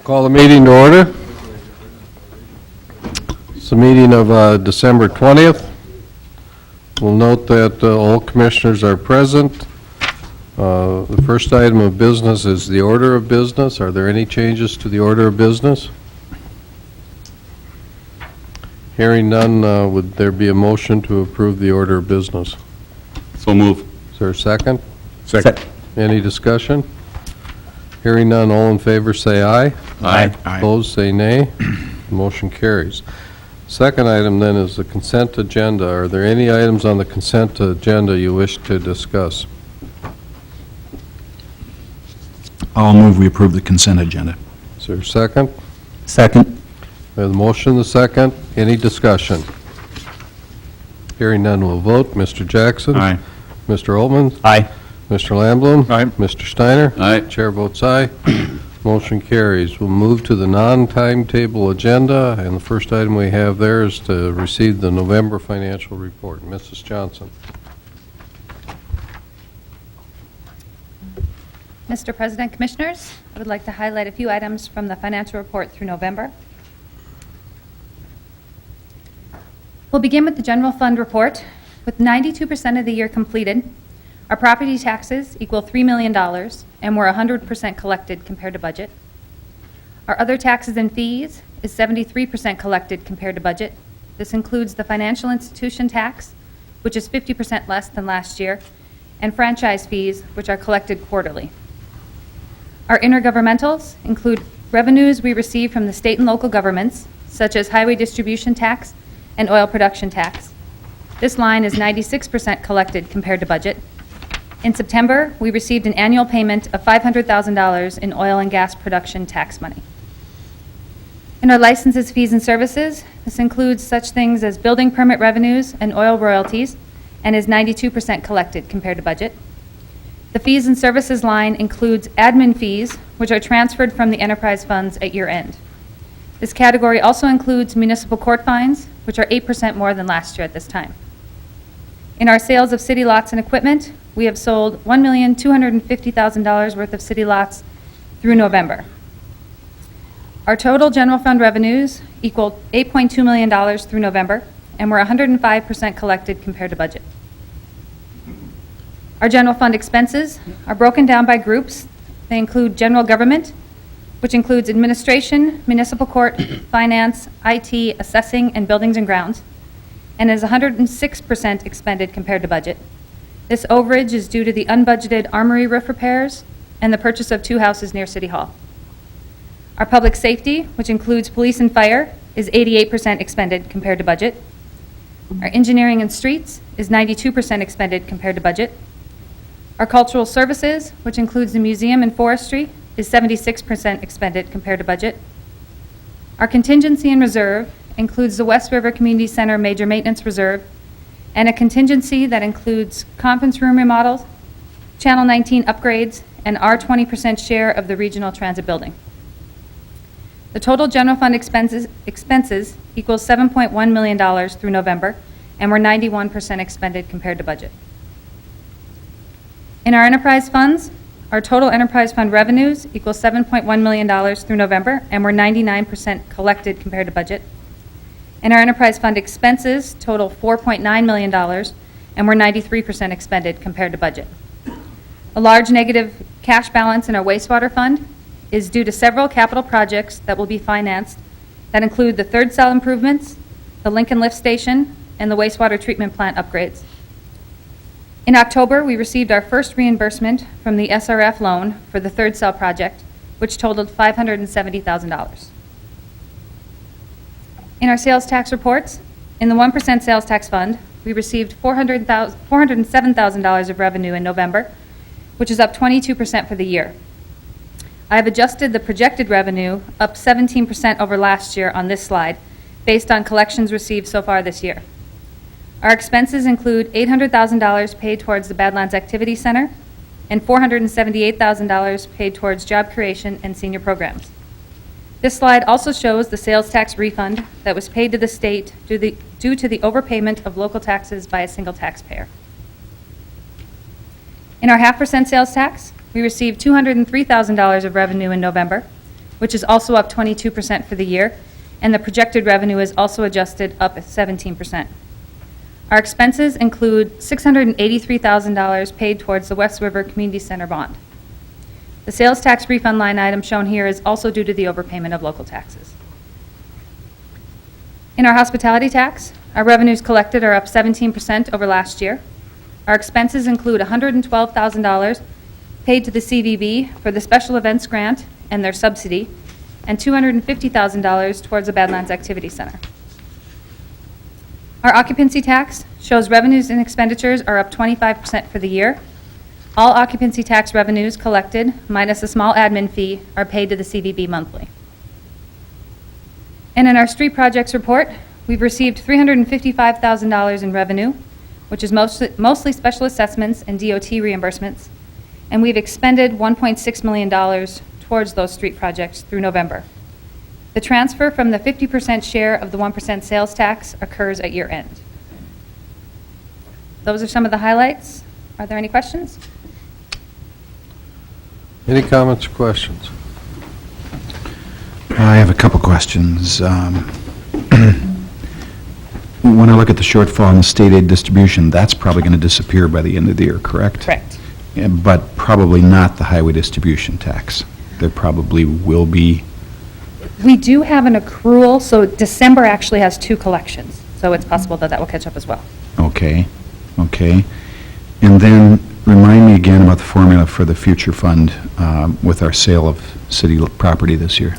Call the meeting to order. It's the meeting of December 20th. We'll note that all commissioners are present. The first item of business is the order of business. Are there any changes to the order of business? Hearing none, would there be a motion to approve the order of business? So move. Is there a second? Second. Any discussion? Hearing none, all in favor say aye. Aye. Opposed, say nay. Motion carries. Second item then is the consent agenda. Are there any items on the consent agenda you wish to discuss? I'll move we approve the consent agenda. Is there a second? Second. We have the motion, the second. Any discussion? Hearing none, we'll vote. Mr. Jackson? Aye. Mr. Altman? Aye. Mr. Lamblum? Aye. Mr. Steiner? Aye. Chair votes aye. Motion carries. We'll move to the non-timetable agenda, and the first item we have there is to receive the November financial report. Mrs. Johnson. Mr. President, Commissioners, I would like to highlight a few items from the financial report through November. We'll begin with the general fund report. With 92% of the year completed, our property taxes equal $3 million, and we're 100% collected compared to budget. Our other taxes and fees is 73% collected compared to budget. This includes the financial institution tax, which is 50% less than last year, and franchise fees, which are collected quarterly. Our intergovernmentals include revenues we receive from the state and local governments, such as highway distribution tax and oil production tax. This line is 96% collected compared to budget. In September, we received an annual payment of $500,000 in oil and gas production tax money. In our licenses, fees, and services, this includes such things as building permit revenues and oil royalties, and is 92% collected compared to budget. The fees and services line includes admin fees, which are transferred from the enterprise funds at year end. This category also includes municipal court fines, which are 8% more than last year at this time. In our sales of city lots and equipment, we have sold $1,250,000 worth of city lots through November. Our total general fund revenues equal $8.2 million through November, and we're 105% collected compared to budget. Our general fund expenses are broken down by groups. They include general government, which includes administration, municipal court, finance, IT, assessing, and buildings and grounds, and is 106% expended compared to budget. This overage is due to the unbudgeted armory roof repairs and the purchase of 2 houses near City Hall. Our public safety, which includes police and fire, is 88% expended compared to budget. Our engineering and streets is 92% expended compared to budget. Our cultural services, which includes the museum and forestry, is 76% expended compared to budget. Our contingency and reserve includes the West River Community Center Major Maintenance Reserve, and a contingency that includes conference room remodels, Channel 19 upgrades, and our 20% share of the regional transit building. The total general fund expenses equals $7.1 million through November, and we're 91% expended compared to budget. In our enterprise funds, our total enterprise fund revenues equals $7.1 million through November, and we're 99% collected compared to budget. And our enterprise fund expenses total $4.9 million, and we're 93% expended compared to budget. A large negative cash balance in our wastewater fund is due to several capital projects that will be financed that include the third cell improvements, the Lincoln Lift Station, and the wastewater treatment plant upgrades. In October, we received our first reimbursement from the SRF loan for the third cell project, which totaled $570,000. In our sales tax reports, in the 1% sales tax fund, we received $407,000 of revenue in November, which is up 22% for the year. I have adjusted the projected revenue up 17% over last year on this slide, based on collections received so far this year. Our expenses include $800,000 paid towards the Badlands Activity Center and $478,000 paid towards job creation and senior programs. This slide also shows the sales tax refund that was paid to the state due to the overpayment of local taxes by a single taxpayer. In our 0.5% sales tax, we received $203,000 of revenue in November, which is also up 22% for the year, and the projected revenue is also adjusted up 17%. Our expenses include $683,000 paid towards the West River Community Center bond. The sales tax refund line item shown here is also due to the overpayment of local taxes. In our hospitality tax, our revenues collected are up 17% over last year. Our expenses include $112,000 paid to the CVB for the special events grant and their subsidy, and $250,000 towards the Badlands Activity Center. Our occupancy tax shows revenues and expenditures are up 25% for the year. All occupancy tax revenues collected, minus a small admin fee, are paid to the CVB monthly. And in our street projects report, we've received $355,000 in revenue, which is mostly special assessments and DOT reimbursements, and we've expended $1.6 million towards those street projects through November. The transfer from the 50% share of the 1% sales tax occurs at year end. Those are some of the highlights. Are there any questions? Any comments or questions? I have a couple questions. When I look at the shortfall in the state aid distribution, that's probably going to disappear by the end of the year, correct? Correct. Yeah, but probably not the highway distribution tax. There probably will be, We do have an accrual, so December actually has 2 collections, so it's possible that that will catch up as well. okay. And then remind me again about the formula for the future fund with our sale of city property this year.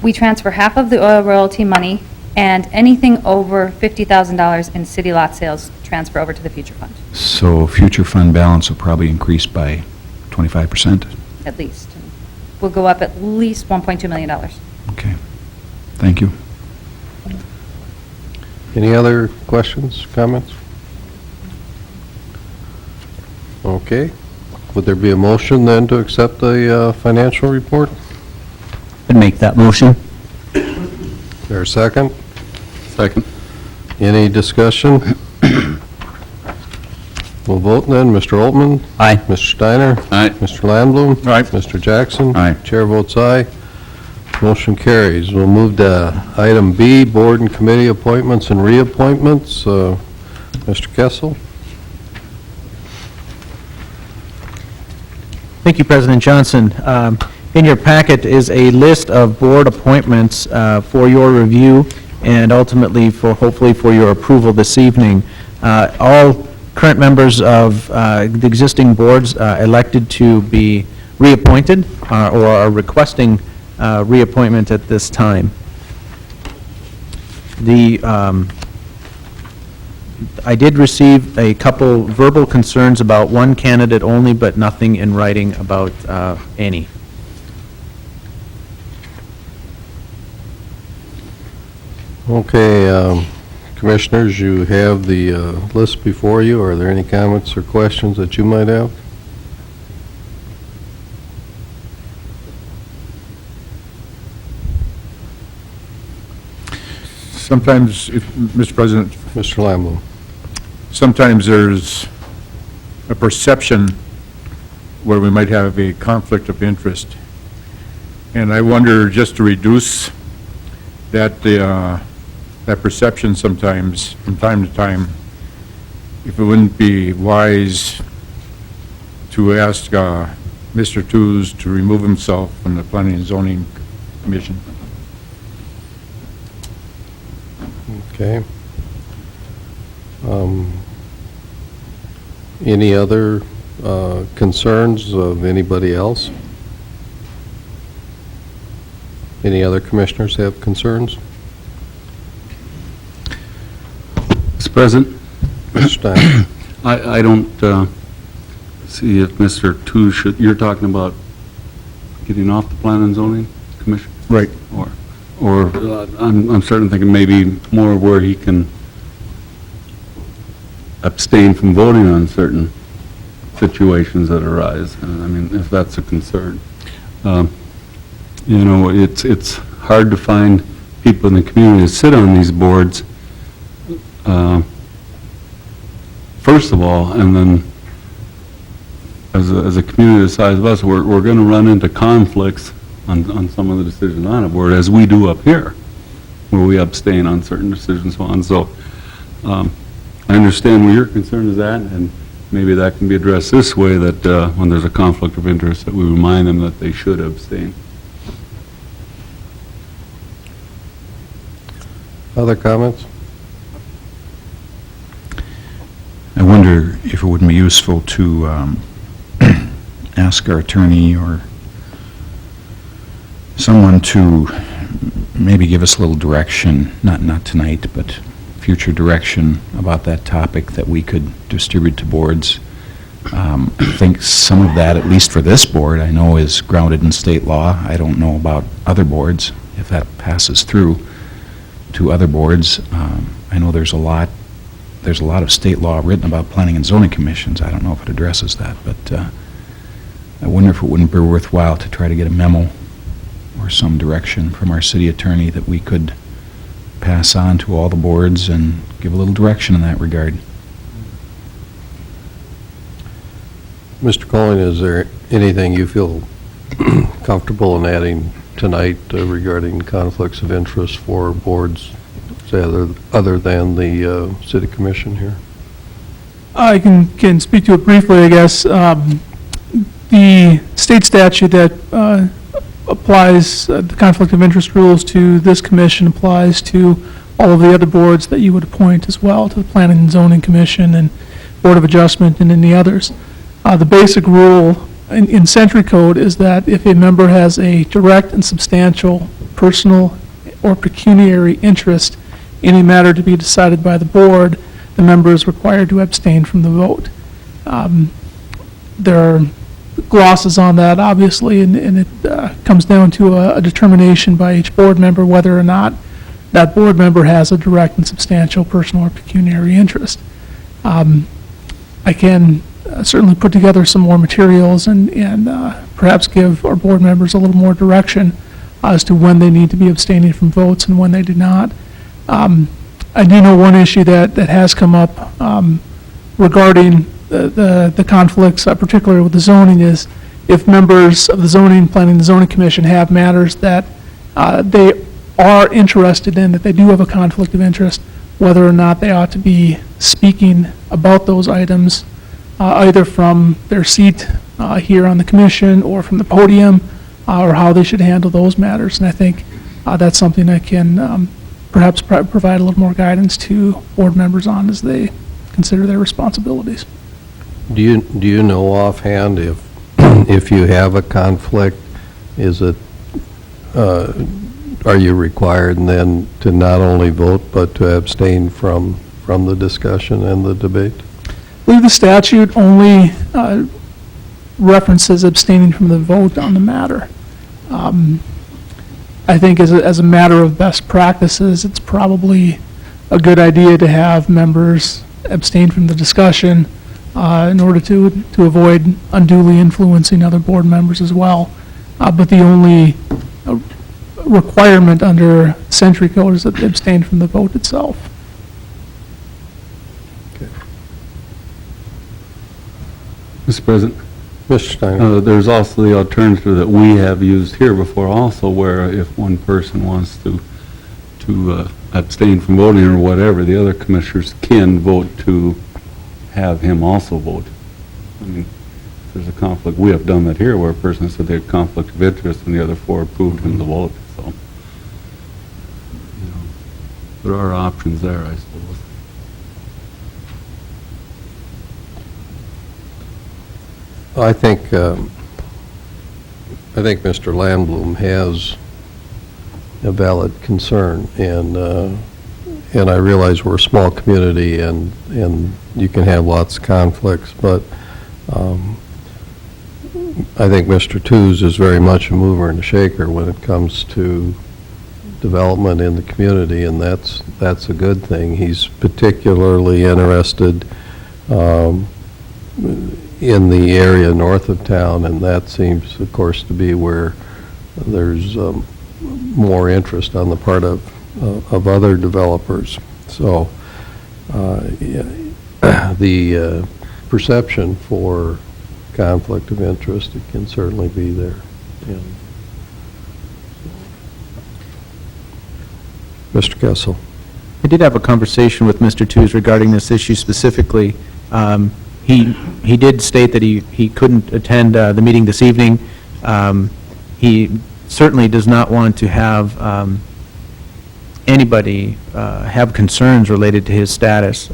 We transfer half of the oil royalty money, and anything over $50,000 in city lot sales transfer over to the future fund, So future fund balance will probably increase by 25%? at least. Will go up at least $1.2 million. Okay. Thank you. Any other questions, comments? Okay. Would there be a motion then to accept the financial report? I'd make that motion. Is there a second? Second. Any discussion? We'll vote then. Mr. Altman? Aye. Mr. Steiner? Aye. Mr. Landblum? Aye. Mr. Jackson? Aye. Chair votes aye. Motion carries. We'll move to item B, board and committee appointments and reappointments. Mr. Kessel? Thank you, President Johnson. In your packet is a list of board appointments for your review and ultimately hopefully for your approval this evening. All current members of the existing boards elected to be reappointed or are requesting reappointment at this time. I did receive a couple verbal concerns about one candidate only, but nothing in writing about any. Okay, Commissioners, you have the list before you. Are there any comments or questions that you might have? Sometimes, Mr. President, Mr. Lamblum? sometimes there's a perception where we might have a conflict of interest. And I wonder, just to reduce that, that perception sometimes, from time to time, if it wouldn't be wise to ask Mr. Tooze to remove himself from the Planning and Zoning Commission. Okay. Any other concerns of anybody else? Any other commissioners have concerns? Mr. President, Mr. Steiner? I don't see if Mr. Tooze you're talking about getting off the Plan and Zoning Commission? Right. Or I'm starting thinking maybe more where he can abstain from voting on certain situations that arise. I mean, if that's a concern. You know, it's hard to find people in the community to sit on these boards, first of all, and then as a community the size of us, we're going to run into conflicts on some of the decisions on a board, as we do up here, where we abstain on certain decisions, so on. So I understand where your concern is at, and maybe that can be addressed this way, that when there's a conflict of interest, that we remind them that they should abstain. Other comments? I wonder if it wouldn't be useful to ask our attorney or someone to maybe give us a little direction, not tonight, but future direction about that topic that we could distribute to boards. I think some of that, at least for this board, I know is grounded in state law. I don't know about other boards, if that passes through to other boards. I know there's a lot of state law written about planning and zoning commissions. I don't know if it addresses that, but I wonder if it wouldn't be worthwhile to try to get a memo or some direction from our city attorney that we could pass on to all the boards and give a little direction in that regard. Mr. Cohen, is there anything you feel comfortable in adding tonight regarding conflicts of interest for boards, say, other than the city commission here? I can speak to it briefly, I guess. The state statute that applies the conflict of interest rules to this commission applies to all of the other boards that you would appoint as well, to the Planning and Zoning Commission and Board of Adjustment and any others. The basic rule in Century Code is that if a member has a direct and substantial personal or pecuniary interest in a matter to be decided by the board, the member is required to abstain from the vote. There are glosses on that, obviously, and it comes down to a determination by each board member whether or not that board member has a direct and substantial personal or pecuniary interest. I can certainly put together some more materials and perhaps give our board members a little more direction as to when they need to be abstaining from votes and when they do not. I do know one issue that has come up regarding the conflicts, particularly with the zoning, is if members of the zoning, planning and zoning commission have matters that they are interested in, that they do have a conflict of interest, whether or not they ought to be speaking about those items, either from their seat here on the commission or from the podium, or how they should handle those matters. And I think that's something that can perhaps provide a little more guidance to board members on as they consider their responsibilities. Do you know offhand if you have a conflict, is it, are you required then to not only vote but to abstain from the discussion and the debate? I believe the statute only references abstaining from the vote on the matter. I think as a matter of best practices, it's probably a good idea to have members abstain from the discussion in order to avoid unduly influencing other board members as well. But the only requirement under Century Code is that they abstain from the vote itself. Mr. President? Mr. Steiner? There's also the alternative that we have used here before also, where if one person wants to abstain from voting or whatever, the other commissioners can vote to have him also vote. I mean, if there's a conflict, we have done that here, where a person said they had conflict of interest and the other four approved him to vote, so. You know, there are options there, I suppose. I think Mr. Landblum has a valid concern, and I realize we're a small community, and you can have lots of conflicts, but I think Mr. Tooze is very much a mover and a shaker when it comes to development in the community, and that's a good thing. He's particularly interested in the area north of town, and that seems, of course, to be where there's more interest on the part of other developers. So the perception for conflict of interest, it can certainly be there. And Mr. Kessel. I did have a conversation with Mr. Tews regarding this issue specifically. He did state that he couldn't attend the meeting this evening. He certainly does not want to have anybody have concerns related to his status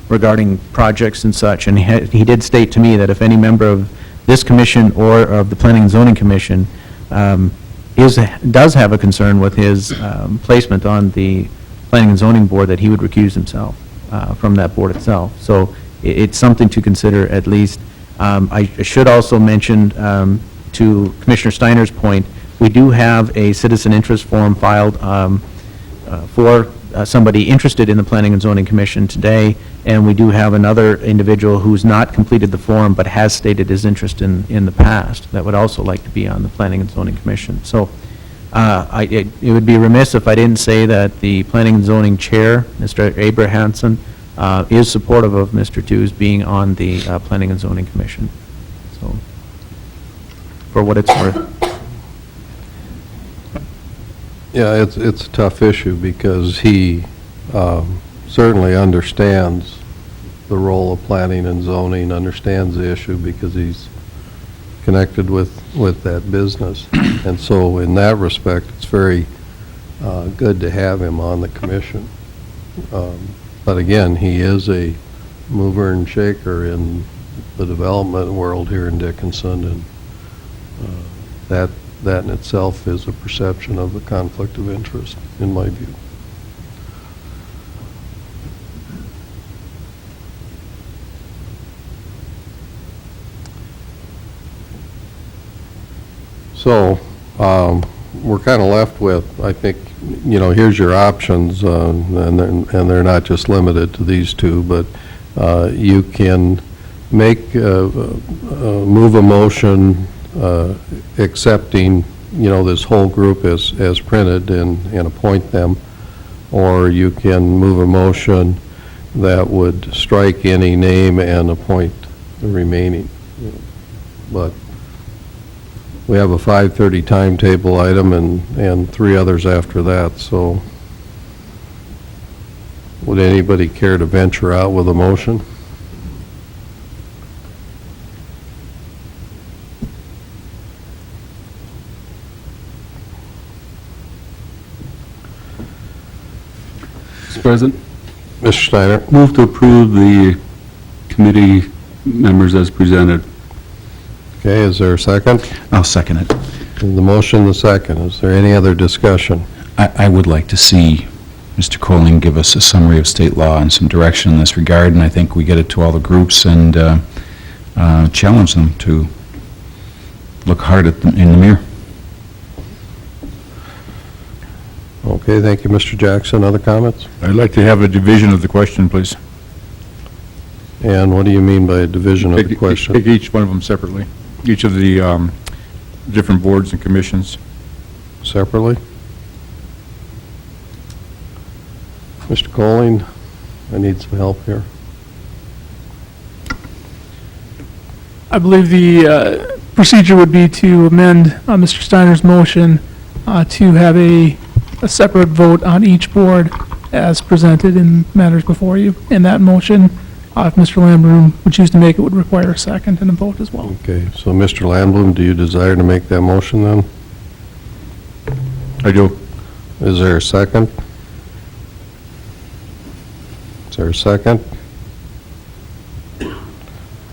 regarding projects and such. And he did state to me that if any member of this commission or of the Planning and Zoning Commission does have a concern with his placement on the Planning and Zoning Board, that he would recuse himself from that board itself. So it's something to consider at least. I should also mention, to Commissioner Steiner's point, we do have a citizen interest form filed for somebody interested in the Planning and Zoning Commission today, and we do have another individual who's not completed the form but has stated his interest in the past that would also like to be on the Planning and Zoning Commission. So it would be remiss if I didn't say that the Planning and Zoning Chair, Mr. Abrahamson, is supportive of Mr. Tews being on the Planning and Zoning Commission. So, for what it's worth. Yeah, it's a tough issue because he certainly understands the role of planning and zoning, understands the issue because he's connected with that business. And so in that respect, it's very good to have him on the commission. But again, he is a mover and shaker in the development world here in Dickinson, and that in itself is a perception of a conflict of interest, in my view. So, we're kind of left with, I think, here's your options, and they're not just limited to these two, but you can move a motion accepting, this whole group as printed and appoint them, or you can move a motion that would strike any name and appoint the remaining. But we have a 5:30 timetable item and 3 others after that, so would anybody care to venture out with a motion? Mr. President, Mr. Steiner? move to approve the committee members as presented. Okay, is there a second? I'll second it. The motion, the second. Is there any other discussion? I would like to see Mr. Colling give us a summary of state law and some direction in this regard, and I think we get it to all the groups and challenge them to look hard in the mirror. Okay, thank you, Mr. Jackson. Other comments? I'd like to have a division of the question, please. And what do you mean by a division of the Take question? each one of them separately, each of the different boards and commissions. Separately? Mr. Colling, I need some help here. I believe the procedure would be to amend Mr. Steiner's motion to have a separate vote on each board as presented in matters before you. And that motion, if Mr. Lambrou would choose to make it, would require a second and a vote as well. Okay, so Mr. Landblum, do you desire to make that motion then? I do. Is there a second? Is there a second?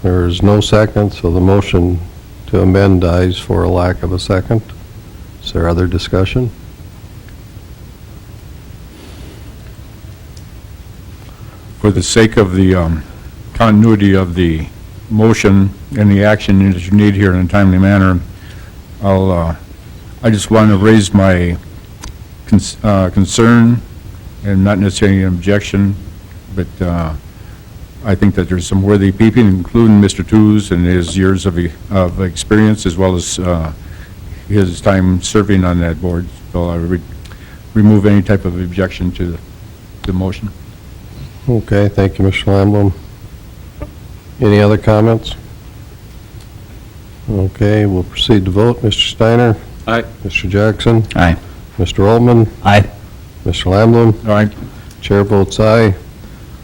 There is no second, so the motion to amend dies for a lack of a second. Is there other discussion? For the sake of the continuity of the motion and the action that you need here in a timely manner, I just want to raise my concern, and not necessarily an objection, but I think that there's some worthy people, including Mr. Tews and his years of experience, as well as his time serving on that board. So I would remove any type of objection to the motion. Okay, thank you, Mr. Lamblum. Any other comments? Okay, we'll proceed to vote. Mr. Steiner? Aye. Mr. Jackson? Aye. Mr. Oldman? Aye. Mr. Lamblum? All right. Chair votes aye.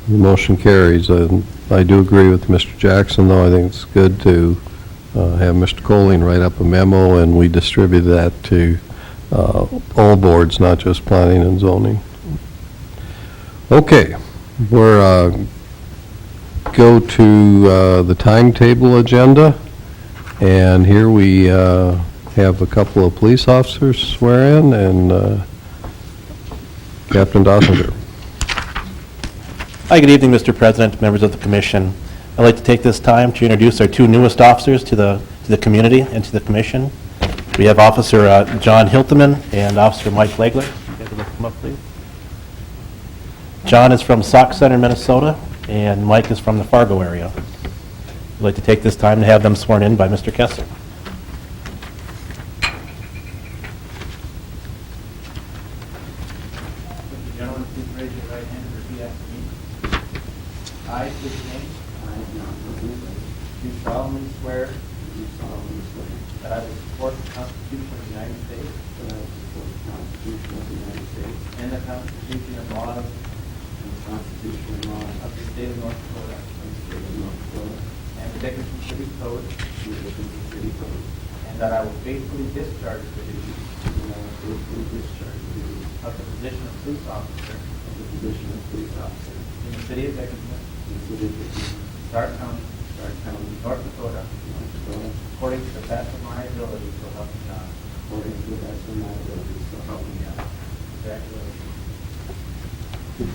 The motion carries. And I do agree with Mr. Jackson, though. I think it's good to have Mr. Colling write up a memo, and we distribute that to all boards, not just planning and zoning. Okay, we're go to the timetable agenda, and here we have a couple of police officers swear in, and Captain Dossinger. Hi, good evening, Mr. President, members of the commission. I'd like to take this time to introduce our two newest officers to the community and to the commission. We have Officer John Hilteman and Officer Mike Legler. You guys would like to come up, please? John is from Sauk Center, Minnesota, and Mike is from the Fargo area. I'd like to take this time to have them sworn in by Mr. Kessler. Gentlemen, please raise your right hand and repeat after me. I state your name. Do solemnly swear that I will support the Constitution of the United States and the Constitution and laws of the state of North Dakota and the Dickinson City Code, and that I will faithfully discharge the duties of the position of police officer in the city of Dickinson, Stark County, North Dakota, according to the best of my ability, so help me God. Congratulations.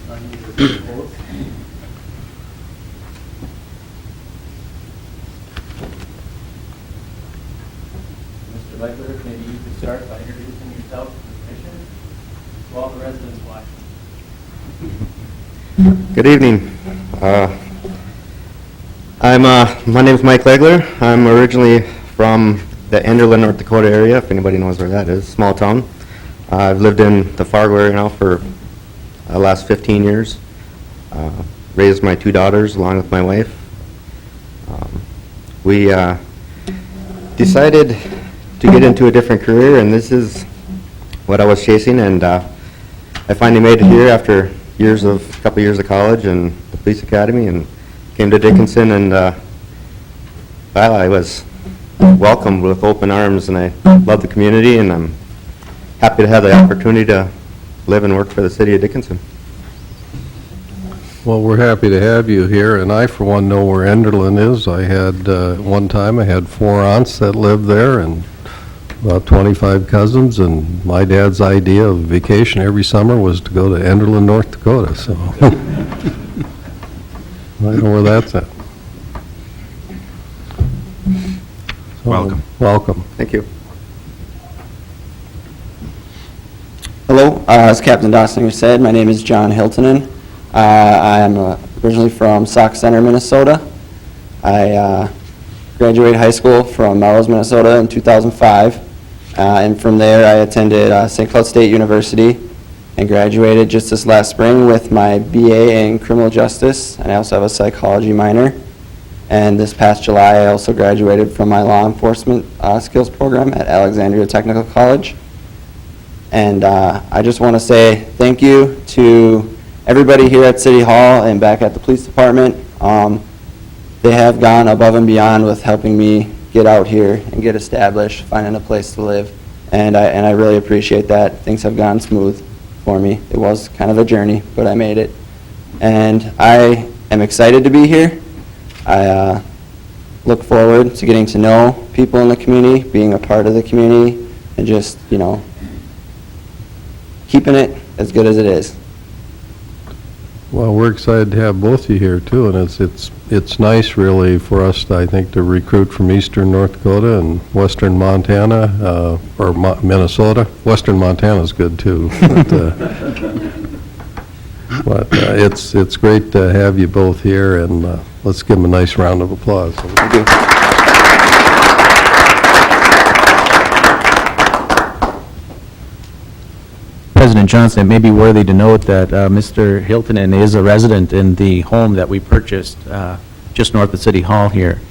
I need your oath. Mr. Legler, maybe you could start by introducing yourself to the commission, to all the residents watching. Good evening. My name is Mike Legler. I'm originally from the Enderlin, North Dakota area, if anybody knows where that is, small town. I've lived in the Fargo area now for the last 15 years. Raised my two daughters along with my wife. We decided to get into a different career, and this is what I was chasing, and I finally made it here after a couple years of college and the police academy, and came to Dickinson, and well, I was welcomed with open arms, and I love the community, and I'm happy to have the opportunity to live and work for the city of Dickinson. Well, we're happy to have you here, and I, for one, know where Enderlin is. I had, one time, I had 4 aunts that lived there, and about 25 cousins, and my dad's idea of vacation every summer was to go to Enderlin, North Dakota, so I know where that's at. So, Welcome. Welcome. Thank you. Hello, as Captain Dossinger said, my name is John Hiltonen. I am originally from Sauk Center, Minnesota. I graduated high school from Melrose, Minnesota in 2005. And from there, I attended St. Cloud State University and graduated just this last spring with my BA in criminal justice, and I also have a psychology minor. And this past July, I also graduated from my law enforcement skills program at Alexandria Technical College. And I just want to say thank you to everybody here at City Hall and back at the police department. They have gone above and beyond with helping me get out here and get established, finding a place to live. And I really appreciate that. Things have gone smooth for me. It was kind of a journey, but I made it. And I am excited to be here. I look forward to getting to know people in the community, being a part of the community, and just, you know, keeping it as good as it is. Well, we're excited to have both of you here, too, and it's nice, really, for us, I think, to recruit from eastern North Dakota and western Montana, or Minnesota. Western Montana's good, too. But it's great to have you both here, and let's give them a nice round of applause. Thank you. President Johnson, it may be worthy to note that Mr. Hiltonen is a resident in the home that we purchased just north of City Hall here.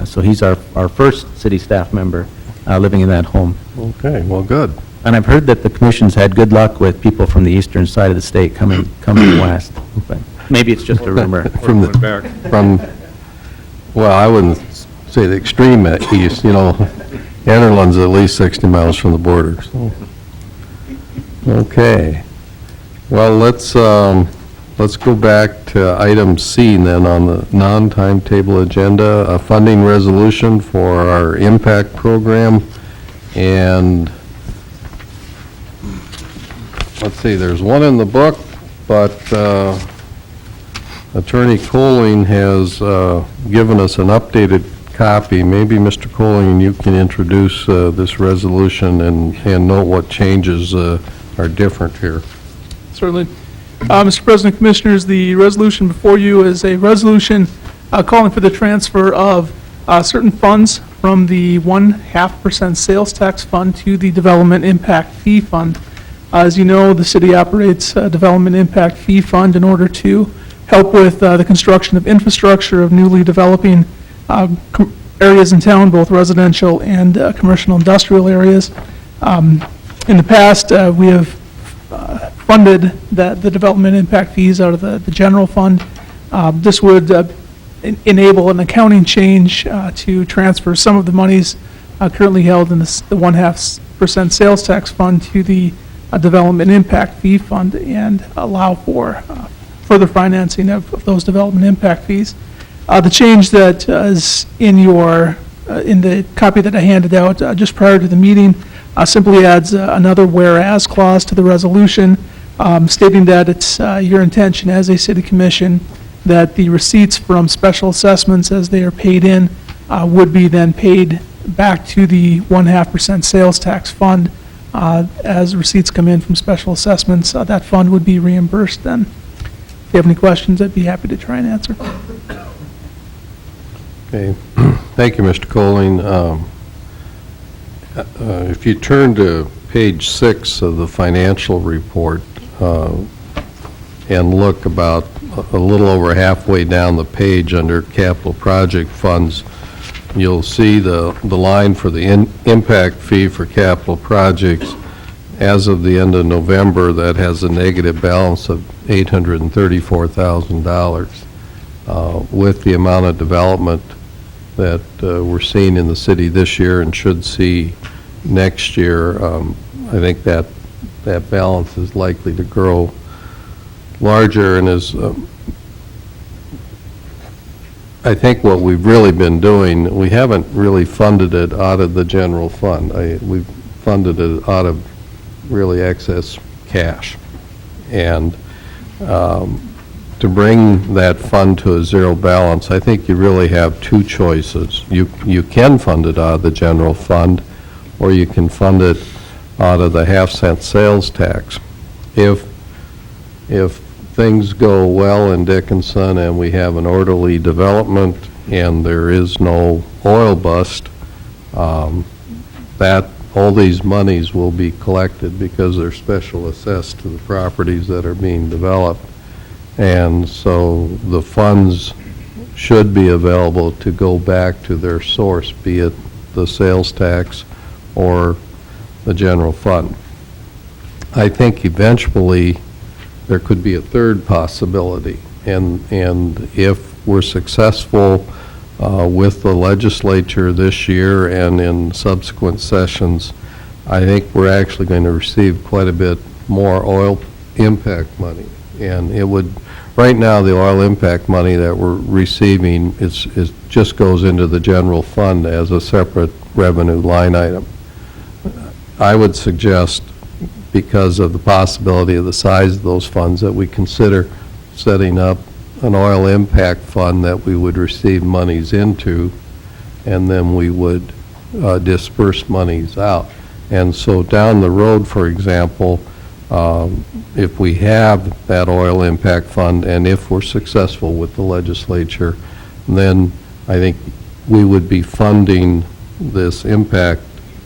So he's our first city staff member living in that home. Okay, well, good. And I've heard that the commission's had good luck with people from the eastern side of the state coming west. But maybe it's just a rumor. From the, Back. from, well, I wouldn't say the extreme east, Enderlin's at least 60 miles from the border, so. Okay. Well, let's go back to item C then on the non-timetable agenda, a funding resolution for our impact program. And let's see, there's one in the book, but Attorney Colling has given us an updated copy. Maybe, Mr. Colling, you can introduce this resolution and note what changes are different here. Certainly. Mr. President, Commissioners, the resolution before you is a resolution calling for the transfer of certain funds from the 0.5% sales tax fund to the Development Impact Fee Fund. As you know, the city operates a Development Impact Fee Fund in order to help with the construction of infrastructure of newly developing areas in town, both residential and commercial industrial areas. In the past, we have funded the development impact fees out of the general fund. This would enable an accounting change to transfer some of the monies currently held in the 0.5% sales tax fund to the development impact fee fund and allow for further financing of those development impact fees. The change that is in the copy that I handed out just prior to the meeting simply adds another whereas clause to the resolution, stating that it's your intention as a city commission that the receipts from special assessments as they are paid in would be then paid back to the 0.5% sales tax fund. As receipts come in from special assessments, that fund would be reimbursed then. If you have any questions, I'd be happy to try and answer. Okay. Thank you, Mr. Colling. If you turn to page 6 of the financial report and look about a little over halfway down the page under capital project funds, you'll see the line for the impact fee for capital projects. As of the end of November, that has a negative balance of $834,000. With the amount of development that we're seeing in the city this year and should see next year, I think that balance is likely to grow larger and is, I think what we've really been doing, we haven't really funded it out of the general fund. We've funded it out of really excess cash. And to bring that fund to a zero balance, I think you really have two choices. You can fund it out of the general fund, or you can fund it out of the half-cent sales tax. If things go well in Dickinson and we have an orderly development and there is no oil bust, that all these monies will be collected because they're special assessed to the properties that are being developed. And so the funds should be available to go back to their source, be it the sales tax or the general fund. I think eventually there could be a third possibility, and if we're successful with the legislature this year and in subsequent sessions, I think we're actually going to receive quite a bit more oil impact money. And it would, right now, the oil impact money that we're receiving is just goes into the general fund as a separate revenue line item. I would suggest, because of the possibility of the size of those funds, that we consider setting up an oil impact fund that we would receive monies into, and then we would disperse monies out. And so down the road, for example, if we have that oil impact fund, and if we're successful with the legislature, then I think we would be funding this impact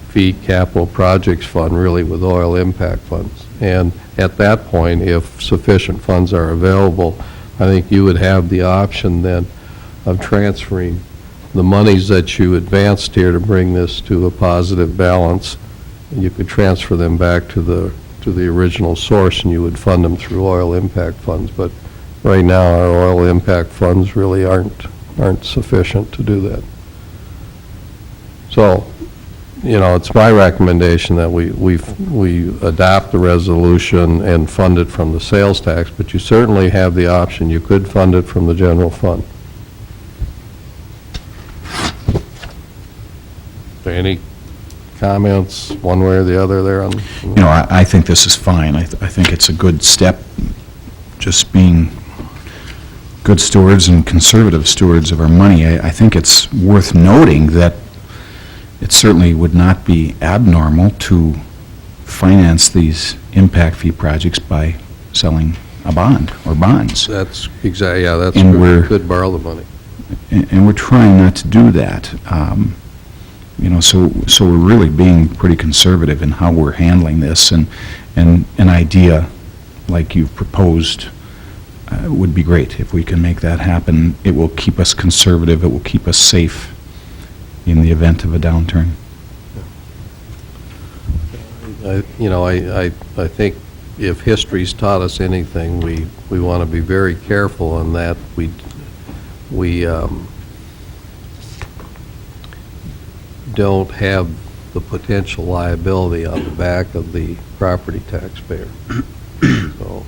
fee capital projects fund really with oil impact funds. And at that point, if sufficient funds are available, I think you would have the option then of transferring the monies that you advanced here to bring this to a positive balance you could transfer them back to the original source, and you would fund them through oil impact funds. But right now, our oil impact funds really aren't sufficient to do that. So, it's my recommendation that we adopt the resolution and fund it from the sales tax, but you certainly have the option. You could fund it from the general fund. Are there any comments, one way or the other there on? I think this is fine. I think it's a good step, just being good stewards and conservative stewards of our money. I think it's worth noting that it certainly would not be abnormal to finance these impact fee projects by selling a bond or bonds. That's exactly, yeah, that's And where we're- you could borrow the money. And we're trying not to do that. So we're really being pretty conservative in how we're handling this, and an idea like you've proposed would be great. If we can make that happen, it will keep us conservative, it will keep us safe in the event of a downturn. I think if history's taught us anything, we want to be very careful in that we don't have the potential liability on the back of the property taxpayer. So,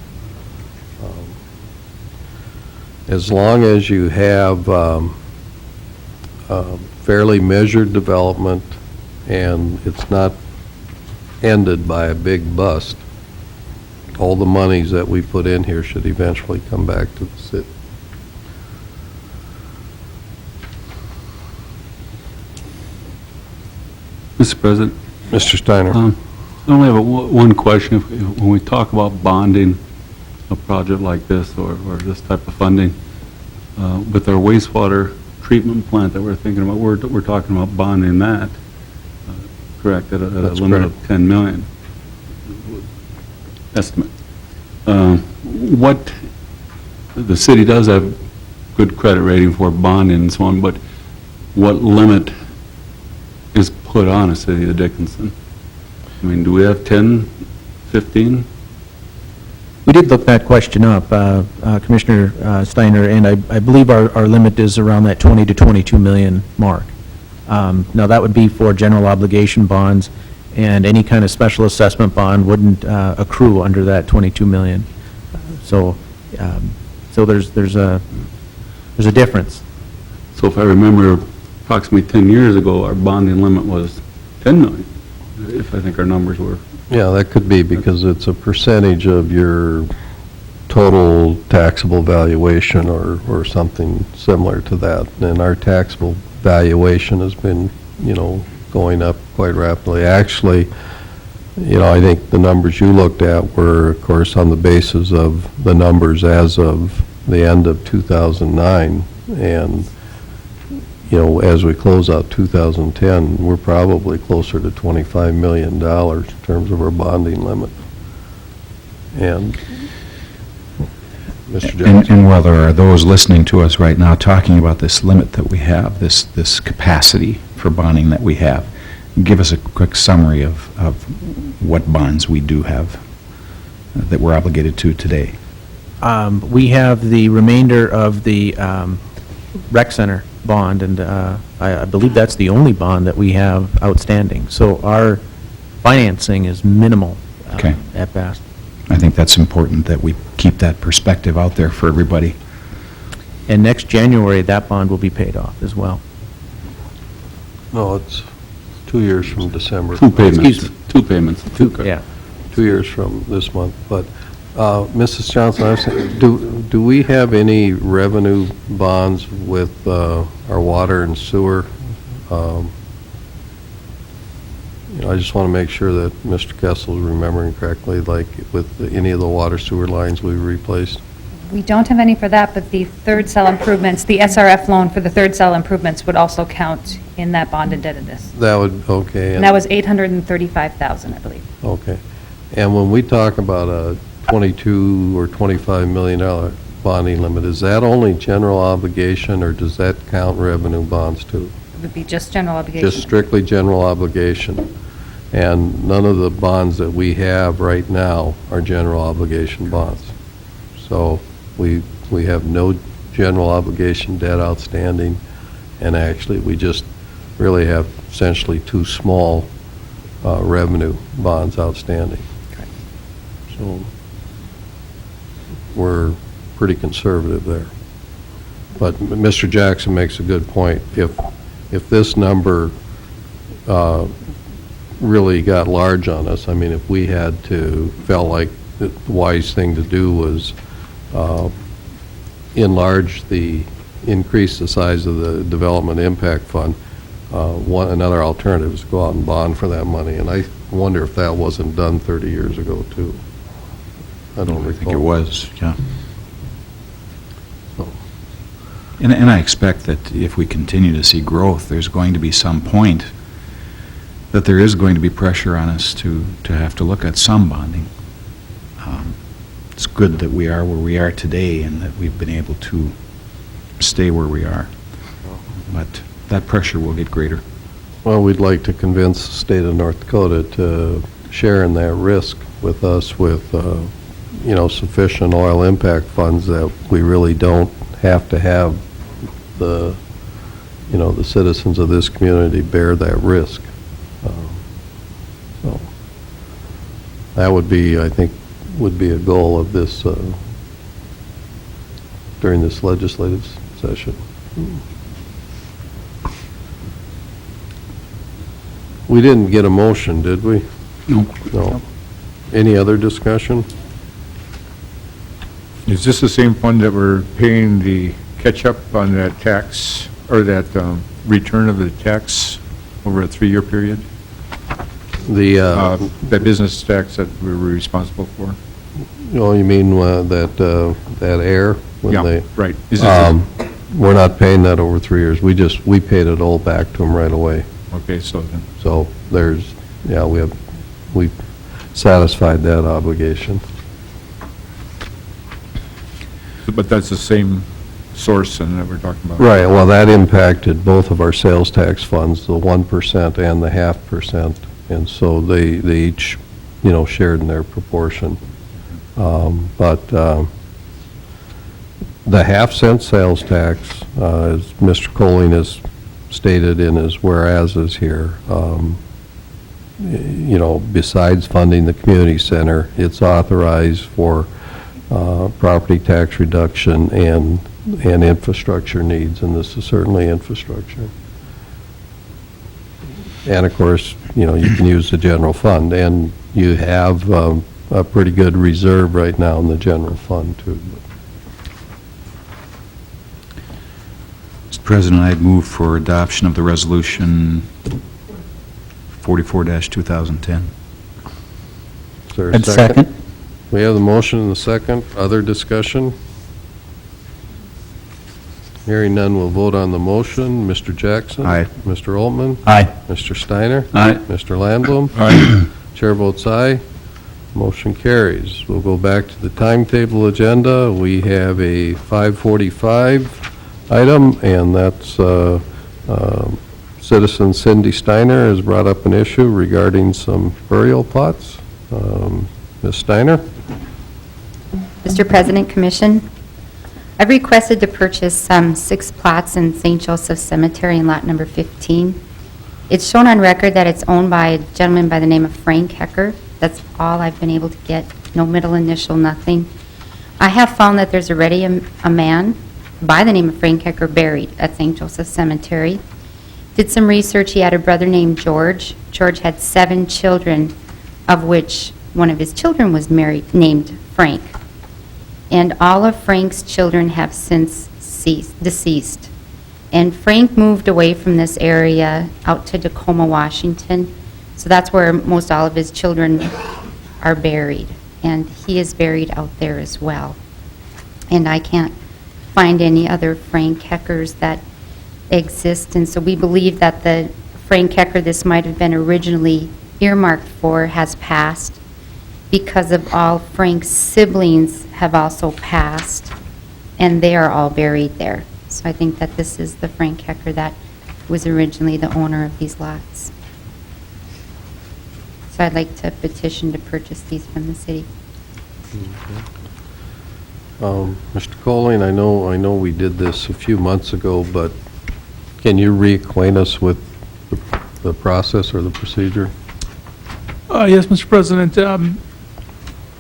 as long as you have fairly measured development and it's not ended by a big bust, all the monies that we put in here should eventually come back to the city. Mr. President, Mr. Steiner? I only have one question. When we talk about bonding a project like this or this type of funding, with our wastewater treatment plant that we're thinking about, we're talking about bonding that, correct, at a That's limit correct. of 10 million estimate. The city does have good credit rating for bonding and so on, but what limit is put on a city of Dickinson? I mean, do we have 10, 15? We did look that question up, Commissioner Steiner, and I believe our limit is around that 20 to 22 million mark. Now, that would be for general obligation bonds, and any kind of special assessment bond wouldn't accrue under that 22 million. So there's a difference. So if I remember approximately 10 years ago, our bonding limit was 10 million, if I think our numbers were. Yeah, that could be because it's a percentage of your total taxable valuation or something similar to that. And our taxable valuation has been, going up quite rapidly. Actually, I think the numbers you looked at were, of course, on the basis of the numbers as of the end of 2009. And, as we close out 2010, we're probably closer to $25 million in terms of our bonding limit. And, Mr. Johnson? And while there are those listening to us right now talking about this limit that we have, this capacity for bonding that we have, give us a quick summary of what bonds we do have that we're obligated to today. We have the remainder of the rec center bond, and I believe that's the only bond that we have outstanding. So our financing is minimal Okay. at best. I think that's important that we keep that perspective out there for everybody. And next January, that bond will be paid off as well. No, it's 2 years from December. Two payments. Excuse me. Two payments. Yeah. 2 years from this month. But, Mrs. Johnson, I was saying, do we have any revenue bonds with our water and sewer? I just want to make sure that Mr. Kessel is remembering correctly, like with any of the water sewer lines we replaced. We don't have any for that, but the third cell improvements, the SRF loan for the third cell improvements would also count in that bond indebtedness. That would, okay. And that was $835,000, I believe. Okay. And when we talk about a $22 or $25 million bonding limit, is that only general obligation, or does that count revenue bonds too? It would be just general obligation. Just strictly general obligation. And none of the bonds that we have right now are general obligation bonds. So we have no general obligation debt outstanding, and actually, we just really have essentially two small revenue bonds outstanding. So we're pretty conservative there. But Mr. Jackson makes a good point. If this number really got large on us, I mean, if we had to, felt like the wise thing to do was increase the size of the Development Impact Fund, another alternative is to go out and bond for that money. And I wonder if that wasn't done 30 years ago, too. I don't recall. I think it was, yeah. So, And I expect that if we continue to see growth, there's going to be some point that there is going to be pressure on us to have to look at some bonding. It's good that we are where we are today and that we've been able to stay where we are. But that pressure will get greater. Well, we'd like to convince the state of North Dakota to share in that risk with us with, sufficient oil impact funds that we really don't have to have the citizens of this community bear that risk. So that would be, I think, would be a goal of this, during this legislative session. We didn't get a motion, did we? No. No. Any other discussion? Is this the same fund that we're paying the catch-up on that tax, or that return of the tax over a 3-year period? That business tax that we were responsible for? You mean that air? when Yeah, they- right. Is this We're not paying that over 3 years. We paid it all back to them right away. okay, so then, So we satisfied that obligation. but that's the same source and that we're talking about? Right, well, that impacted both of our sales tax funds, the 1% and the 0.5%, and so they each, shared in their proportion. But the 0.5-cent sales tax, as Mr. Colling has stated in his whereases here, besides funding the community center, it's authorized for property tax reduction and infrastructure needs, and this is certainly infrastructure. And of course, you can use the general fund, and you have a pretty good reserve right now in the general fund, too. Mr. President, I'd move for adoption of the resolution 44-2010. Is there a And second. We have the motion and the second. Other discussion? Hearing none, we'll vote on the motion. Mr. Jackson? Aye. Mr. Altman? Aye. Mr. Steiner? Aye. Mr. Landblom? Aye. Chair votes aye. Motion carries. We'll go back to the timetable agenda. We have a 5:45 item, and that's citizen Cindy Steiner has brought up an issue regarding some burial plots. Ms. Steiner? Mr. President, Commission, I've requested to purchase 6 plots in St. Joseph Cemetery in lot number 15. It's shown on record that it's owned by a gentleman by the name of Frank Hecker. That's all I've been able to get, no middle initial, nothing. I have found that there's already a man by the name of Frank Hecker buried at St. Joseph Cemetery. Did some research, he had a brother named George. George had 7 children, of which one of his children was named Frank. And all of Frank's children have since deceased. And Frank moved away from this area out to Tacoma, Washington. So that's where most all of his children are buried. And he is buried out there as well. And I can't find any other Frank Heckers that exist. And so we believe that the Frank Hecker this might have been originally earmarked for has passed, because of all Frank's siblings have also passed, and they are all buried there. So I think that this is the Frank Hecker that was originally the owner of these lots. So I'd like to petition to purchase these from the city. Mr. Colling, I know we did this a few months ago, but can you reacquaint us with the process or the procedure? Yes, Mr. President.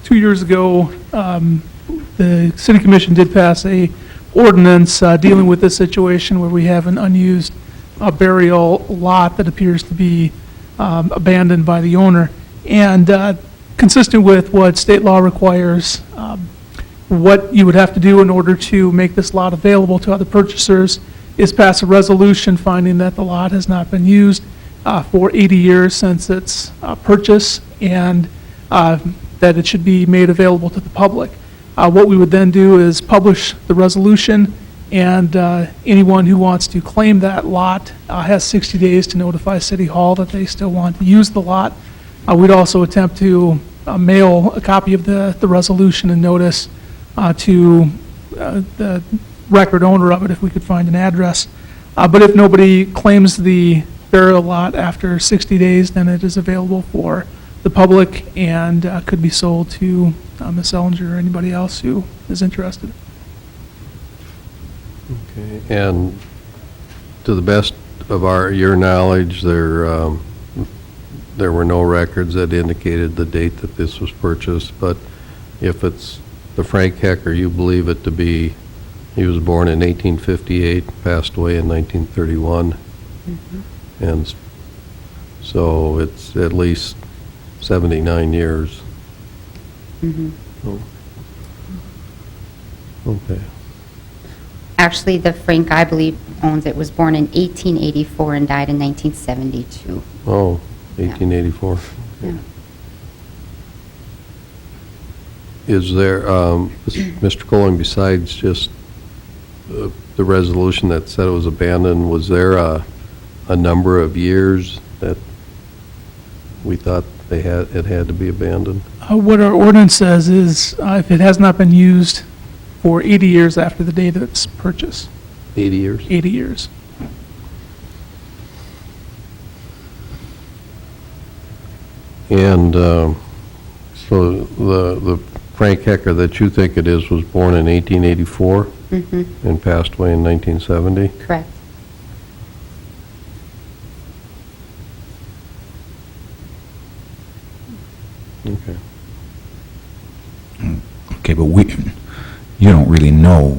2 years ago, the City Commission did pass a ordinance dealing with this situation where we have an unused burial lot that appears to be abandoned by the owner. And consistent with what state law requires, what you would have to do in order to make this lot available to other purchasers is pass a resolution finding that the lot has not been used for 80 years since its purchase, and that it should be made available to the public. What we would then do is publish the resolution, and anyone who wants to claim that lot has 60 days to notify City Hall that they still want to use the lot. We'd also attempt to mail a copy of the resolution and notice to the record owner of it if we could find an address. But if nobody claims the burial lot after 60 days, then it is available for the public and could be sold to Ms. Ellinger or anybody else who is interested. Okay. And to the best of your knowledge, there were no records that indicated the date that this was purchased, but if it's the Frank Hecker you believe it to be, he was born in 1858, passed away in 1931. And so it's at least 79 years. Oh. Okay. Actually, the Frank I believe owns it was born in 1884 and died in 1972. Oh, 1884. Yeah. Is there, Mr. Colling, besides just the resolution that said it was abandoned, was there a number of years that we thought it had to be abandoned? What our ordinance says is if it has not been used for 80 years after the date of its purchase, 80 years? 80 years. And so the Frank Hecker that you think it is was born in 1884 and passed away in 1970? Correct. Okay. Okay, but you don't really know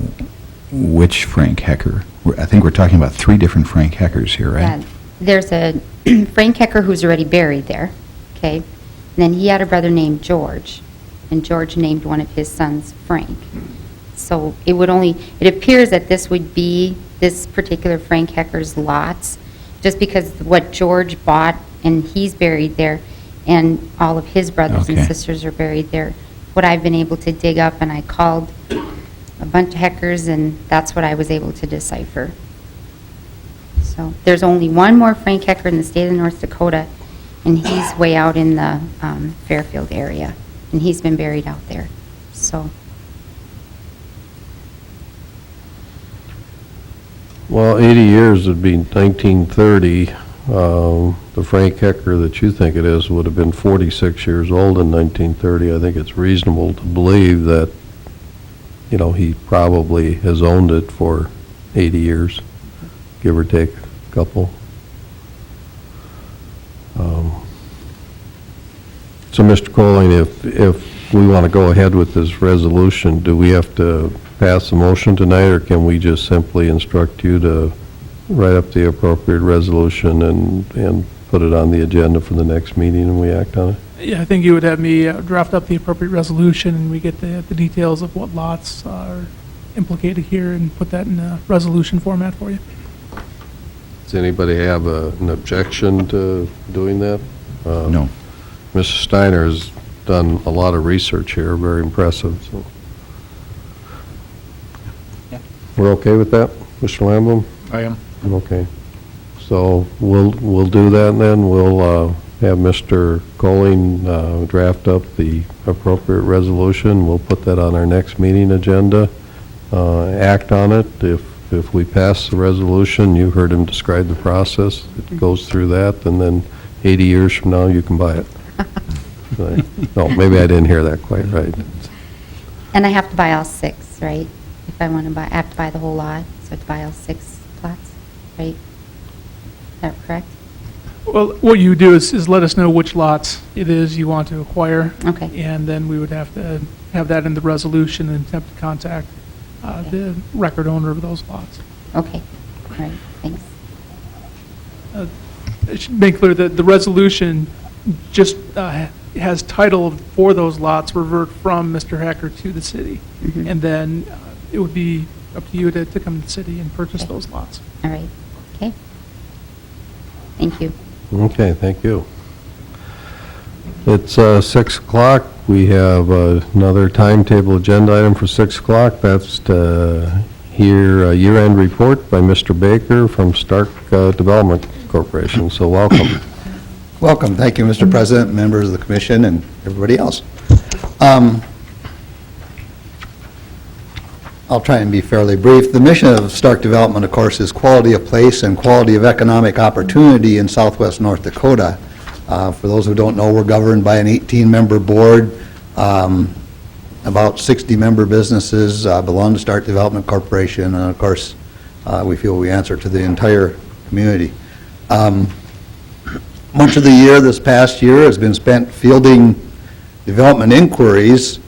which Frank Hecker. I think we're talking about 3 different Frank Heckers here, right? Yeah, there's a Frank Hecker who's already buried there, okay? And then he had a brother named George, and George named one of his sons Frank. So it appears that this would be this particular Frank Hecker's lots, just because what George bought, and he's buried there, and all of his brothers and Okay. sisters are buried there. What I've been able to dig up, and I called a bunch of Heckers, and that's what I was able to decipher. So there's only one more Frank Hecker in the state of North Dakota, and he's way out in the Fairfield area, and he's been buried out there. So, Well, 80 years would be 1930. The Frank Hecker that you think it is would have been 46 years old in 1930. I think it's reasonable to believe that, he probably has owned it for 80 years, give or take a couple. So, Mr. Colling, if we want to go ahead with this resolution, do we have to pass a motion tonight, or can we just simply instruct you to write up the appropriate resolution and put it on the agenda for the next meeting and we act on it? Yeah, I think you would have me draft up the appropriate resolution, and we get the details of what lots are implicated here and put that in a resolution format for you. Does anybody have an objection to doing that? No. Mr. Steiner has done a lot of research here, very impressive, so. Yeah. We're okay with that, Mr. Lamblum? I am. Okay. So we'll do that, and then we'll have Mr. Colling draft up the appropriate resolution. We'll put that on our next meeting agenda, act on it. If we pass the resolution, you heard him describe the process. It goes through that, and then 80 years from now, you can buy it. No, maybe I didn't hear that quite right. And I have to buy all 6, right? If I want to buy, I have to buy the whole lot, so I have to buy all 6 plots, right? Is that correct? Well, what you do is let us know which lots it is you want to acquire. Okay. And then we would have to have that in the resolution and attempt to contact the record owner of those lots. Okay, all right, thanks. It should make clear that the resolution just has title for those lots revert from Mr. Hacker to the city. Mhm. And then it would be up to you to come to the city and purchase Okay. those lots. All right, okay. Thank you. Okay, thank you. It's 6 o'clock. We have another timetable agenda item for 6 o'clock. That's to hear a year-end report by Mr. Baker from Stark Development Corporation. So welcome. Welcome. Thank you, Mr. President, members of the commission, and everybody else. I'll try and be fairly brief. The mission of Stark Development, of course, is quality of place and quality of economic opportunity in southwest North Dakota. For those who don't know, we're governed by an 18-member board. About 60 member businesses belong to Stark Development Corporation, and of course, we feel we answer to the entire community. Much of the year, this past year, has been spent fielding development inquiries,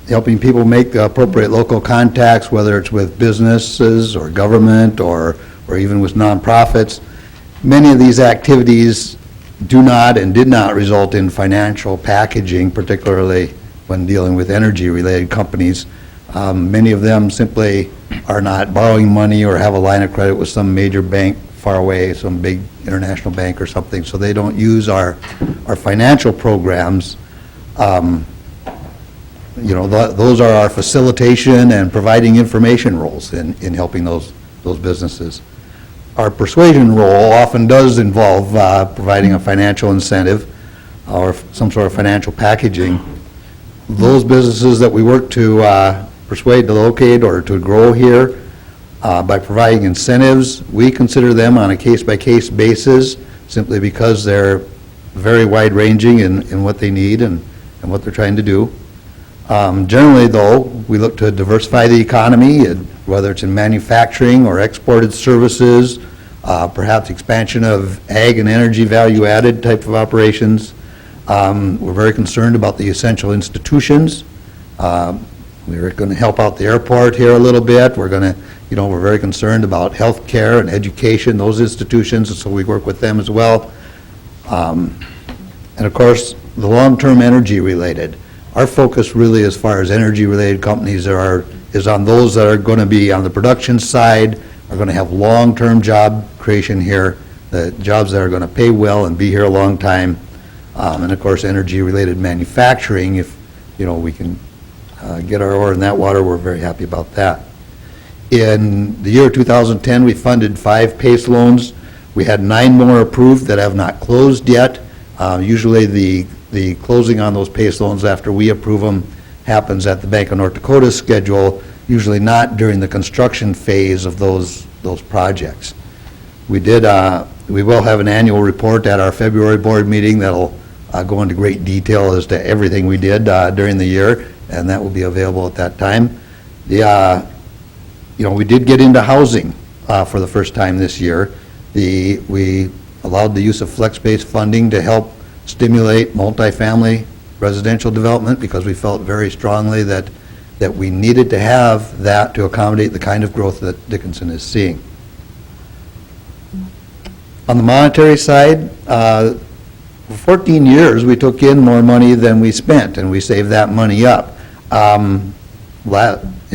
helping people make the appropriate local contacts, whether it's with businesses or government or even with nonprofits. Many of these activities do not and did not result in financial packaging, particularly when dealing with energy-related companies. Many of them simply are not borrowing money or have a line of credit with some major bank far away, some big international bank or something, so they don't use our financial programs. Those are our facilitation and providing information roles in helping those businesses. Our persuasion role often does involve providing a financial incentive or some sort of financial packaging. Those businesses that we work to persuade to locate or to grow here, by providing incentives, we consider them on a case-by-case basis simply because they're very wide-ranging in what they need and what they're trying to do. Generally, though, we look to diversify the economy, whether it's in manufacturing or exported services, perhaps expansion of ag and energy value-added type of operations. We're very concerned about the essential institutions. We're going to help out the airport here a little bit. We're very concerned about health care and education, those institutions, and so we work with them as well. And of course, the long-term energy-related. Our focus really, as far as energy-related companies is on those that are going to be on the production side, are going to have long-term job creation here, the jobs that are going to pay well and be here a long time. And of course, energy-related manufacturing, if we can get our oar in that water, we're very happy about that. In the year 2010, we funded 5 PACE loans. We had 9 more approved that have not closed yet. Usually the closing on those PACE loans after we approve them happens at the Bank of North Dakota's schedule, usually not during the construction phase of those projects. We will have an annual report at our February board meeting that'll go into great detail as to everything we did during the year, and that will be available at that time. We did get into housing for the first time this year. We allowed the use of flex-based funding to help stimulate multifamily residential development because we felt very strongly that we needed to have that to accommodate the kind of growth that Dickinson is seeing. On the monetary side, for 14 years, we took in more money than we spent, and we saved that money up. In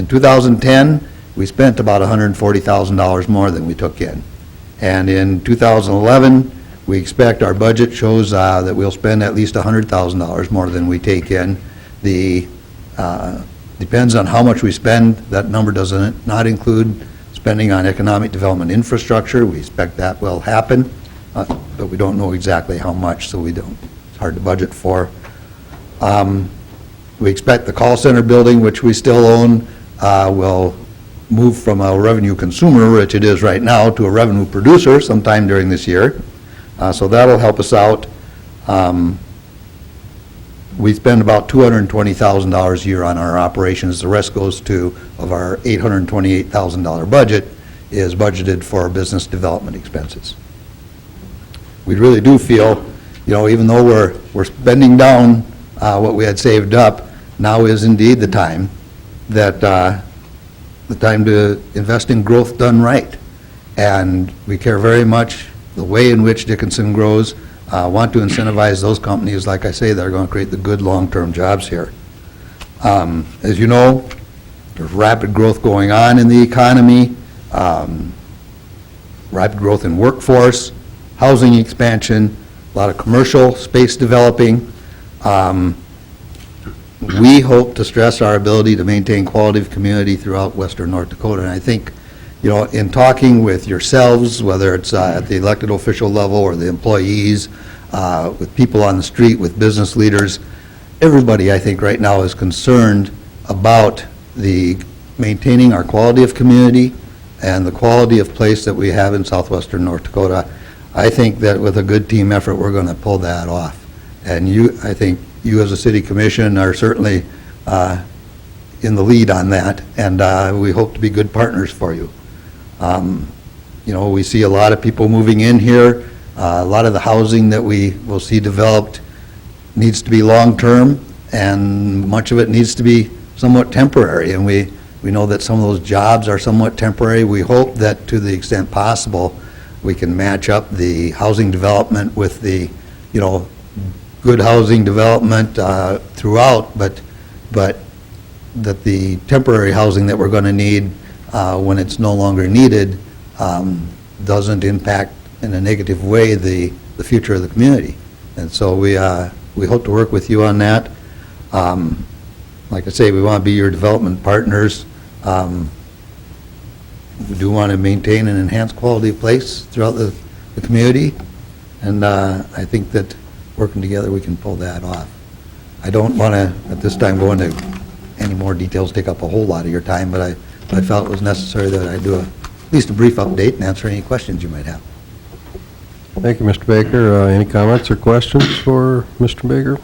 2010, we spent about $140,000 more than we took in. And in 2011, we expect, our budget shows that we'll spend at least $100,000 more than we take in. Depends on how much we spend. That number does not include spending on economic development infrastructure. We expect that will happen, but we don't know exactly how much, so it's hard to budget for. We expect the call center building, which we still own, will move from a revenue consumer, which it is right now, to a revenue producer sometime during this year. So that'll help us out. We spend about $220,000 a year on our operations. The rest goes to, of our $828,000 budget, is budgeted for business development expenses. We really do feel, even though we're spending down what we had saved up, now is indeed the time to invest in growth done right. And we care very much the way in which Dickinson grows, want to incentivize those companies, like I say, that are going to create the good long-term jobs here. As you know, there's rapid growth going on in the economy, rapid growth in workforce, housing expansion, a lot of commercial space developing. We hope to stress our ability to maintain quality of community throughout western North Dakota. And I think, in talking with yourselves, whether it's at the elected official level or the employees, with people on the street, with business leaders, everybody, I think, right now is concerned about the maintaining our quality of community and the quality of place that we have in southwestern North Dakota. I think that with a good team effort, we're going to pull that off. And I think you as a city commission are certainly in the lead on that, and we hope to be good partners for you. We see a lot of people moving in here. A lot of the housing that we will see developed needs to be long-term, and much of it needs to be somewhat temporary. And we know that some of those jobs are somewhat temporary. We hope that to the extent possible, we can match up the housing development with the, good housing development throughout, but that the temporary housing that we're going to need when it's no longer needed doesn't impact in a negative way the future of the community. And so we hope to work with you on that. Like I say, we want to be your development partners. We do want to maintain and enhance quality of place throughout the community, and I think that working together, we can pull that off. I don't want to, at this time, go into any more details, take up a whole lot of your time, but I felt it was necessary that I do at least a brief update and answer any questions you might have. Thank you, Mr. Baker. Any comments or questions for Mr. Baker?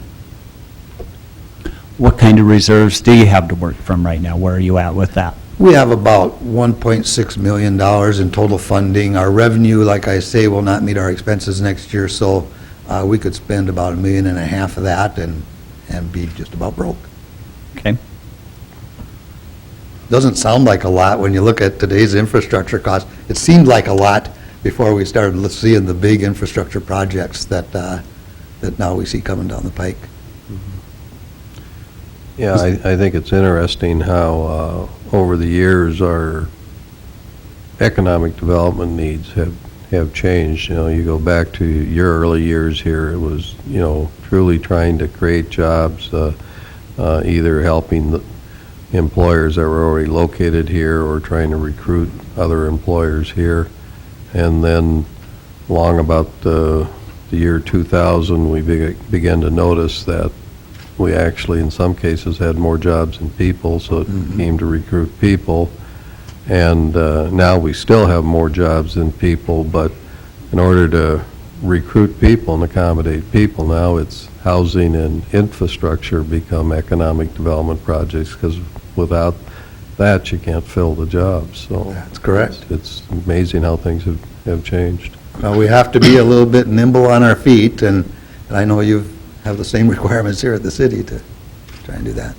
What kind of reserves do you have to work from right now? Where are you at with that? We have about $1.6 million in total funding. Our revenue, like I say, will not meet our expenses next year, so we could spend about $1.5 million of that and be just about broke. Okay. Doesn't sound like a lot when you look at today's infrastructure costs. It seemed like a lot before we started seeing the big infrastructure projects that now we see coming down the pike. Yeah, I think it's interesting how over the years our economic development needs have changed. You go back to your early years here, it was, truly trying to create jobs, either helping the employers that were already located here or trying to recruit other employers here. And then long about the year 2000, we began to notice that we actually, in some cases, had more jobs than people, so it came to recruit people. And now we still have more jobs than people, but in order to recruit people and accommodate people, now it's housing and infrastructure become economic development projects, because without that, you can't fill the jobs. So That's correct. it's amazing how things have changed. We have to be a little bit nimble on our feet, and I know you have the same requirements here at the city to try and do that.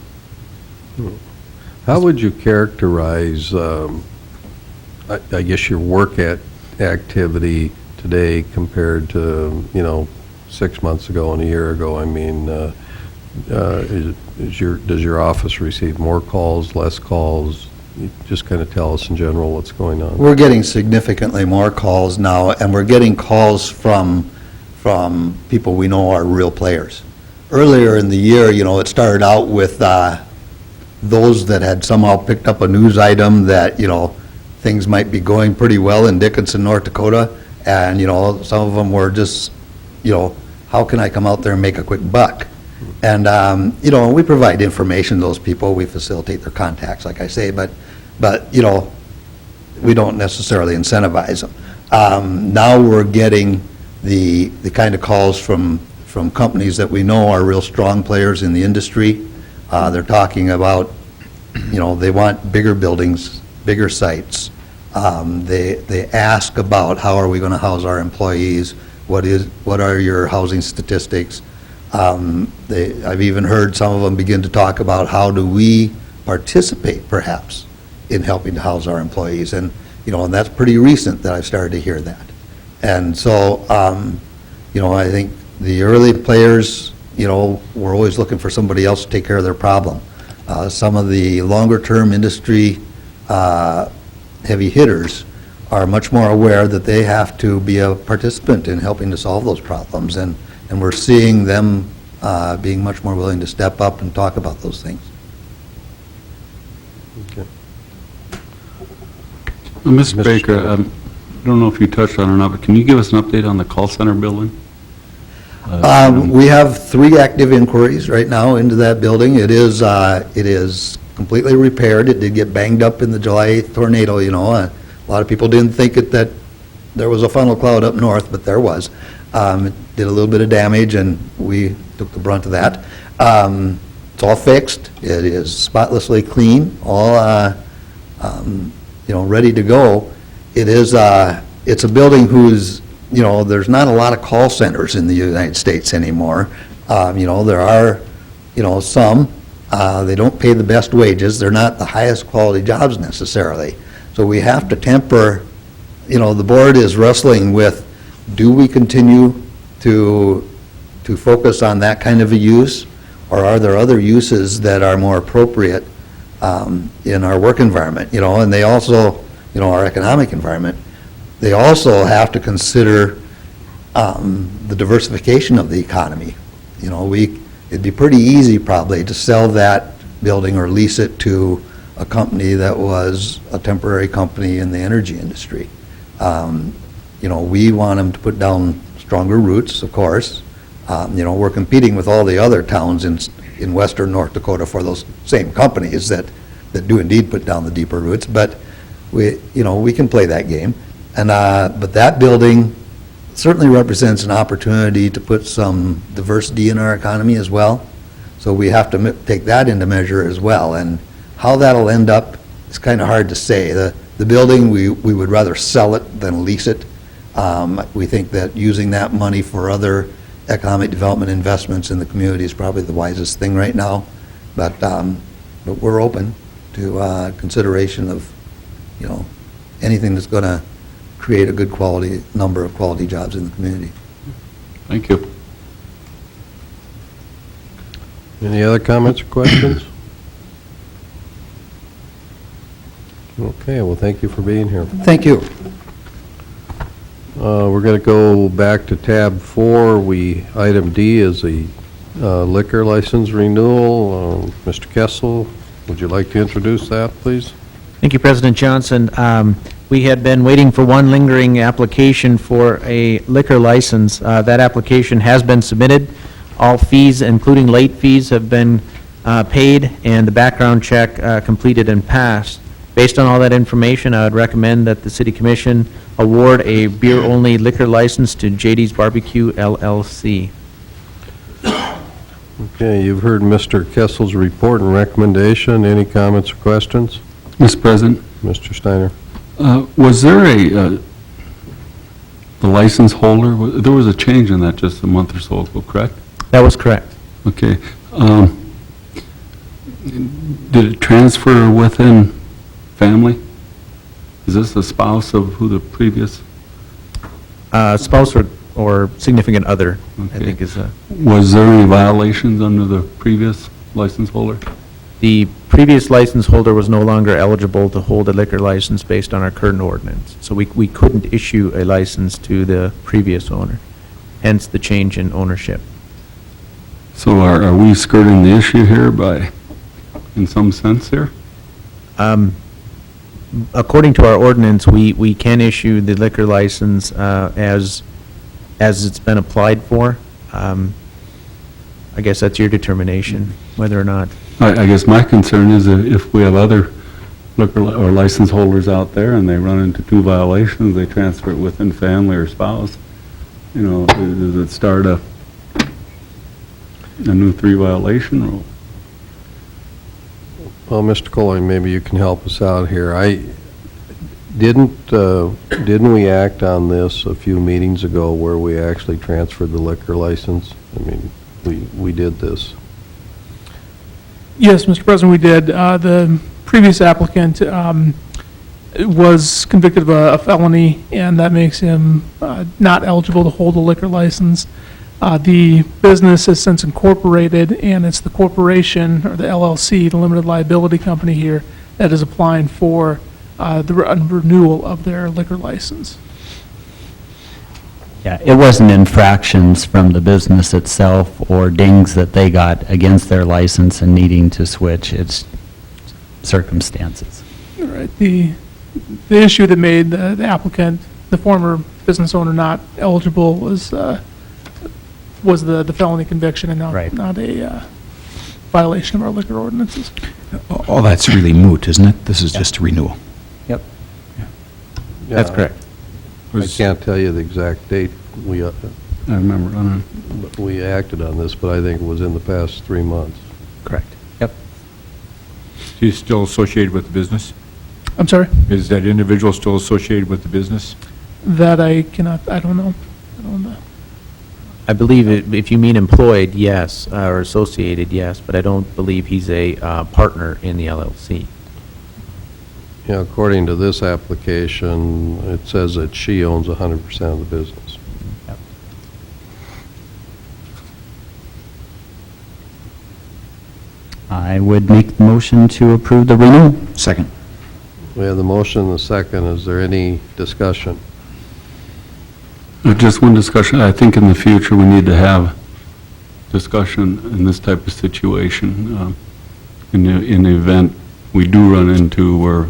How would you characterize, I guess, your work activity today compared to, 6 months ago and a year ago? I mean, does your office receive more calls, less calls? You just kind of tell us in general what's going on. We're getting significantly more calls now, and we're getting calls from people we know are real players. Earlier in the year, it started out with those that had somehow picked up a news item that, things might be going pretty well in Dickinson, North Dakota, and, some of them were just, how can I come out there and make a quick buck? And, we provide information to those people, we facilitate their contacts, like I say, but we don't necessarily incentivize them. Now we're getting the kind of calls from from companies that we know are real strong players in the industry. They're talking about, they want bigger buildings, bigger sites. They ask about how are we going to house our employees? What are your housing statistics? I've even heard some of them begin to talk about how do we participate perhaps in helping to house our employees. And, and that's pretty recent that I've started to hear that. And so, I think the early players, we're always looking for somebody else to take care of their problem. Some of the longer-term industry heavy hitters are much more aware that they have to be a participant in helping to solve those problems. And we're seeing them being much more willing to step up and talk about those things. Okay. Mr. Baker, I don't know if you touched on it or not, but can you give us an update on the call center building? We have 3 active inquiries right now into that building. It is completely repaired. It did get banged up in the July 8th tornado, A lot of people didn't think that there was a funnel cloud up north, but there was. It did a little bit of damage, and we took the brunt of that. It's all fixed. It is spotlessly clean, all, ready to go. It's a building whose, there's not a lot of call centers in the United States anymore. There are, some. They don't pay the best wages. They're not the highest quality jobs necessarily. So we have to temper, the board is wrestling with, do we continue to focus on that kind of a use, or are there other uses that are more appropriate in our work environment, and they also, our economic environment. They also have to consider the diversification of the economy. It'd be pretty easy probably to sell that building or lease it to a company that was a temporary company in the energy industry. We want them to put down stronger roots, of course. We're competing with all the other towns in western North Dakota for those same companies that do indeed put down the deeper roots, but we can play that game. And, but that building certainly represents an opportunity to put some diversity in our economy as well. So we have to take that into measure as well. And how that'll end up is kind of hard to say. The building, we would rather sell it than lease it. We think that using that money for other economic development investments in the community is probably the wisest thing right now. But we're open to consideration of, anything that's going to create a good number of quality jobs in the community. Thank you. Any other comments or questions? Okay, well, thank you for being here. Thank you. We're going to go back to tab 4. Item D is the liquor license renewal. Mr. Kessel, would you like to introduce that, please? Thank you, President Johnson. We had been waiting for one lingering application for a liquor license. That application has been submitted. All fees, including late fees, have been paid, and the background check completed and passed. Based on all that information, I would recommend that the City Commission award a beer-only liquor license to JD's Barbecue LLC. Okay, you've heard Mr. Kessel's report and recommendation. Any comments or questions? Mr. President, Mr. Steiner? was there the license holder, there was a change in that just a month or so ago, correct? That was correct. Okay. Did it transfer within family? Is this the spouse of who the previous? Spouse or significant other, I Okay. think is Was there any violations under the previous license holder? the previous license holder was no longer eligible to hold a liquor license based on our current ordinance. So we couldn't issue a license to the previous owner, hence the change in ownership. So are we skirting the issue here in some sense here? According to our ordinance, we can issue the liquor license as it's been applied for. I guess that's your determination, whether or not. I guess my concern is that if we have other liquor or license holders out there and they run into 2 violations, they transfer it within family or spouse, does it start a a new 3 violation rule. Well, Mr. Coley, maybe you can help us out here. Didn't we act on this a few meetings ago where we actually transferred the liquor license? I mean, we did this. Yes, Mr. President, we did. The previous applicant was convicted of a felony, and that makes him not eligible to hold a liquor license. The business has since incorporated, and it's the corporation, or the LLC, the limited liability company here, that is applying for the renewal of their liquor license. Yeah, it wasn't infractions from the business itself or dings that they got against their license and needing to switch. It's circumstances. All right, the issue that made the applicant, the former business owner, not eligible was the felony conviction and Right. not a violation of our liquor ordinances. All that's really moot, isn't it? This is just a renewal. Yep. That's correct. I can't tell you the exact date we I remember on acted on this, but I think it was in the past 3 months. Correct. Yep. He's still associated with the business? I'm sorry? Is that individual still associated with the business? That I cannot, I don't know. I don't know. I believe if you mean employed, yes, or associated, yes, but I don't believe he's a partner in the LLC. You know, according to this application, it says that she owns 100% of the business. I would make the motion to approve the renewal. Second. We have the motion and the second. Is there any discussion? Just one discussion. I think in the future, we need to have discussion in this type of situation. In the event we do run into where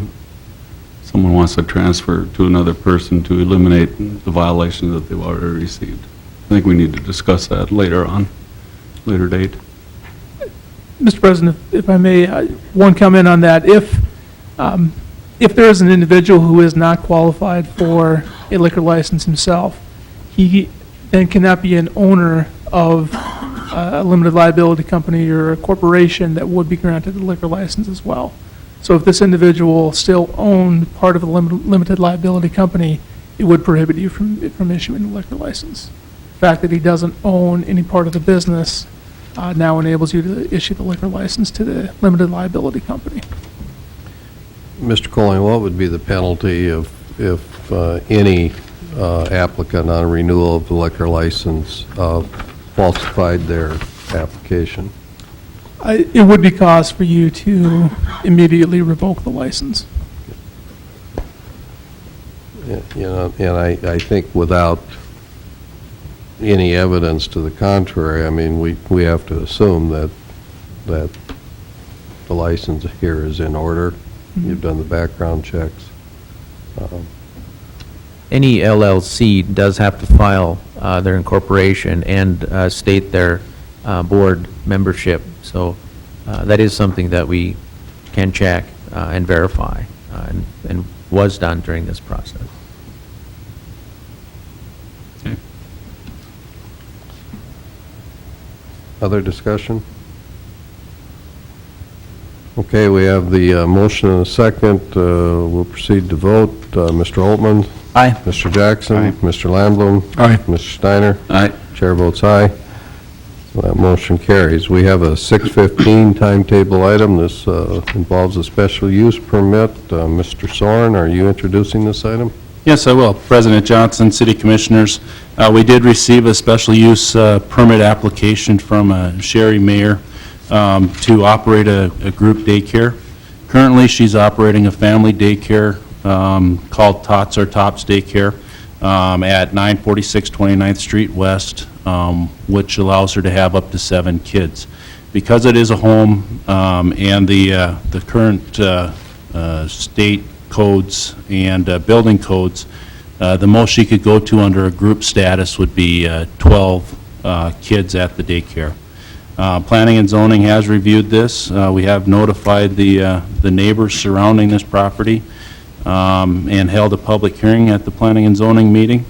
someone wants to transfer to another person to eliminate the violations that they've already received. I think we need to discuss that later on, later date. Mr. President, if I may, one comment on that. If there is an individual who is not qualified for a liquor license himself, he then cannot be an owner of a limited liability company or a corporation that would be granted a liquor license as well. So if this individual still owned part of a limited liability company, it would prohibit you from issuing a liquor license. The fact that he doesn't own any part of the business now enables you to issue the liquor license to the limited liability company. Mr. Colling, what would be the penalty if any applicant on a renewal of the liquor license falsified their application? It would be cause for you to immediately revoke the license. You know, and I think without any evidence to the contrary, I mean, we have to assume that the license here is in order. You've done the background checks. Any LLC does have to file their incorporation and state their board membership. So that is something that we can check and verify and was done during this process. Other discussion? Okay, we have the motion and a second. We'll proceed to vote. Mr. Altman? Aye. Mr. Jackson? Aye. Mr. Landblom? Aye. Mr. Steiner? Aye. Chair votes aye. So that motion carries. We have a 6:15 timetable item. This involves a special use permit. Mr. Soren, are you introducing this item? Yes, I will. President Johnson, City Commissioners, we did receive a special use permit application from Sherry Mayer to operate a group daycare. Currently, she's operating a family daycare called Tots or Tops Daycare at 946 29th Street West, which allows her to have up to 7 kids. Because it is a home and the current state codes and building codes, the most she could go to under a group status would be 12 kids at the daycare. Planning and zoning has reviewed this. We have notified the neighbors surrounding this property and held a public hearing at the planning and zoning meeting.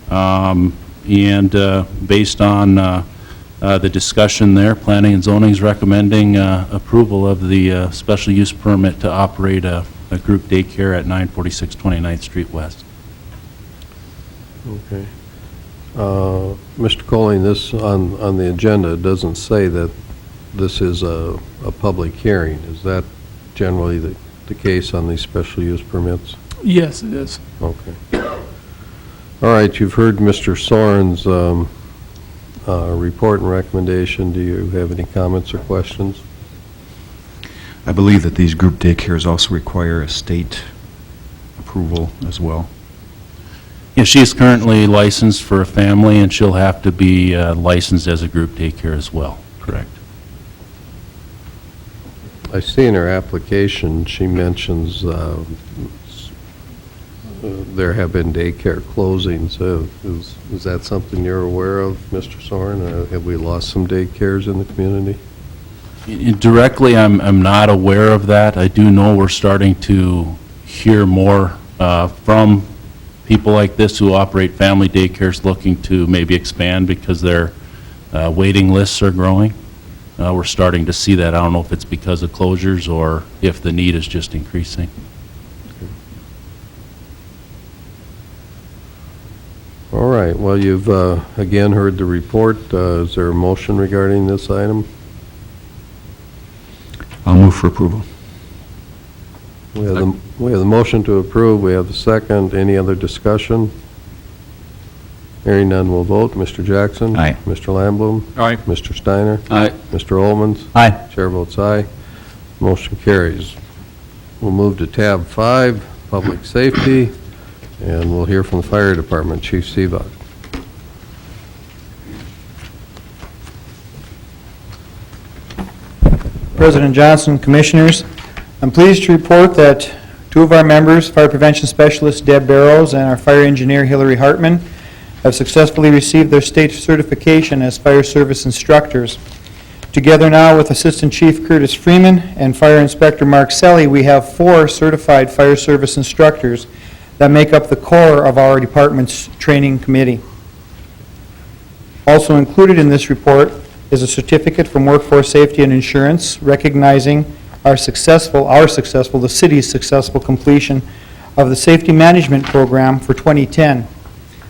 And based on the discussion there, Planning and Zoning is recommending approval of the special use permit to operate a group daycare at 946 29th Street West. Okay. Mr. Colling, this, on the agenda, it doesn't say that this is a public hearing. Is that generally the case on these special use permits? Yes, it is. Okay. All right, you've heard Mr. Soren's report and recommendation. Do you have any comments or questions? I believe that these group daycares also require a state approval as well. Yeah, she is currently licensed for a family, and she'll have to be licensed as a group daycare as well, correct? I see in her application, she mentions there have been daycare closings. Is that something you're aware of, Mr. Soren? Have we lost some daycares in the community? Directly, I'm not aware of that. I do know we're starting to hear more from people like this who operate family daycares looking to maybe expand because their waiting lists are growing. We're starting to see that. I don't know if it's because of closures or if the need is just increasing. All right, well, you've again heard the report. Is there a motion regarding this item? I'll move for approval. We have the motion to approve. We have the second. Any other discussion? Hearing none, we'll vote. Mr. Jackson? Aye. Mr. Lamblum? Aye. Mr. Steiner? Aye. Mr. Olmans? Aye. Chair votes aye. Motion carries. We'll move to tab 5, Public Safety, and we'll hear from the Fire Department. Chief Seebuck. President Johnson, Commissioners, I'm pleased to report that two of our members, Fire Prevention Specialist Deb Barrows and our Fire Engineer Hillary Hartman, have successfully received their state certification as fire service instructors. Together now with Assistant Chief Curtis Freeman and Fire Inspector Mark Selly, we have 4 certified fire service instructors that make up the core of our department's training committee. Also included in this report is a certificate from Workforce Safety and Insurance recognizing the city's successful completion of the Safety Management Program for 2010.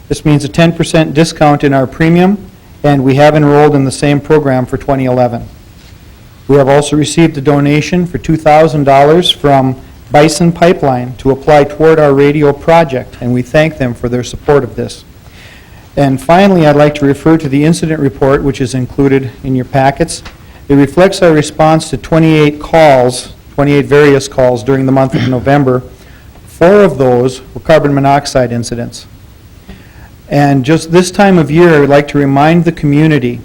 This means a 10% discount in our premium, and we have enrolled in the same program for 2011. We have also received a donation for $2,000 from Bison Pipeline to apply toward our radio project, and we thank them for their support of this. And finally, I'd like to refer to the incident report, which is included in your packets. It reflects our response to 28 various calls during the month of November. 4 of those were carbon monoxide incidents. And just this time of year, I'd like to remind the community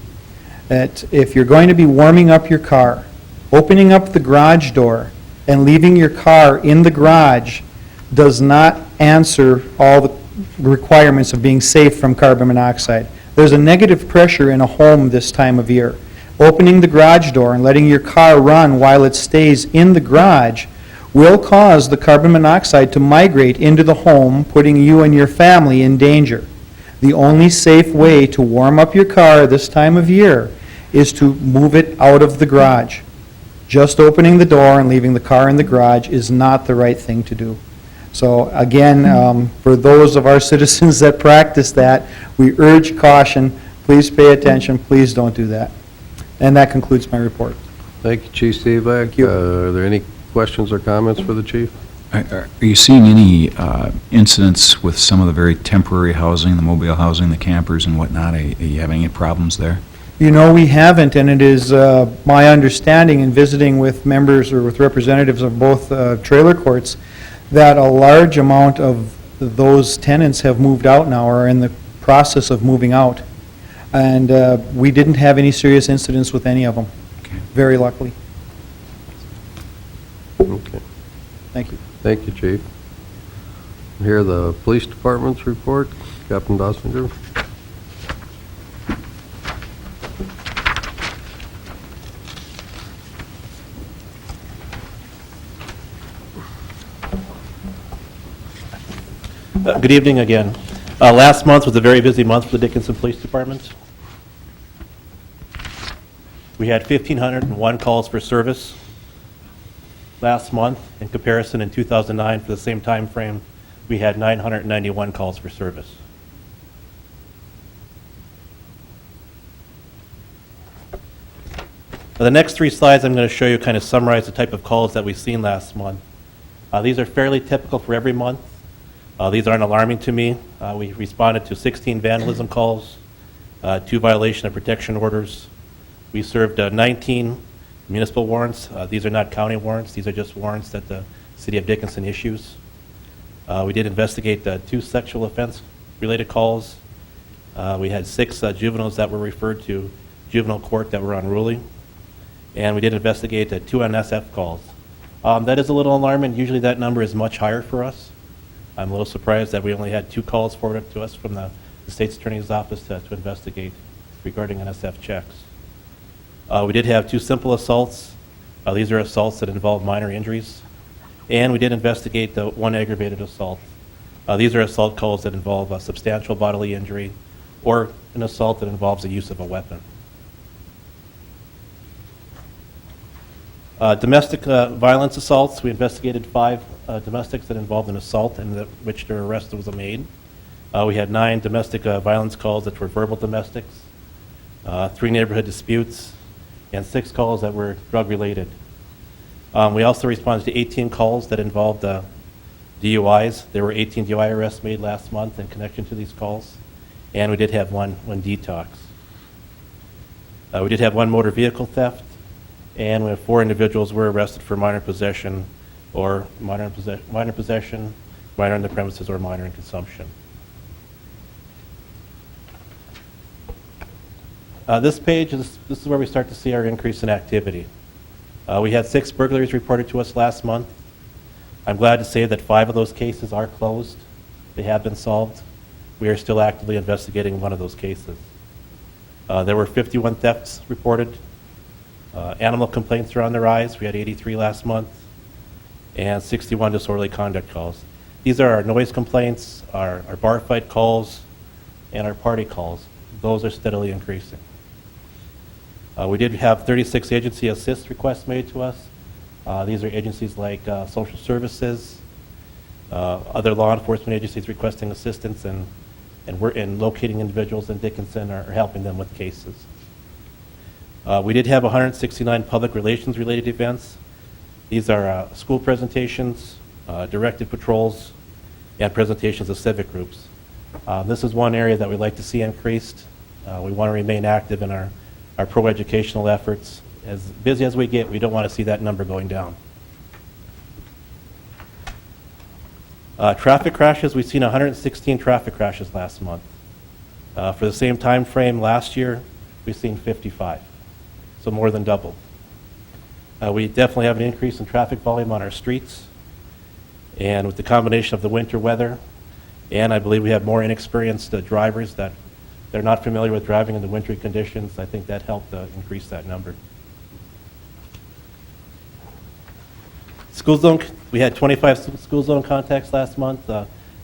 that if you're going to be warming up your car, opening up the garage door and leaving your car in the garage does not answer all the requirements of being safe from carbon monoxide. There's a negative pressure in a home this time of year. Opening the garage door and letting your car run while it stays in the garage will cause the carbon monoxide to migrate into the home, putting you and your family in danger. The only safe way to warm up your car this time of year is to move it out of the garage. Just opening the door and leaving the car in the garage is not the right thing to do. So again, for those of our citizens that practice that, we urge caution. Please pay attention. Please don't do that. And that concludes my report. Thank you, Chief Seebuck. Thank you. Are there any questions or comments for the chief? Are you seeing any incidents with some of the very temporary housing, the mobile housing, the campers and whatnot? Are you having any problems there? You know, we haven't, and it is my understanding in visiting with members or with representatives of both trailer courts that a large amount of those tenants have moved out now or are in the process of moving out. And we didn't have any serious incidents with any of them, Okay. very luckily. Okay. Thank you. Thank you, Chief. Hear the police department's report. Captain Dossinger. Good evening again. Last month was a very busy month for the Dickinson Police Department. We had 1,501 calls for service last month. In comparison, in 2009, for the same time frame, we had 991 calls for service. The next three slides I'm going to show you kind of summarize the type of calls that we've seen last month. These are fairly typical for every month. These aren't alarming to me. We responded to 16 vandalism calls, 2 violation of protection orders. We served 19 municipal warrants. These are not county warrants. These are just warrants that the City of Dickinson issues. We did investigate 2 sexual offense-related calls. We had 6 juveniles that were referred to juvenile court that were unruly. And we did investigate 2 NSF calls. That is a little alarming. Usually that number is much higher for us. I'm a little surprised that we only had 2 calls forwarded to us from the State's Attorney's Office to investigate regarding NSF checks. We did have 2 simple assaults. These are assaults that involve minor injuries. And we did investigate the 1 aggravated assault. These are assault calls that involve a substantial bodily injury or an assault that involves the use of a weapon. Domestic violence assaults, we investigated 5 domestics that involved an assault in which their arrest was made. We had 9 domestic violence calls that were verbal domestics, 3 neighborhood disputes, and 6 calls that were drug-related. We also responded to 18 calls that involved DUIs. There were 18 DUI arrests made last month in connection to these calls, and we did have one detox. We did have 1 motor vehicle theft, and we have 4 individuals were arrested for minor possession, or minor in the premises, or minor in consumption. This page, this is where we start to see our increase in activity. We had 6 burglaries reported to us last month. I'm glad to say that 5 of those cases are closed. They have been solved. We are still actively investigating 1 of those cases. There were 51 thefts reported. Animal complaints are on the rise. We had 83 last month, and 61 disorderly conduct calls. These are our noise complaints, our bar fight calls, and our party calls. Those are steadily increasing. We did have 36 agency assist requests made to us. These are agencies like social services, other law enforcement agencies requesting assistance, and we're in locating individuals in Dickinson or helping them with cases. We did have 169 public relations related events. These are school presentations, directed patrols, and presentations of civic groups. This is one area that we'd like to see increased. We want to remain active in our pro-educational efforts. As busy as we get, we don't want to see that number going down. Traffic crashes, we've seen 116 traffic crashes last month. For the same time frame last year, we've seen 55, so more than double. We definitely have an increase in traffic volume on our streets, and with the combination of the winter weather, and I believe we have more inexperienced drivers that they're not familiar with driving in the wintry conditions. I think that helped increase that number. School zone, we had 25 school zone contacts last month.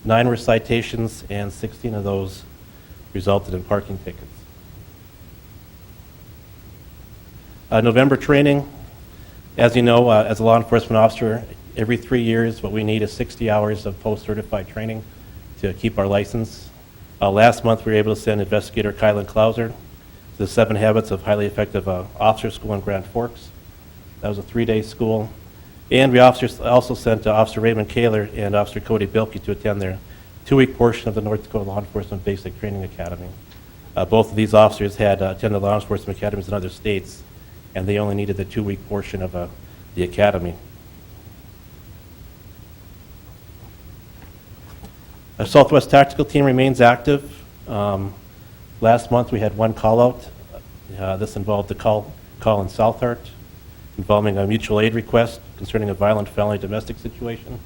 9 were citations, and 16 of those resulted in parking tickets. November training, as you know, as a law enforcement officer, every 3 years, what we need is 60 hours of post-certified training to keep our license. Last month, we were able to send investigator Kylan Klauser to the 7 Habits of Highly Effective Officer School in Grand Forks. That was a 3-day school. And we also sent Officer Raymond Kaler and Officer Cody Bilke to attend their 2-week portion of the North Dakota Law Enforcement Basic Training Academy. Both of these officers had attended law enforcement academies in other states, and they only needed the 2-week portion of the academy. Our Southwest Tactical Team remains active. Last month we had 1 call-out. This involved a call in Southart involving a mutual aid request concerning a violent felony domestic situation.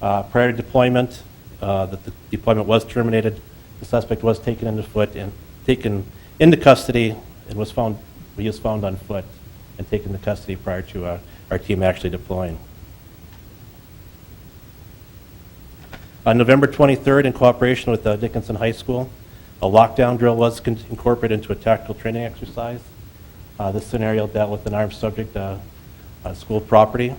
Prior to deployment, the deployment was terminated. The suspect was taken into custody and he was found on foot and taken into custody prior to our team actually deploying. On November 23rd, in cooperation with Dickinson High School, a lockdown drill was incorporated into a tactical training exercise. This scenario dealt with an armed subject on school property.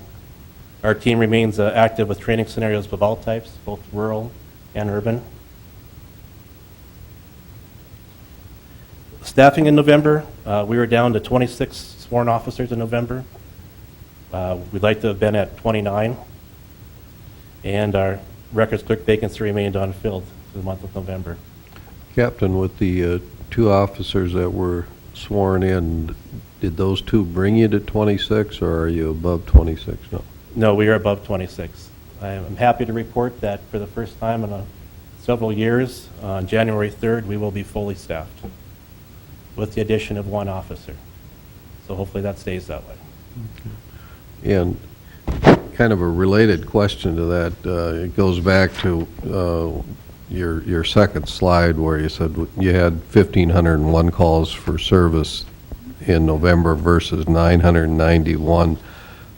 Our team remains active with training scenarios of all types, both rural and urban. Staffing in November, we were down to 26 sworn officers in November. We'd like to have been at 29, and our records clerk vacancy remained unfilled for the month of November. Captain, with the two officers that were sworn in, did those two bring you to 26, or are you above 26 now? No, we are above 26. I'm happy to report that for the first time in several years, on January 3rd, we will be fully staffed with the addition of one officer. So hopefully that stays that way. And kind of a related question to that, it goes back to your second slide where you said you had 1,501 calls for service in November versus 991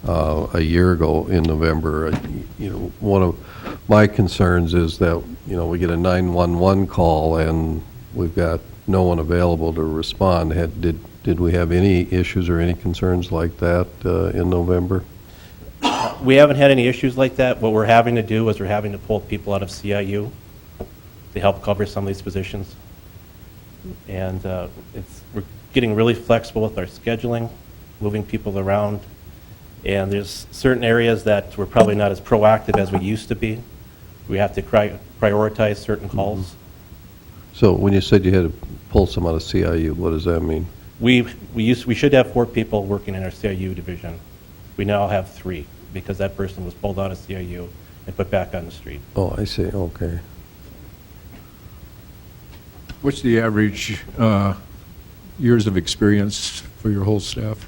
a year ago in November. One of my concerns is that, we get a 911 call and we've got no one available to respond. Did we have any issues or any concerns like that in November? We haven't had any issues like that. What we're having to do is we're having to pull people out of CIU to help cover some of these positions. And we're getting really flexible with our scheduling, moving people around. And there's certain areas that we're probably not as proactive as we used to be. We have to prioritize certain calls. So when you said you had to pull some out of CIU, what does that mean? We should have 4 people working in our CIU division. We now have 3 because that person was pulled out of CIU and put back on the street. Oh, I see, okay. What's the average years of experience for your whole staff?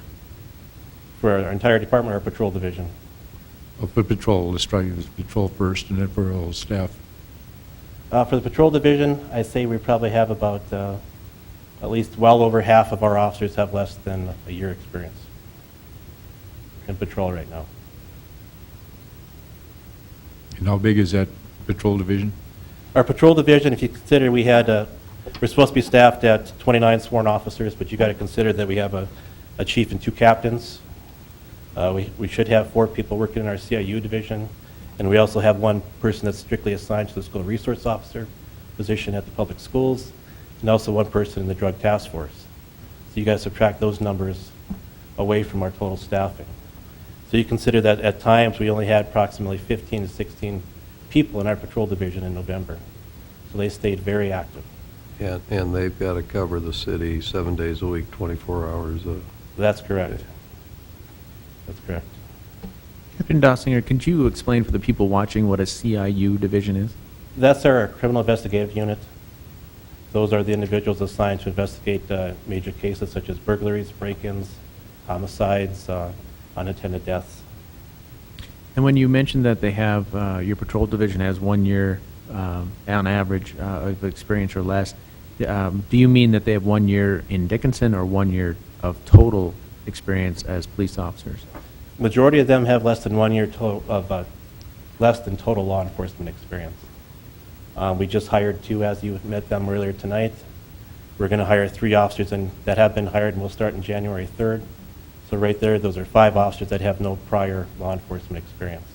For our entire department or patrol division? For patrol, let's try patrol first, and then for our whole staff. For the patrol division, I say we probably have about at least well over half of our officers have less than a year experience in patrol right now. And how big is that patrol division? Our patrol division, if you consider we're supposed to be staffed at 29 sworn officers, but you got to consider that we have a chief and 2 captains. We should have 4 people working in our CIU division, and we also have 1 person that's strictly assigned to the school resource officer position at the public schools, and also 1 person in the drug task force. So you got to subtract those numbers away from our total staffing. So you consider that at times we only had approximately 15 to 16 people in our patrol division in November. So they stayed very active. And they've got to cover the city 7 days a week, 24 hours. That's correct. That's correct. Captain Dossinger, could you explain for the people watching what a CIU division is? That's our criminal investigative unit. Those are the individuals assigned to investigate major cases such as burglaries, break-ins, homicides, unattended deaths. And when you mentioned that they have, your patrol division has 1 year on average of experience or less, do you mean that they have 1 year in Dickinson or 1 year of total experience as police officers? Majority of them have less than 1 year less than total law enforcement experience. We just hired 2, as you met them earlier tonight. We're going to hire 3 officers that have been hired, and we'll start on January 3rd. So right there, those are 5 officers that have no prior law enforcement experience.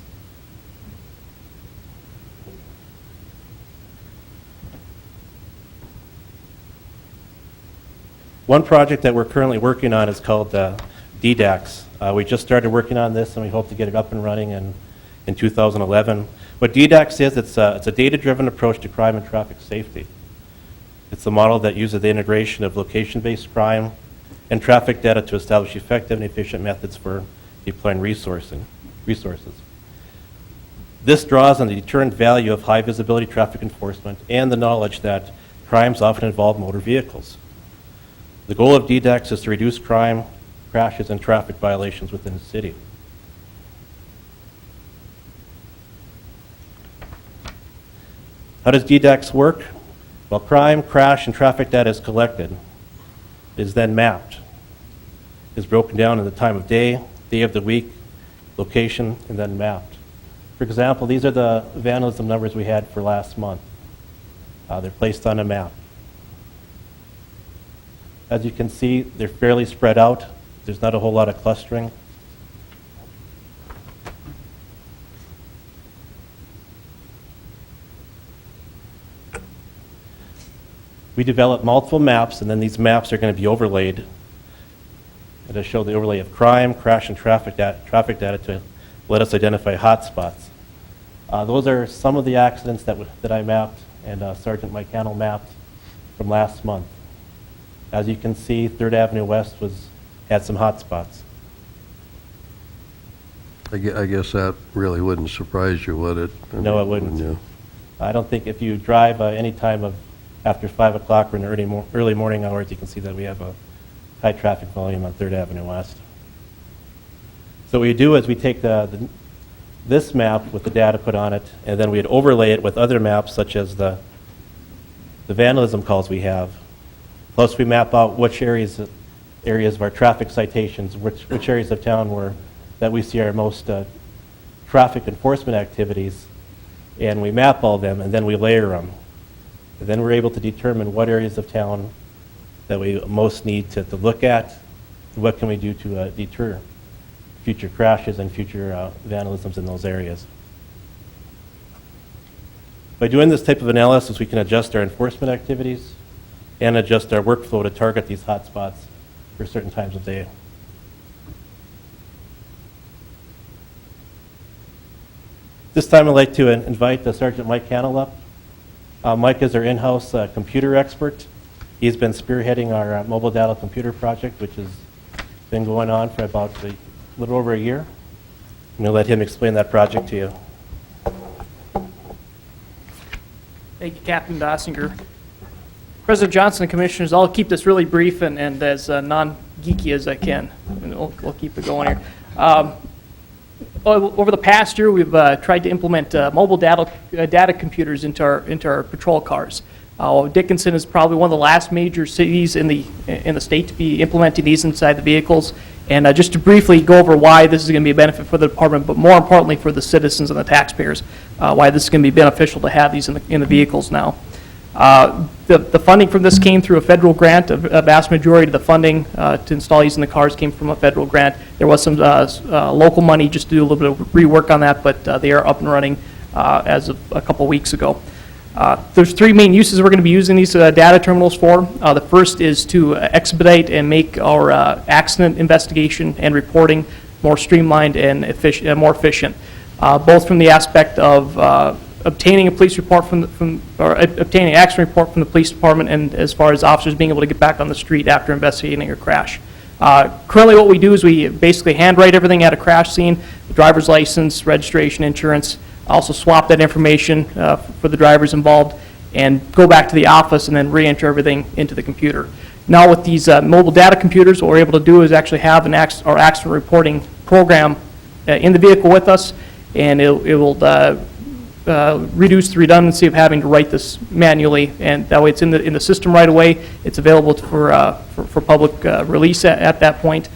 One project that we're currently working on is called DDAX. We just started working on this, and we hope to get it up and running in 2011. What DDAX is, it's a data-driven approach to crime and traffic safety. It's a model that uses the integration of location-based crime and traffic data to establish effective and efficient methods for deploying resources. This draws on the deterrent value of high-visibility traffic enforcement and the knowledge that crimes often involve motor vehicles. The goal of DDAX is to reduce crime, crashes, and traffic violations within the city. How does DDAX work? Well, crime, crash, and traffic data is collected, is then mapped, is broken down in the time of day of the week, location, and then mapped. For example, these are the vandalism numbers we had for last month. They're placed on a map. As you can see, they're fairly spread out. There's not a whole lot of clustering. We develop multiple maps, and then these maps are going to be overlaid. It'll show the overlay of crime, crash, and traffic data to let us identify hotspots. Those are some of the accidents that I mapped and Sergeant Mike Hannell mapped from last month. As you can see, 3rd Avenue West had some hotspots. I guess that really wouldn't surprise you, would it? No, it wouldn't. Wouldn't you? I don't think if you drive any time of after 5 o'clock or in the early morning hours, you can see that we have a high traffic volume on 3rd Avenue West. So what we do is we take this map with the data put on it, and then we'd overlay it with other maps such as the vandalism calls we have. Plus we map out which areas of our traffic citations, which areas of town that we see our most traffic enforcement activities, and we map all them, and then we layer them. And then we're able to determine what areas of town that we most need to look at, and what can we do to deter future crashes and future vandalisms in those areas. By doing this type of analysis, we can adjust our enforcement activities and adjust our workflow to target these hotspots for certain times of day. This time I'd like to invite Sergeant Mike Hannell up. Mike is our in-house computer expert. He's been spearheading our mobile data computer project, which has been going on for about a little over a year. I'm going to let him explain that project to you. Thank you, Captain Dossinger. President Johnson and Commissioners, I'll keep this really brief and as non-geeky as I can, and we'll keep it going here. Over the past year, we've tried to implement mobile data computers into our patrol cars. Dickinson is probably one of the last major cities in the state to be implementing these inside the vehicles. And just to briefly go over why this is going to be a benefit for the department, but more importantly for the citizens and the taxpayers, why this is going to be beneficial to have these in the vehicles now. The funding from this came through a federal grant. A vast majority of the funding to install these in the cars came from a federal grant. There was some local money just to do a little bit of rework on that, but they are up and running as of a couple weeks ago. There's 3 main uses we're going to be using these data terminals for. The first is to expedite and make our accident investigation and reporting more streamlined and more efficient, both from the aspect of obtaining a police report obtaining an accident report from the police department, and as far as officers being able to get back on the street after investigating a crash. Currently what we do is we basically handwrite everything at a crash scene, the driver's license, registration, insurance, also swap that information for the drivers involved, and go back to the office and then re-enter everything into the computer. Now with these mobile data computers, what we're able to do is actually have our accident reporting program in the vehicle with us, and it will reduce the redundancy of having to write this manually, and that way it's in the system right away. It's available for public release at that point,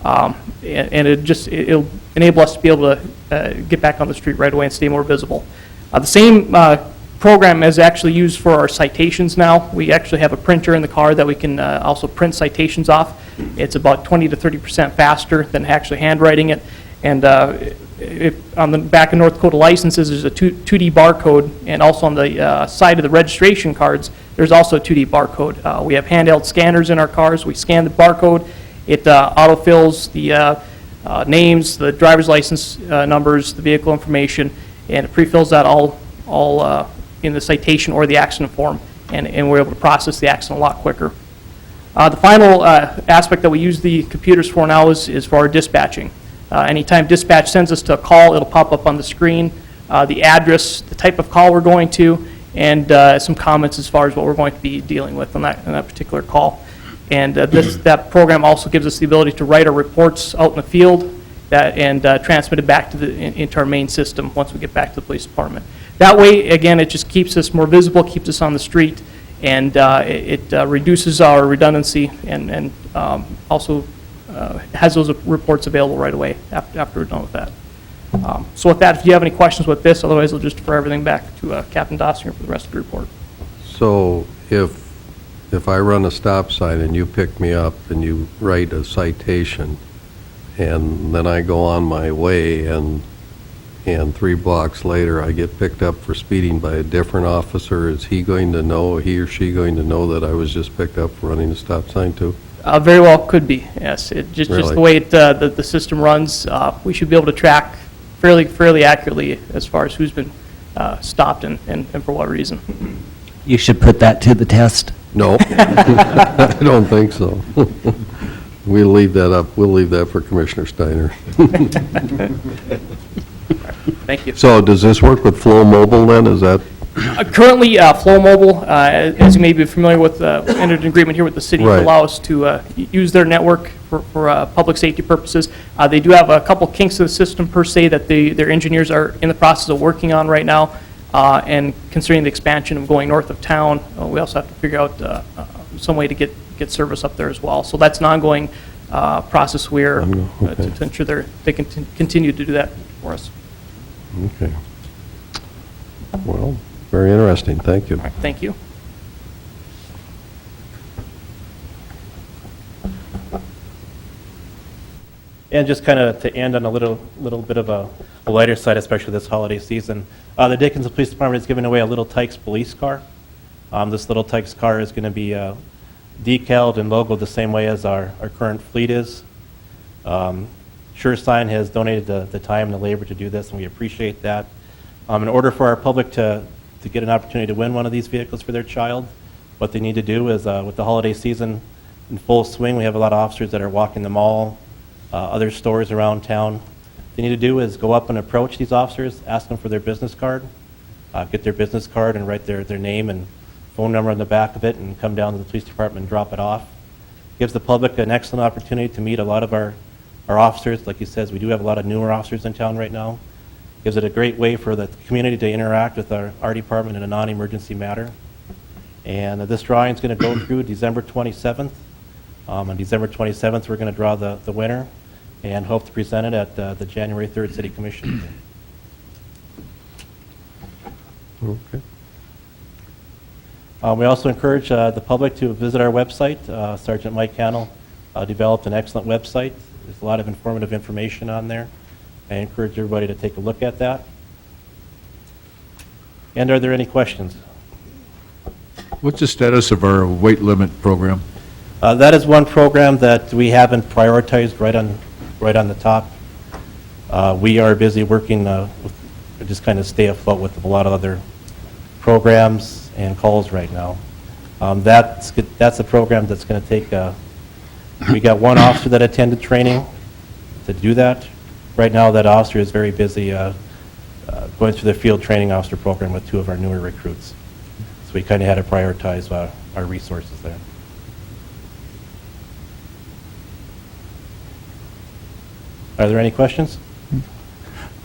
and it'll enable us to be able to get back on the street right away and stay more visible. The same program is actually used for our citations now. We actually have a printer in the car that we can also print citations off. It's about 20 to 30% faster than actually handwriting it, and on the back of North Dakota licenses, there's a 2D barcode, and also on the side of the registration cards, there's also a 2D barcode. We have handheld scanners in our cars. We scan the barcode. It autofills the names, the driver's license numbers, the vehicle information, and it pre-fills that all in the citation or the accident form, and we're able to process the accident a lot quicker. The final aspect that we use the computers for now is for our dispatching. Anytime dispatch sends us to a call, it'll pop up on the screen, the address, the type of call we're going to, and some comments as far as what we're going to be dealing with on that particular call. And that program also gives us the ability to write our reports out in the field and transmit it back into our main system once we get back to the police department. That way, again, it just keeps us more visible, keeps us on the street, and it reduces our redundancy and also has those reports available right away after we're done with that. So with that, if you have any questions with this, otherwise I'll just defer everything back to Captain Dossinger for the rest of the report. So if if I run a stop sign and you pick me up and you write a citation, and then I go on my way, and 3 blocks later, I get picked up for speeding by a different officer, is he or she going to know that I was just picked up for running a stop sign too? Very well could be, yes. Just Really? the way the system runs, we should be able to track fairly accurately as far as who's been stopped and for what reason. You should put that to the test. No, I don't think so. We'll leave that up, we'll leave that for Commissioner Steiner. Thank you. So does this work with Flow Mobile then, is that? Currently, Flow Mobile, as you may be familiar with, entered an agreement here with the city to Right. allow us to use their network for public safety purposes. They do have a couple kinks to the system per se that their engineers are in the process of working on right now. And considering the expansion of going north of town, we also have to figure out some way to get service up there as well. So that's an ongoing process where, Okay. to ensure they can continue to do that for us. Okay. Well, very interesting, thank you. All right, thank you. And just kind of to end on a little bit of a lighter side, especially this holiday season, the Dickinson Police Department is giving away a Little Tykes police car. This Little Tykes car is going to be decaled and logoed the same way as our current fleet is. SureSign has donated the time and the labor to do this, and we appreciate that. In order for our public to get an opportunity to win one of these vehicles for their child, what they need to do is, with the holiday season in full swing, we have a lot of officers that are walking the mall, other stores around town. What they need to do is go up and approach these officers, ask them for their business card, get their business card and write their name and phone number on the back of it, and come down to the police department and drop it off. Gives the public an excellent opportunity to meet a lot of our officers. Like he says, we do have a lot of newer officers in town right now. Gives it a great way for the community to interact with our department in a non-emergency matter. And this drawing is going to go through December 27th. On December 27th, we're going to draw the winner and hope to present it at the January 3rd City Commission meeting. Okay. We also encourage the public to visit our website. Sergeant Mike Cannell developed an excellent website. There's a lot of informative information on there. I encourage everybody to take a look at that. And are there any questions? What's the status of our weight limit program? That is one program that we haven't prioritized right on the top. We are busy working with just kind of stay afloat with a lot of other programs and calls right now. That's a program that's going to take, we got one officer that attended training to do that. Right now, that officer is very busy going through the field training officer program with 2 of our newer recruits. So we kind of had to prioritize our resources there. Are there any questions?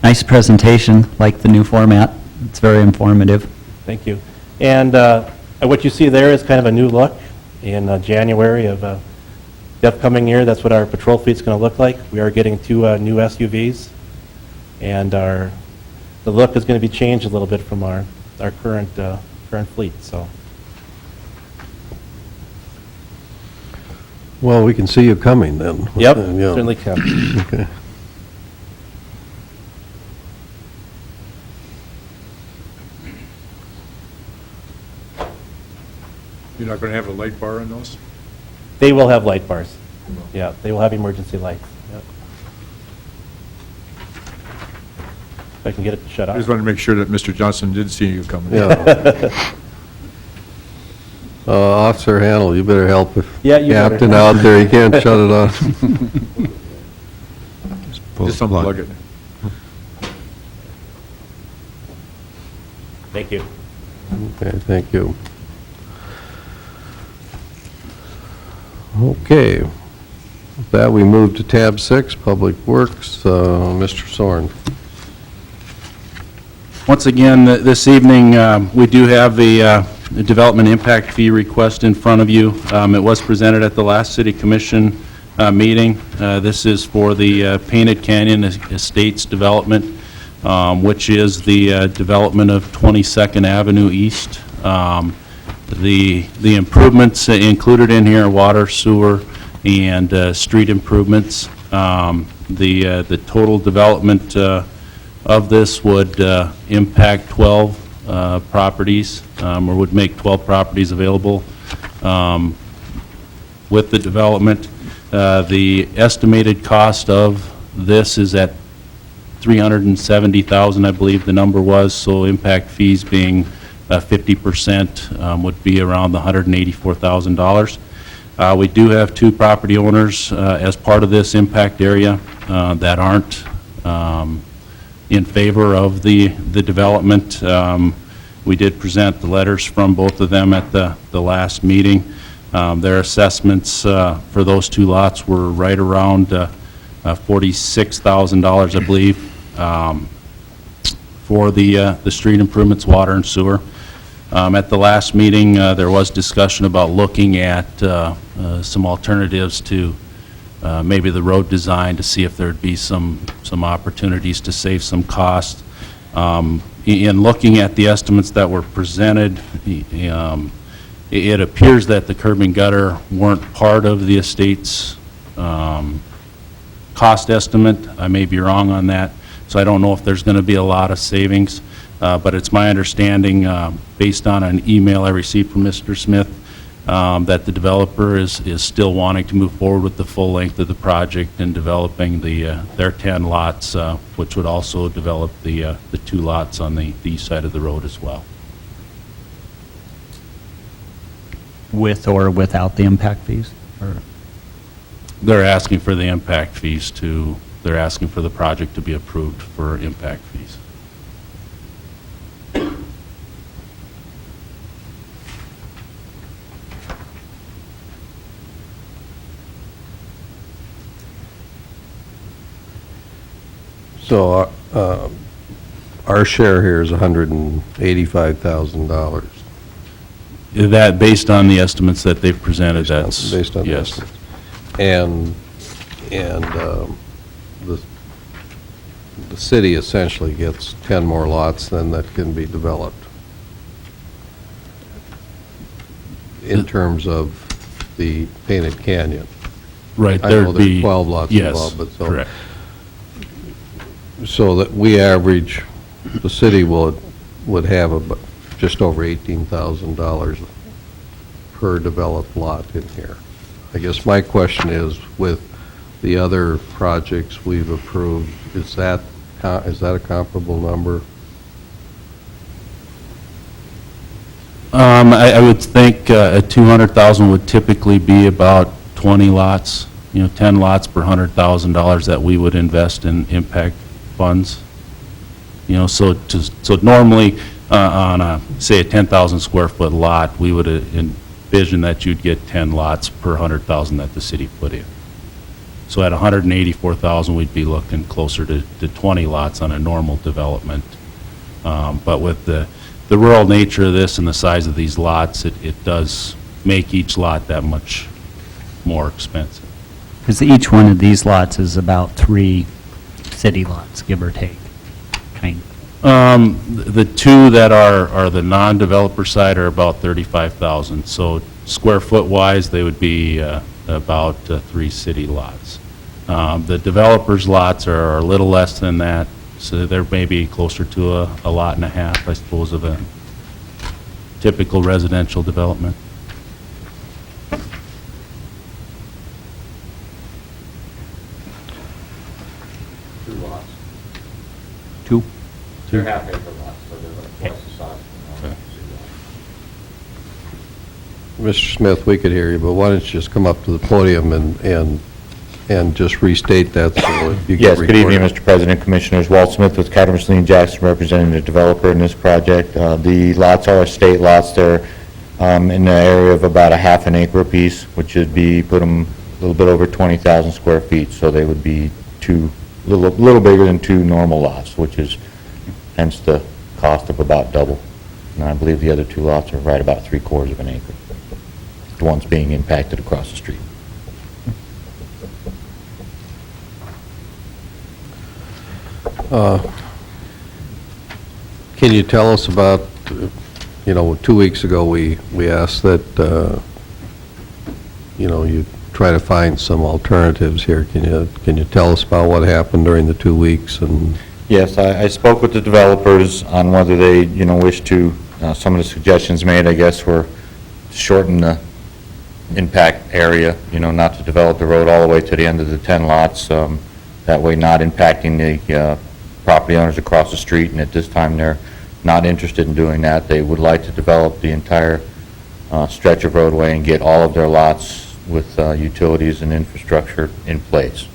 Nice presentation, like the new format. It's very informative. Thank you. And what you see there is kind of a new look in January of the upcoming year. That's what our patrol fleet's going to look like. We are getting 2 new SUVs, and the look is going to be changed a little bit from our current fleet. So Well, we can see you coming then. yep, Yeah. certainly can. Okay. You're not going to have a light bar on those? They will have light bars. Yeah, they will have emergency lights. Yep. If I can get it to shut I off. just wanted to make sure that Mr. Johnson did see you coming. Yeah. Officer Handel, you better help the Yeah, you better. captain out there, he can't shut it off. Just unplug it. Thank you. Okay, thank you. Okay. With that, we move to tab 6, Public Works. Mr. Soren. Once again, this evening, we do have the development impact fee request in front of you. It was presented at the last City Commission meeting. This is for the Painted Canyon Estates development, which is the development of 22nd Avenue East. The improvements included in here are water, sewer, and street improvements. The total development of this would impact 12 properties, or would make 12 properties available with the development. The estimated cost of this is at $370,000, I believe the number was, so impact fees being 50% would be around the $184,000. We do have 2 property owners as part of this impact area that aren't in favor of the development. We did present the letters from both of them at the last meeting. Their assessments for those 2 lots were right around $46,000, I believe, for the street improvements, water and sewer. At the last meeting, there was discussion about looking at some alternatives to maybe the road design to see if there'd be some opportunities to save some costs. In looking at the estimates that were presented, it appears that the curb and gutter weren't part of the estate's cost estimate. I may be wrong on that, so I don't know if there's going to be a lot of savings, but it's my understanding, based on an email I received from Mr. Smith, that the developer is still wanting to move forward with the full length of the project and developing their 10 lots, which would also develop the 2 lots on the east side of the road as well. With or without the impact fees? Or- They're asking for the impact fees they're asking for the project to be approved for impact fees. So our share here is $185,000. That, based on the estimates that they've presented, that's, Based on the yes. estimates. And the city essentially gets 10 more lots than that can be developed in terms of the Painted Canyon. Right, I know there'd there's be... 12 lots yes, involved, but so... correct. So that we average, the city would have just over $18,000 per developed lot in here. I guess my question is, with the other projects we've approved, is that a comparable number? I would think a 200,000 would typically be about 20 lots, 10 lots per $100,000 that we would invest in impact funds. So normally on say a 10,000 square foot lot, we would envision that you'd get 10 lots per 100,000 that the city put in. So at 184,000, we'd be looking closer to 20 lots on a normal development. But with the rural nature of this and the size of these lots, it does make each lot that much more expensive. Because each one of these lots is about 3 city lots, give or take, kind of. The 2 that are the non-developer side are about 35,000. So square foot wise, they would be about 3 city lots. The developers' lots are a little less than that, so they're maybe closer to a lot and a half, I suppose, of a typical residential development. Two? They're half acre lots, so they're twice the size. Mr. Smith, we could hear you, but why don't you just come up to the podium and just restate that so you can Yes, good record evening, it. Mr. President, Commissioners. Walt Smith with Carter, Mussolini, Jackson, representing the developer in this project. The lots are estate lots. They're in the area of about a half an acre apiece, which would be, put them a little bit over 20,000 square feet, so they would be little bigger than 2 normal lots, which is hence the cost of about double. And I believe the other 2 lots are right about 3/4 of an acre, the ones being impacted across the street. Can you tell us about, you know, 2 weeks ago, we asked that, you know, you try to find some alternatives here. Can you tell us about what happened during the 2 weeks? And Yes, I spoke with the developers on whether they, you know, wish to, some of the suggestions made, I guess, were shorten the impact area, you know, not to develop the road all the way to the end of the 10 lots, that way not impacting the property owners across the street, and at this time, they're not interested in doing that. They would like to develop the entire stretch of roadway and get all of their lots with utilities and infrastructure in place.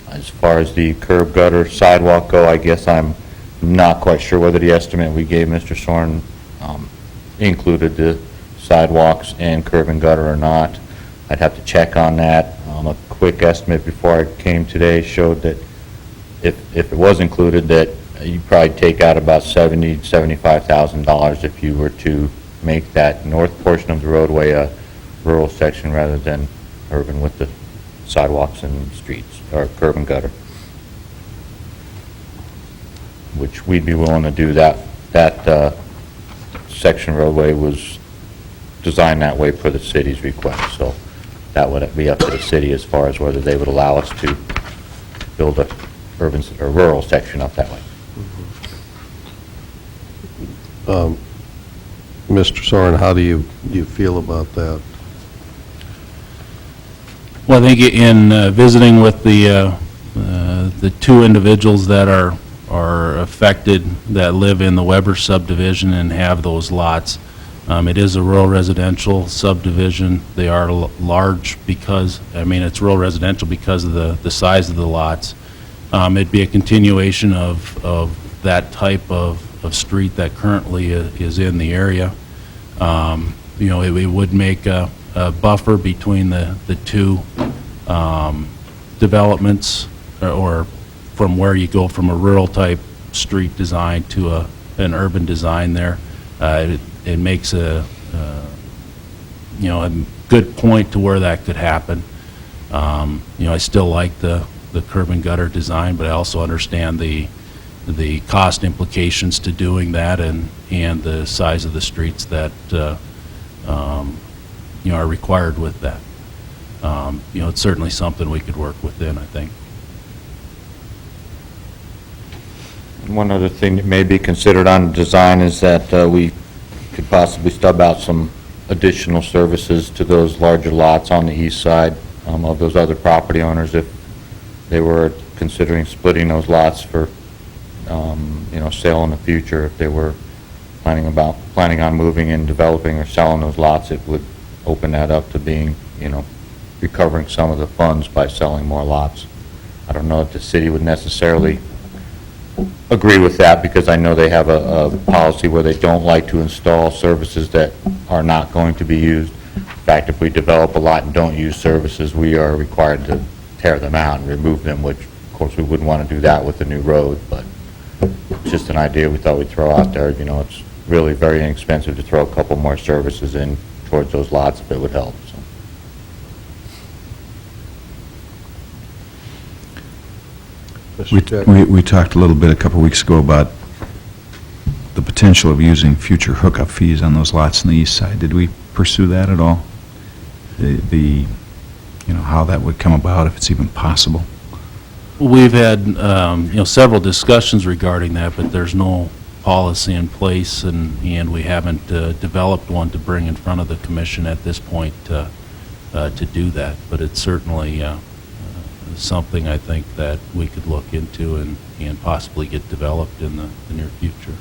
As far as the curb gutter sidewalk go, I guess I'm not quite sure whether the estimate we gave Mr. Soren included the sidewalks and curb and gutter or not. I'd have to check on that. A quick estimate before I came today showed that if it was included, that you'd probably take out about $75,000 if you were to make that north portion of the roadway a rural section rather than urban with the sidewalks and streets, or curb and gutter, which we'd be willing to do. That section roadway was designed that way per the city's request, so that would be up to the city as far as whether they would allow us to build a urban or rural section up that way. Mr. Soren, how do you feel about that? Well, I think in visiting with the two individuals that are affected, that live in the Weber subdivision and have those lots, it is a rural residential subdivision. They are large because, I mean, it's rural residential because of the size of the lots. It'd be a continuation of that type of street that currently is in the area. You know, it would make a buffer between the two developments, or from where you go from a rural type street design to an urban design there. It makes a good point to where that could happen. You know, I still like the curb and gutter design, but I also understand the cost implications to doing that and the size of the streets that are required with that. You know, it's certainly something we could work within, I think. One other thing that may be considered on design is that we could possibly stub out some additional services to those larger lots on the east side of those other property owners if they were considering splitting those lots for, sale in the future. If they were planning on moving and developing or selling those lots, it would open that up to being, recovering some of the funds by selling more lots. I don't know if the city would necessarily agree with that, because I know they have a policy where they don't like to install services that are not going to be used. In fact, if we develop a lot and don't use services, we are required to tear them out and remove them, which, of course, we wouldn't want to do that with the new road, but it's just an idea we thought we'd throw out there. You know, it's really very inexpensive to throw a couple more services in towards those lots if it would help, so. We talked a little bit a couple weeks ago about the potential of using future hookup fees on those lots on the east side. Did we pursue that at all? How that would come about, if it's even possible? We've had, several discussions regarding that, but there's no policy in place, and we haven't developed one to bring in front of the commission at this point to do that. But it's certainly something I think that we could look into and possibly get developed in the near future.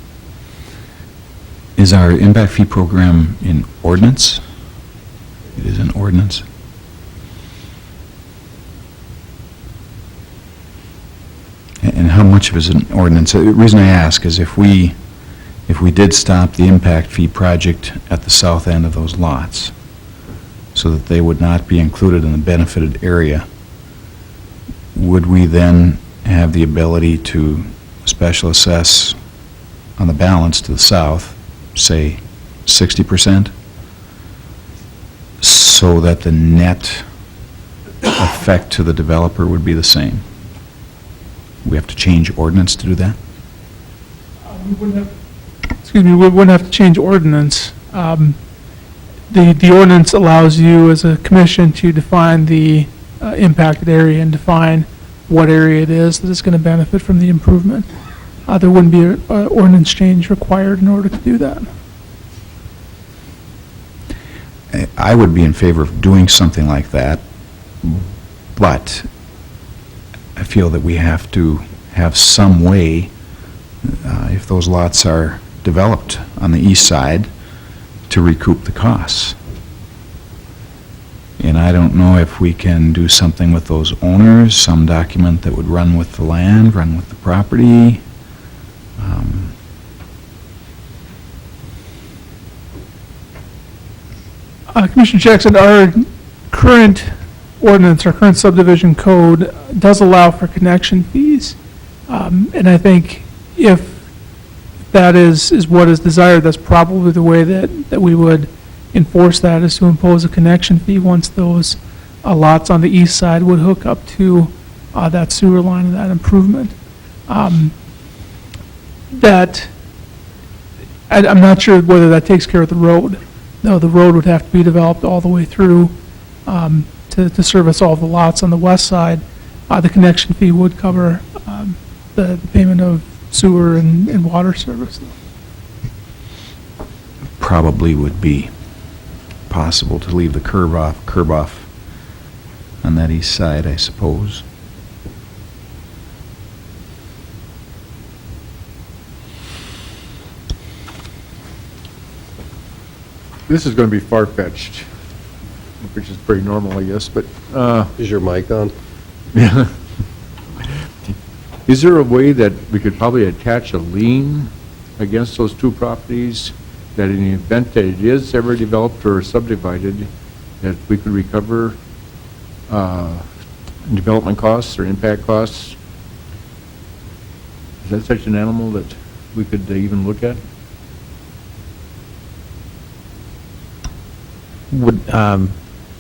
Is our impact fee program in ordinance? It is in ordinance. And how much of it is an ordinance? The reason I ask is if we did stop the impact fee project at the south end of those lots, so that they would not be included in the benefited area, would we then have the ability to special assess on the balance to the south, say 60%, so that the net effect to the developer would be the same? We have to change ordinance to do that? We wouldn't have, excuse me, we wouldn't have to change ordinance. The ordinance allows you as a commission to define the impacted area and define what area it is that is going to benefit from the improvement. There wouldn't be an ordinance change required in order to do that. I would be in favor of doing something like that, but I feel that we have to have some way, if those lots are developed on the east side, to recoup the costs. And I don't know if we can do something with those owners, some document that would run with the land, run with the property. Commissioner Jackson, our current ordinance, our current subdivision code does allow for connection fees. And I think if that is what is desired, that's probably the way that we would enforce that, is to impose a connection fee once those lots on the east side would hook up to that sewer line and that improvement. That, I'm not sure whether that takes care of the road. No, the road would have to be developed all the way through to service all the lots on the west side. The connection fee would cover the payment of sewer and water service. Probably would be possible to leave the curb off on that east side, I suppose. This is going to be far-fetched, which is pretty normal, I guess, but, Is your mic on? yeah. Is there a way that we could probably attach a lien against those two properties, that in the event that it is ever developed or subdivided, that we could recover development costs or impact costs? Is that such an animal that we could even look at? Would,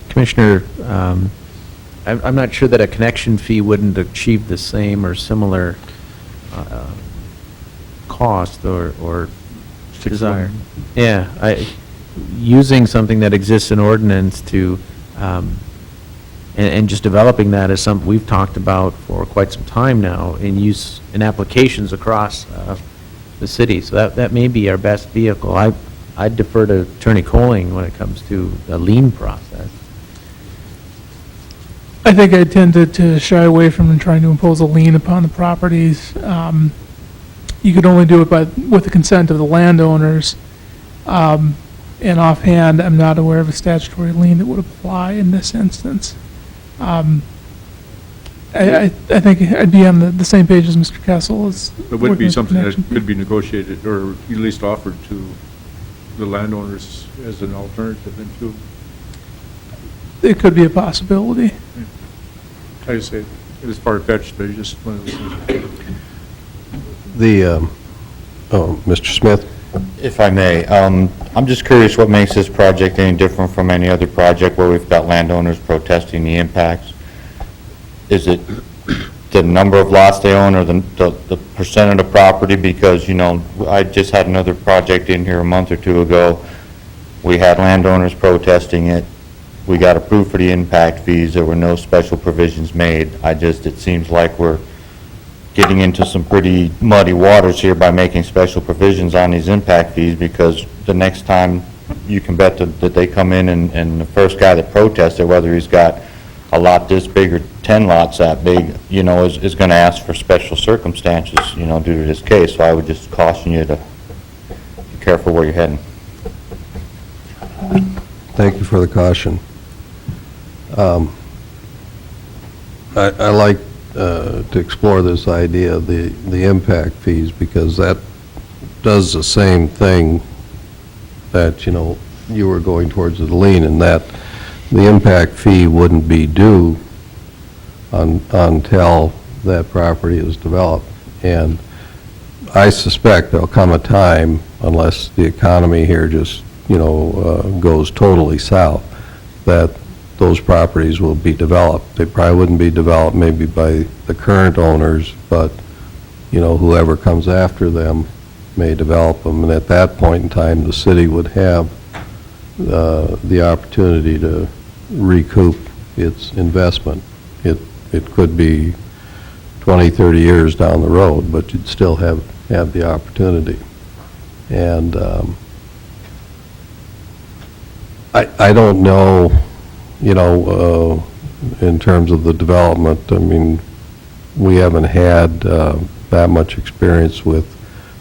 Commissioner, I'm not sure that a connection fee wouldn't achieve the same or similar cost or desire. Yeah, using something that exists in ordinance to, and just developing that is something we've talked about for quite some time now in use, in applications across the city. So that may be our best vehicle. I'd defer to Attorney Colling when it comes to the lien process. I think I tended to shy away from trying to impose a lien upon the properties. You could only do it with the consent of the landowners. And offhand, I'm not aware of a statutory lien that would apply in this instance. I think I'd be on the same page as Mr. Kessel. It would be something that could be negotiated or at least offered to the landowners as an alternative then too. It could be a possibility. I say, it is far-fetched, but it's just one of those things. Mr. Smith? If I may, I'm just curious what makes this project any different from any other project where we've got landowners protesting the impacts? Is it the number of lots they own or the percent of the property? Because, you know, I just had another project in here a month or two ago. We had landowners protesting it. We got approved for the impact fees. There were no special provisions made. It seems like we're getting into some pretty muddy waters here by making special provisions on these impact fees, because the next time you can bet that they come in and the first guy that protested, whether he's got a lot this big or 10 lots that big, you know, is going to ask for special circumstances, you know, due to this case. So I would just caution you to be careful where you're heading. Thank you for the caution. I like to explore this idea of the impact fees, because that does the same thing that, you know, you were going towards the lien, and that the impact fee wouldn't be due until that property is developed. And I suspect there'll come a time, unless the economy here just, you know, goes totally south, that those properties will be developed. They probably wouldn't be developed maybe by the current owners, but, you know, whoever comes after them may develop them, and at that point in time, the city would have the opportunity to recoup its investment. It could be 20, 30 years down the road, but you'd still have the opportunity. And I don't know, in terms of the development, I mean, we haven't had that much experience with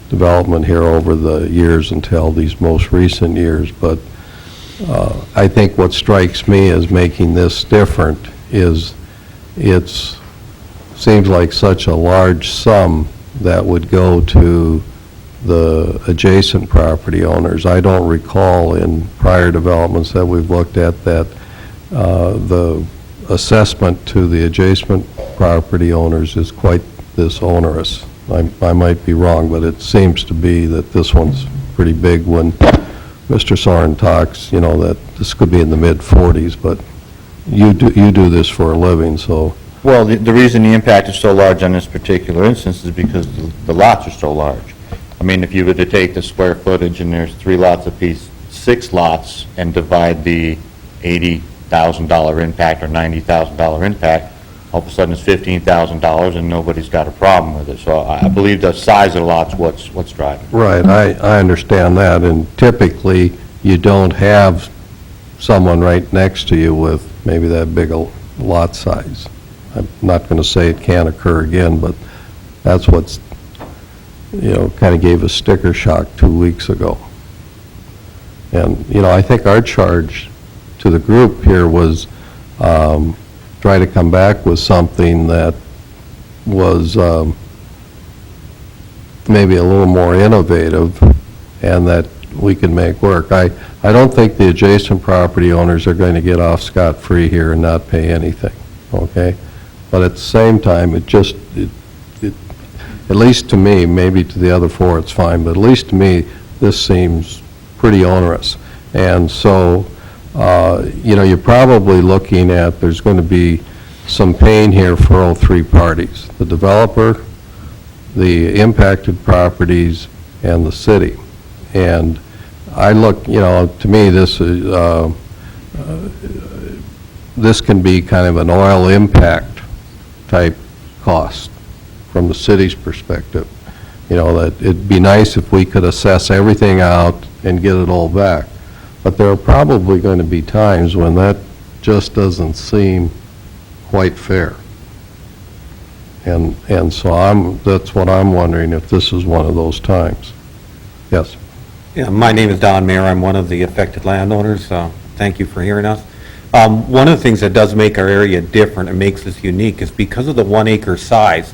development here over the years until these most recent years, but I think what strikes me as making this different is seems like such a large sum that would go to the adjacent property owners. I don't recall in prior developments that we've looked at that the assessment to the adjacent property owners is quite this onerous. I might be wrong, but it seems to be that this one's pretty big when Mr. Soren talks, that this could be in the mid-40s, but you do this for a living, so. Well, the reason the impact is so large on this particular instance is because the lots are so large. I mean, if you were to take the square footage and there's 3 lots apiece, 6 lots, and divide the $80,000 impact or $90,000 impact, all of a sudden it's $15,000 and nobody's got a problem with it. So I believe the size of the lot's what's driving. Right, I understand that, and typically, you don't have someone right next to you with maybe that big a lot size. I'm not going to say it can't occur again, but that's what's, kind of gave a sticker shock 2 weeks ago. And, I think our charge to the group here was try to come back with something that was maybe a little more innovative and that we could make work. I don't think the adjacent property owners are going to get off scot-free here and not pay anything, okay? But at the same time, at least to me, maybe to the other 4 it's fine, but at least to me, this seems pretty onerous. And so, you're probably looking at, there's going to be some pain here for all 3 parties, the developer, the impacted properties, and the city. And I look, to me, this is, this can be kind of an oil impact type cost from the city's perspective. That it'd be nice if we could assess everything out and get it all back. But there are probably going to be times when that just doesn't seem quite fair. And so that's what I'm wondering, if this is one of those times. Yes? Yeah, my name is Don Mayer. I'm one of the affected landowners. Thank you for hearing us. One of the things that does make our area different and makes us unique is because of the 1 acre size.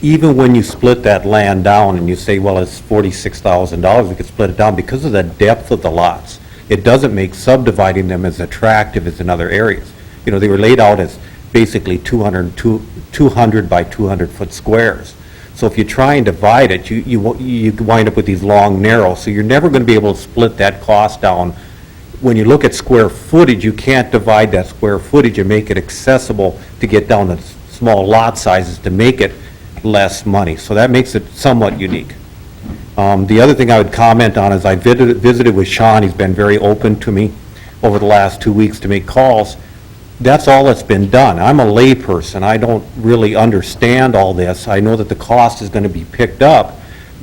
Even when you split that land down and you say, well, it's $46,000, we could split it down because of the depth of the lots. It doesn't make subdividing them as attractive as in other areas. They were laid out as basically 200 by 200 foot squares. So if you try and divide it, you wind up with these long, narrow, so you're never going to be able to split that cost down. When you look at square footage, you can't divide that square footage and make it accessible to get down to small lot sizes to make it less money. So that makes it somewhat unique. The other thing I would comment on is I visited with Sean. He's been very open to me over the last 2 weeks to make calls. That's all that's been done. I'm a layperson. I don't really understand all this. I know that the cost is going to be picked up,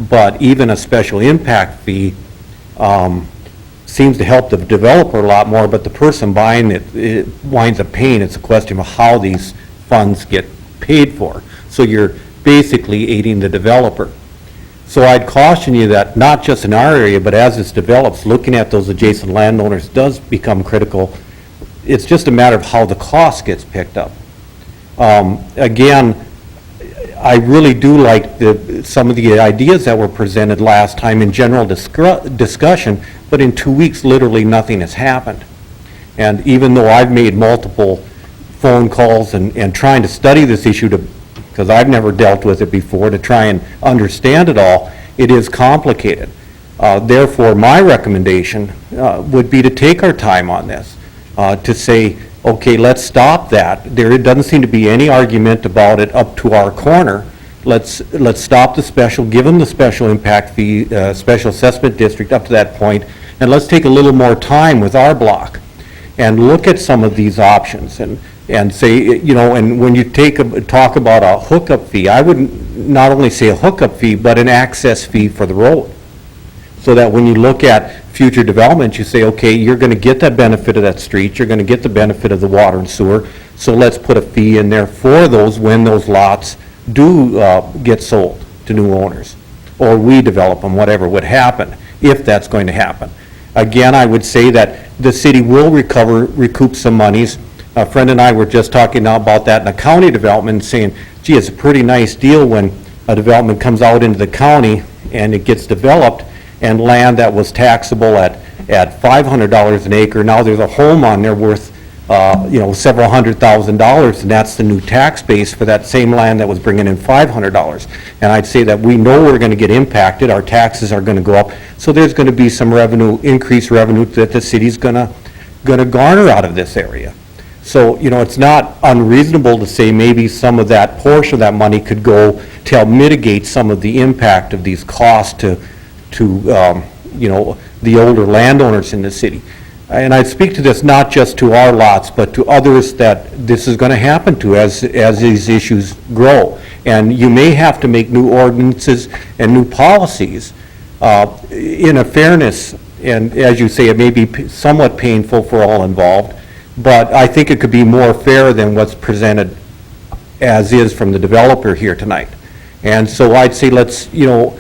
but even a special impact fee seems to help the developer a lot more, but the person buying it winds up paying. It's a question of how these funds get paid for. So you're basically aiding the developer. So I'd caution you that not just in our area, but as this develops, looking at those adjacent landowners does become critical. It's just a matter of how the cost gets picked up. Again, I really do like some of the ideas that were presented last time in general discussion, but in 2 weeks, literally nothing has happened. And even though I've made multiple phone calls and trying to study this issue because I've never dealt with it before, to try and understand it all, it is complicated. Therefore, my recommendation would be to take our time on this, to say, okay, let's stop that. There doesn't seem to be any argument about it up to our corner, let's stop the special, give them the special impact fee, special assessment district up to that point, and let's take a little more time with our block and look at some of these options and say, you know, and when you talk about a hookup fee, I would not only say a hookup fee, but an access fee for the road. So that when you look at future development, you say, okay, you're going to get that benefit of that street, you're going to get the benefit of the water and sewer, so let's put a fee in there for those when those lots do get sold to new owners, or we develop them, whatever would happen, if that's going to happen. Again, I would say that the city will recoup some monies. A friend and I were just talking now about that in a county development, saying, gee, it's a pretty nice deal when a development comes out into the county and it gets developed, and land that was taxable at $500 an acre, now there's a home on there worth, you know, several $100,000, and that's the new tax base for that same land that was bringing in $500. And I'd say that we know we're going to get impacted, our taxes are going to go up, so there's going to be some revenue, increased revenue that the city's going to garner out of this area. So, you know, it's not unreasonable to say maybe some of that portion of that money could go to help mitigate some of the impact of these costs to you know, the older landowners in the city. And I'd speak to this not just to our lots, but to others that this is going to happen to as these issues grow. And you may have to make new ordinances and new policies in a fairness, and as you say, it may be somewhat painful for all involved, but I think it could be more fair than what's presented as is from the developer here tonight. And so I'd say let's, you know,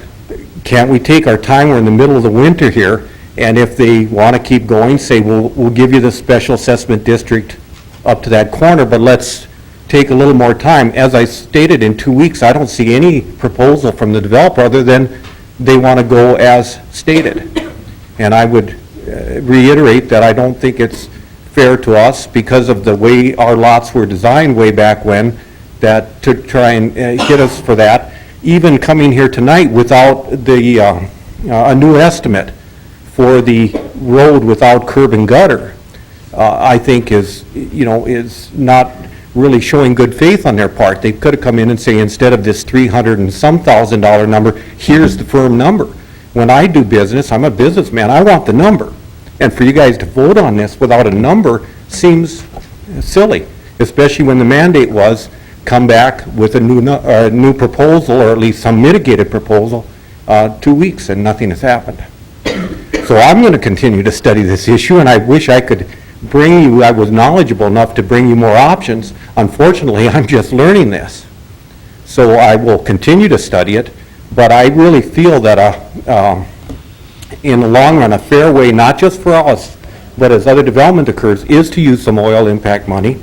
can't we take our time, we're in the middle of the winter here, and if they want to keep going, say, we'll give you the special assessment district up to that corner, but let's take a little more time. As I stated, in 2 weeks, I don't see any proposal from the developer other than they want to go as stated. And I would reiterate that I don't think it's fair to us, because of the way our lots were designed way back when, that to try and hit us for that. Even coming here tonight without a new estimate for the road without curb and gutter, I think is not really showing good faith on their part. They could have come in and say, instead of this $300 and some thousand number, here's the firm number. When I do business, I'm a businessman, I want the number. And for you guys to vote on this without a number seems silly, especially when the mandate was, come back with a new proposal, or at least some mitigated proposal, 2 weeks, and nothing has happened. So I'm going to continue to study this issue, and I wish I could bring you, I was knowledgeable enough to bring you more options. Unfortunately, I'm just learning this. So I will continue to study it, but I really feel that in the long run, a fair way, not just for us, but as other development occurs, is to use some oil impact money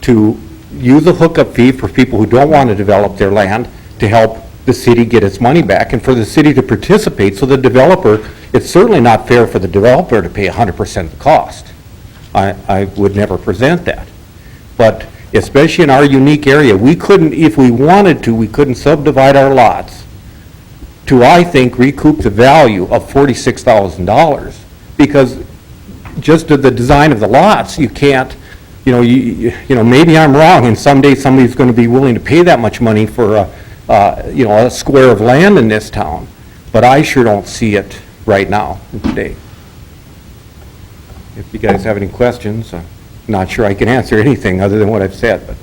to use a hookup fee for people who don't want to develop their land to help the city get its money back, and for the city to participate, so the developer, it's certainly not fair for the developer to pay 100% of the cost. I would never present that. But especially in our unique area, we couldn't, if we wanted to, we couldn't subdivide our lots to, I think, recoup the value of $46,000, because just of the design of the lots, you can't, you know, maybe I'm wrong, and someday somebody's going to be willing to pay that much money for a square of land in this town, but I sure don't see it right now, today. If you guys have any questions, I'm not sure I can answer anything other than what I've said, but.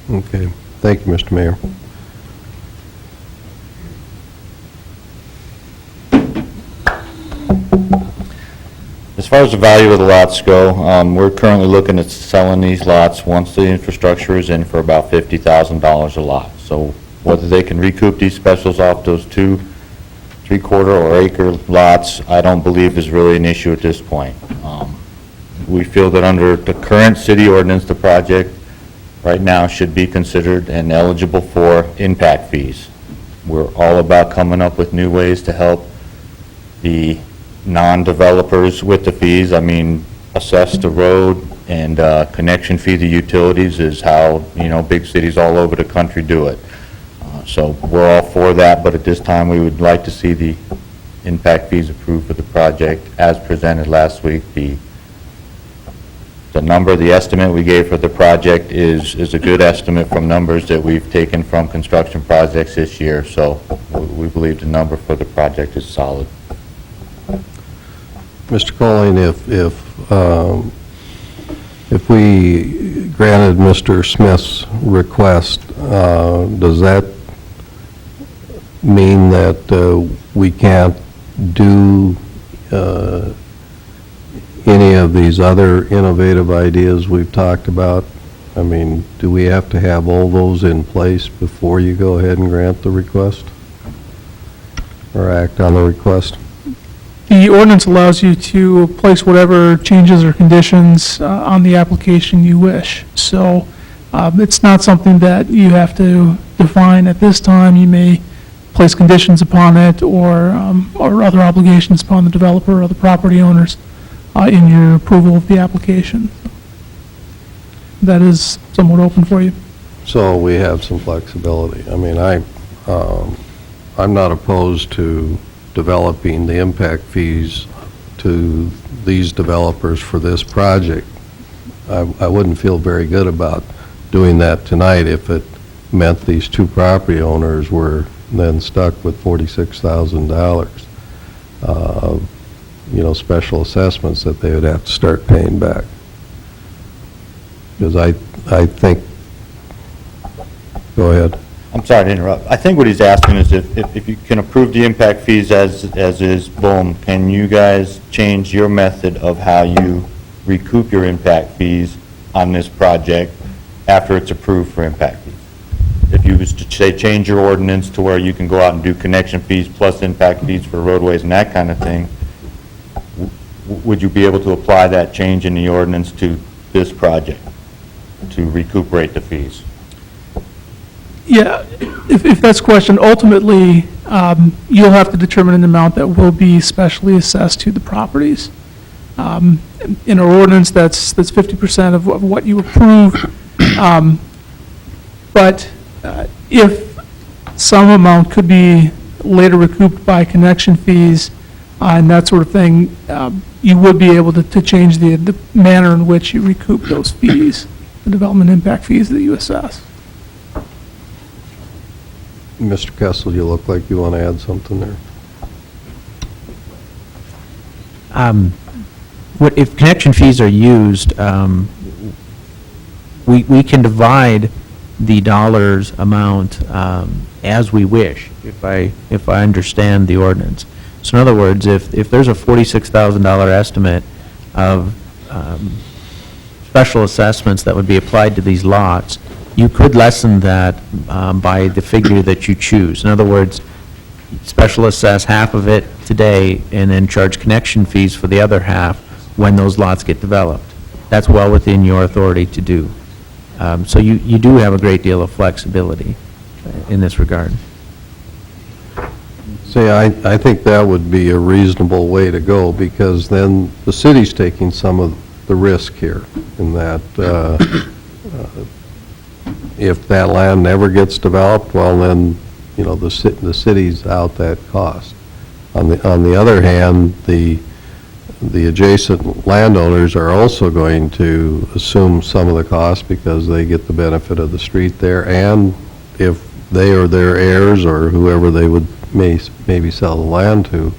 Okay, thank you, Mr. Mayor. As far as the value of the lots go, we're currently looking at selling these lots, once the infrastructure is in, for about $50,000 a lot. So whether they can recoup these specials off those 2 3/4 or acre lots, I don't believe is really an issue at this point. We feel that under the current city ordinance, the project right now should be considered and eligible for impact fees. We're all about coming up with new ways to help the non-developers with the fees. I mean, assess the road and connection fee the utilities is how, big cities all over the country do it. So we're all for that, but at this time, we would like to see the impact fees approved for the project as presented last week. The the estimate we gave for the project is a good estimate from numbers that we've taken from construction projects this year, so we believe the number for the project is solid. Mr. Colling, if we granted Mr. Smith's request, does that mean that we can't do any of these other innovative ideas we've talked about? I mean, do we have to have all those in place before you go ahead and grant the request? Or act on the request? The ordinance allows you to place whatever changes or conditions on the application you wish. So it's not something that you have to define at this time. You may place conditions upon it or other obligations upon the developer or the property owners in your approval of the application. That is somewhat open for you. So we have some flexibility. I mean, I'm not opposed to developing the impact fees to these developers for this project. I wouldn't feel very good about doing that tonight if it meant these two property owners were then stuck with $46,000, special assessments that they would have to start paying back. Because I think, go ahead. I'm sorry to interrupt. I think what he's asking is if you can approve the impact fees as is, boom, can you guys change your method of how you recoup your impact fees on this project after it's approved for impact fees? If you was to say change your ordinance to where you can go out and do connection fees plus impact fees for roadways and that kind of thing, would you be able to apply that change in the ordinance to this project to recuperate the fees? Yeah, if that's the question, ultimately, you'll have to determine an amount that will be specially assessed to the properties. In our ordinance, that's 50% of what you approve. But if some amount could be later recouped by connection fees and that sort of thing, you would be able to change the manner in which you recoup those fees, the development impact fees that you assess. Mr. Kessel, you look like you want to add something there. If connection fees are used, we can divide the dollars amount as we wish, if I understand the ordinance. So in other words, if there's a $46,000 estimate of special assessments that would be applied to these lots, you could lessen that by the figure that you choose. In other words, special assess half of it today and then charge connection fees for the other half when those lots get developed. That's well within your authority to do. So you do have a great deal of flexibility in this regard. See, I think that would be a reasonable way to go, because then the city's taking some of the risk here in that if that land never gets developed, well, then, the city's out that cost. On the other hand, the adjacent landowners are also going to assume some of the cost because they get the benefit of the street there, and if they or their heirs or whoever they would maybe sell the land to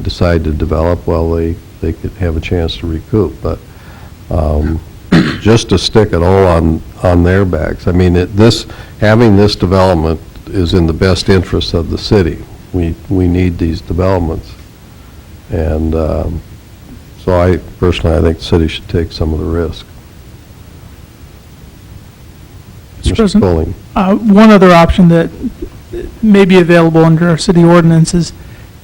decide to develop, well, they could have a chance to recoup. But just to stick it all on their backs, I mean, having this development is in the best interest of the city. We need these developments. And so I think the city should take some of the risk. Mr. Mr. President, Colling. one other option that may be available under our city ordinance is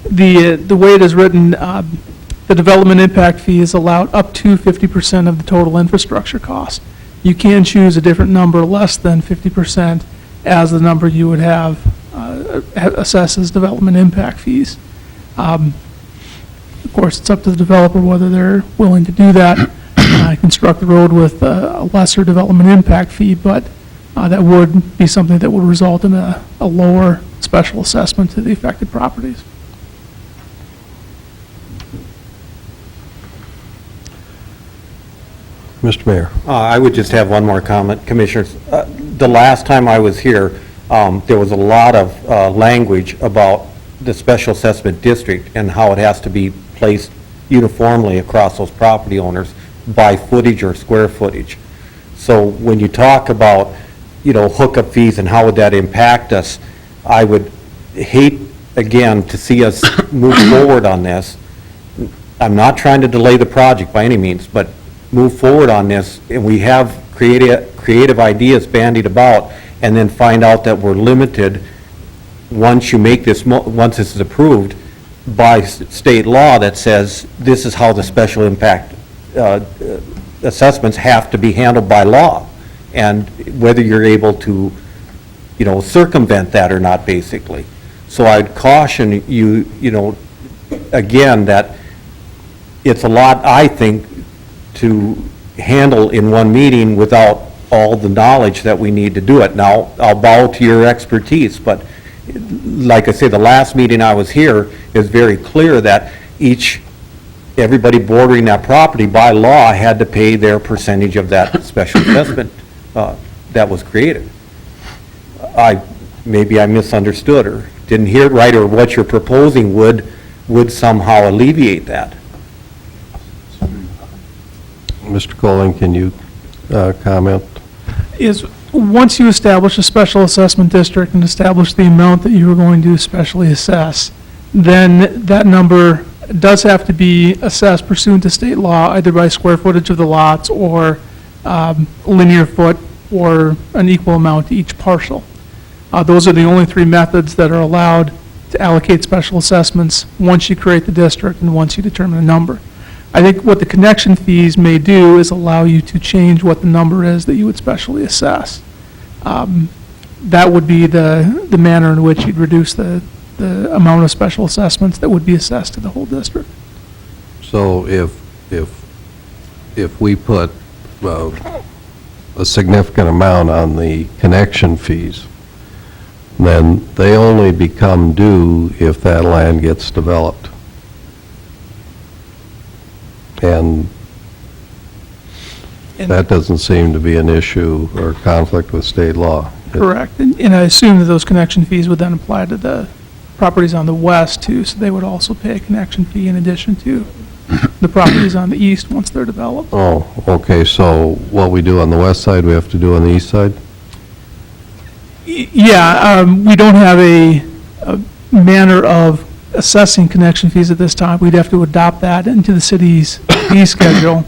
the way it is written, the development impact fee is allowed up to 50% of the total infrastructure cost. You can choose a different number less than 50% as the number you would have assesses development impact fees. Of course, it's up to the developer whether they're willing to do that, construct the road with a lesser development impact fee, but that would be something that would result in a lower special assessment to the affected properties. Mr. Mayor. I would just have one more comment, Commissioners. The last time I was here, there was a lot of language about the special assessment district and how it has to be placed uniformly across those property owners by footage or square footage. So when you talk about, hookup fees and how would that impact us, I would hate, again, to see us move forward on this. I'm not trying to delay the project by any means, but move forward on this, and we have creative ideas bandied about, and then find out that we're limited once you make this, once this is approved by state law that says this is how the special impact assessments have to be handled by law, and whether you're able to, circumvent that or not, basically. So I'd caution you, again, that it's a lot, I think, to handle in one meeting without all the knowledge that we need to do it. Now, I'll bow to your expertise, but like I say, the last meeting I was here is very clear that everybody bordering that property by law had to pay their percentage of that special assessment that was created. Maybe I misunderstood or didn't hear it right, or what you're proposing would somehow alleviate that. Mr. Colling, can you comment? Is, once you establish a special assessment district and establish the amount that you are going to specially assess, then that number does have to be assessed pursuant to state law, either by square footage of the lots or linear foot or an equal amount to each parcel. Those are the only three methods that are allowed to allocate special assessments once you create the district and once you determine a number. I think what the connection fees may do is allow you to change what the number is that you would specially assess. That would be the manner in which you'd reduce the amount of special assessments that would be assessed to the whole district. So if we put a significant amount on the connection fees, then they only become due if that land gets developed. And that doesn't seem to be an issue or conflict with state law. Correct. And I assume that those connection fees would then apply to the properties on the west too, so they would also pay a connection fee in addition to the properties on the east once they're developed. Oh, okay, so what we do on the west side, we have to do on the east side? Yeah, we don't have a manner of assessing connection fees at this time. We'd have to adopt that into the city's fee schedule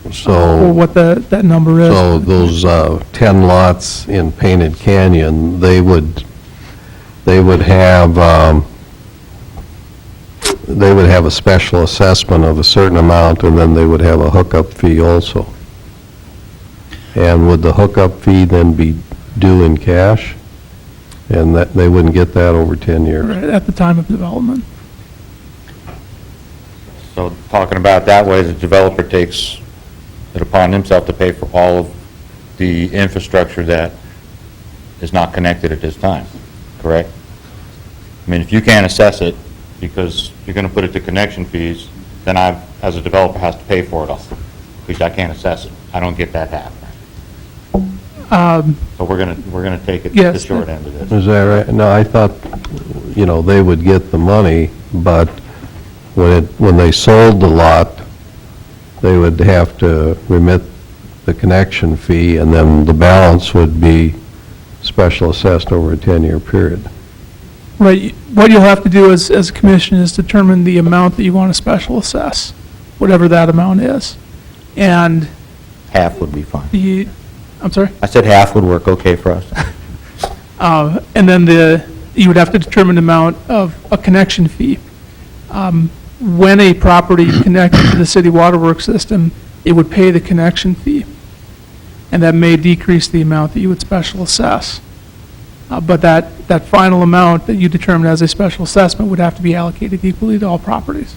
for So, what that number is. so those 10 lots in Painted Canyon, they would have a special assessment of a certain amount, and then they would have a hookup fee also. And would the hookup fee then be due in cash? And that, they wouldn't get that over 10 years? Right, at the time of development. So talking about that way, the developer takes it upon himself to pay for all of the infrastructure that is not connected at this time, correct? I mean, if you can't assess it because you're going to put it to connection fees, then I, as a developer, has to pay for it all, because I can't assess it. I don't get that half. So we're gonna take it the Yes. short end of this. Is that right? No, I thought, they would get the money, but when they sold the lot, they would have to remit the connection fee, and then the balance would be special assessed over a 10-year period. Right, what you'll have to do as a commission is determine the amount that you want to special assess, whatever that amount is. And Half would be fine. I'm sorry? I said half would work okay for us. And then you would have to determine the amount of a connection fee. When a property connected to the city waterworks system, it would pay the connection fee. And that may decrease the amount that you would special assess. But that final amount that you determine as a special assessment would have to be allocated equally to all properties.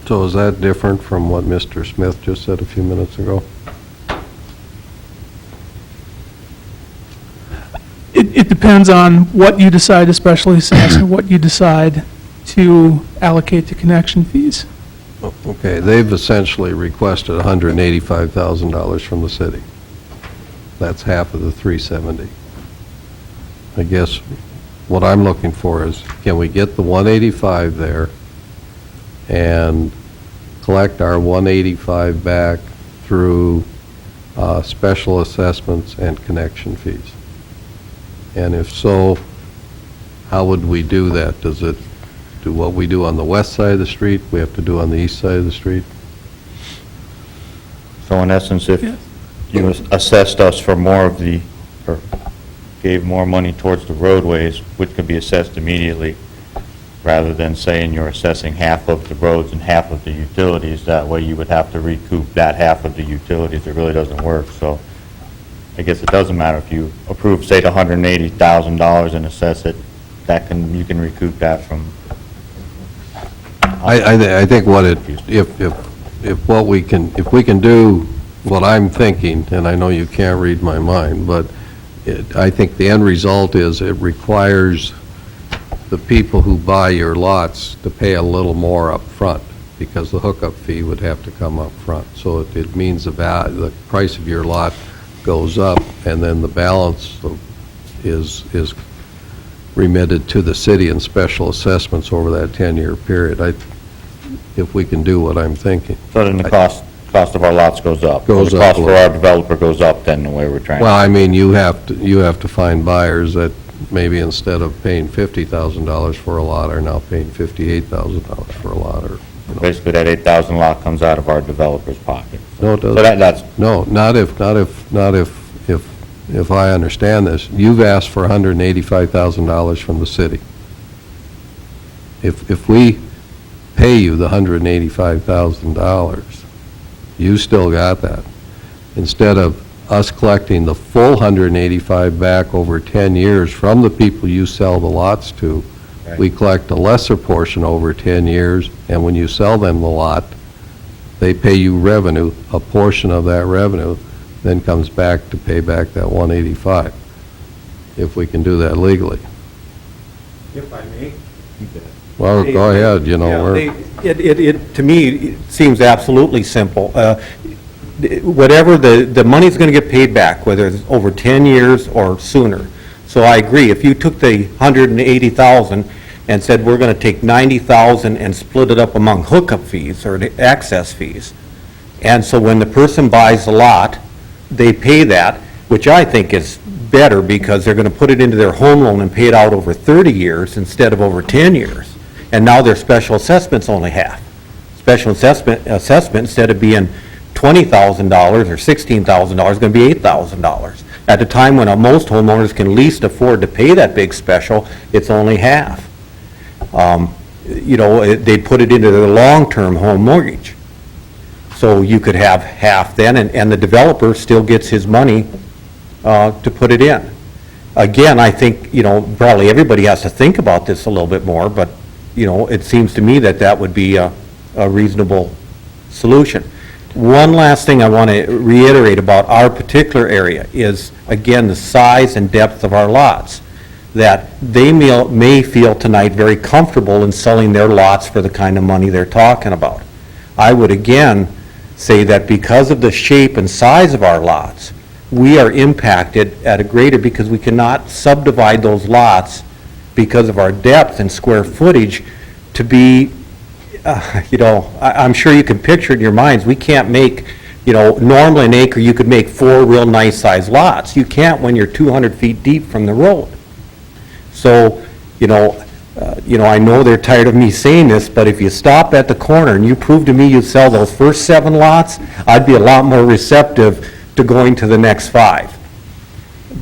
So is that different from what Mr. Smith just said a few minutes ago? it depends on what you decide to specially assess and what you decide to allocate to connection fees. Okay, they've essentially requested $185,000 from the city. That's half of the 370. I guess what I'm looking for is, can we get the 185 there and collect our 185 back through special assessments and connection fees? And if so, how would we do that? Does it do what we do on the west side of the street, we have to do on the east side of the street? So in essence, if you assessed us for more of the, or gave more money towards the roadways, which could be assessed immediately, rather than saying you're assessing half of the roads and half of the utilities, that way you would have to recoup that half of the utilities. It really doesn't work, so I guess it doesn't matter if you approve, say, the $180,000 and assess it, you can recoup that from. I think what it, if what we can, if we can do what I'm thinking, and I know you can't read my mind, but I think the end result is it requires the people who buy your lots to pay a little more up front, because the hookup fee would have to come up front. So it means the price of your lot goes up, and then the balance is remitted to the city in special assessments over that 10-year period. If we can do what I'm thinking. So then the cost of our lots goes up. Goes The up cost a for little. our developer goes up then, the way we're trying. Well, I mean, you have to find buyers that maybe instead of paying $50,000 for a lot are now paying $58,000 for a lot, or, you know. Basically, that 8,000 lot comes out of our developer's pocket. No, it doesn't. So that's, No, not if I understand this. You've asked for $185,000 from the city. If we pay you the $185,000, you still got that. Instead of us collecting the full 185 back over 10 years from the people you sell the lots to, we collect a lesser portion over 10 years, and when you sell them the lot, they pay you revenue. A portion of that revenue then comes back to pay back that 185, if we can do that legally. If I may? Well, go ahead, you know, we're... To me, it seems absolutely simple. Whatever, the money's going to get paid back, whether it's over 10 years or sooner. So I agree, if you took the $180,000 and said, we're going to take $90,000 and split it up among hookup fees or the access fees, and so when the person buys the lot, they pay that, which I think is better because they're going to put it into their home loan and pay it out over 30 years instead of over 10 years. And now their special assessment's only half. Special assessment instead of being $20,000 or $16,000 is going to be $8,000. At a time when most homeowners can least afford to pay that big special, it's only half. They put it into their long-term home mortgage. So you could have half then, and the developer still gets his money to put it in. Again, I think, probably everybody has to think about this a little bit more, but, it seems to me that would be a reasonable solution. One last thing I want to reiterate about our particular area is, again, the size and depth of our lots, that they may feel tonight very comfortable in selling their lots for the kind of money they're talking about. I would again say that because of the shape and size of our lots, we are impacted at a greater, because we cannot subdivide those lots because of our depth and square footage to be, I'm sure you can picture it in your minds, we can't make, normally an acre, you could make 4 real nice-sized lots. You can't when you're 200 feet deep from the road. So, I know they're tired of me saying this, but if you stop at the corner and you prove to me you sell those first 7 lots, I'd be a lot more receptive to going to the next 5.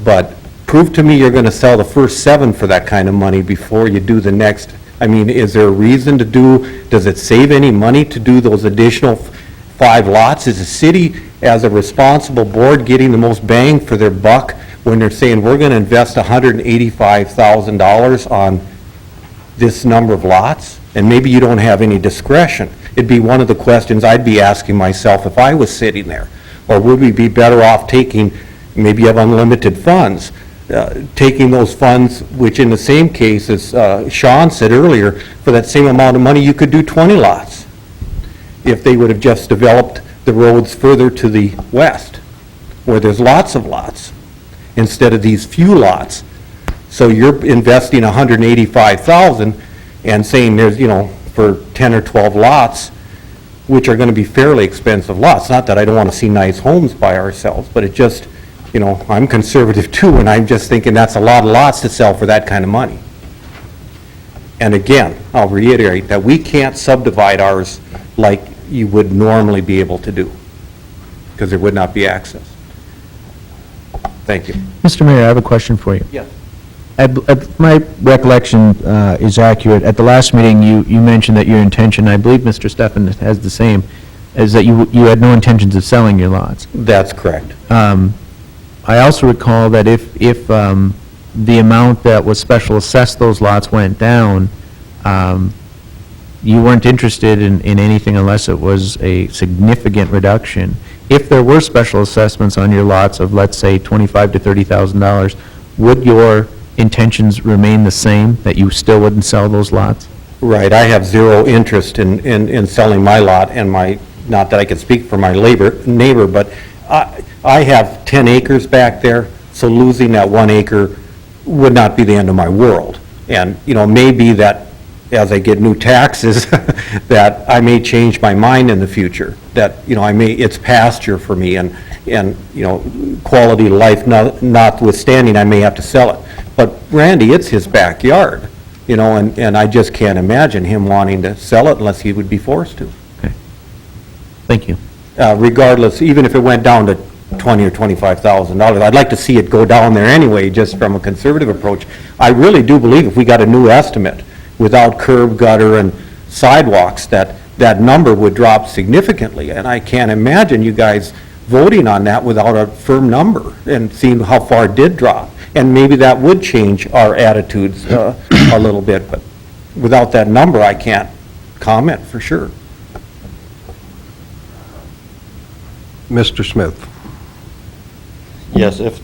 But prove to me you're going to sell the first 7 for that kind of money before you do the next. I mean, is there a reason to does it save any money to do those additional 5 lots? Is the city, as a responsible board, getting the most bang for their buck when they're saying, we're going to invest $185,000 on this number of lots? And maybe you don't have any discretion. It'd be one of the questions I'd be asking myself if I was sitting there. Or would we be better off taking, maybe you have unlimited funds, taking those funds, which in the same case, as Sean said earlier, for that same amount of money, you could do 20 lots if they would have just developed the roads further to the west, where there's lots of lots, instead of these few lots. So you're investing $185,000 and saying there's, for 10 or 12 lots, which are going to be fairly expensive lots. Not that I don't want to see nice homes by ourselves, but it just, I'm conservative too, and I'm just thinking that's a lot of lots to sell for that kind of money. And again, I'll reiterate that we can't subdivide ours like you would normally be able to do, because there would not be access. Thank you. Mr. Mayor, I have a question for you. Yes. If my recollection is accurate, at the last meeting, you mentioned that your intention, I believe Mr. Steffen has the same, is that you had no intentions of selling your lots. That's correct. I also recall that if the amount that was special assessed those lots went down, you weren't interested in anything unless it was a significant reduction. If there were special assessments on your lots of, let's say, $25,000 to $30,000, would your intentions remain the same, that you still wouldn't sell those lots? Right, I have zero interest in selling my lot and not that I can speak for my neighbor, but I have 10 acres back there, so losing that 1 acre would not be the end of my world. And, maybe that as I get new taxes, that I may change my mind in the future, that, it's pasture for me, and quality of life notwithstanding, I may have to sell it. But Randy, it's his backyard, and I just can't imagine him wanting to sell it unless he would be forced to. Okay. Thank you. Regardless, even if it went down to $20,000 or $25,000, I'd like to see it go down there anyway, just from a conservative approach. I really do believe if we got a new estimate without curb, gutter, and sidewalks, that number would drop significantly, and I can't imagine you guys voting on that without a firm number and seeing how far it did drop. And maybe that would change our attitudes a little bit, but without that number, I can't comment for sure. Mr. Smith? Yes, if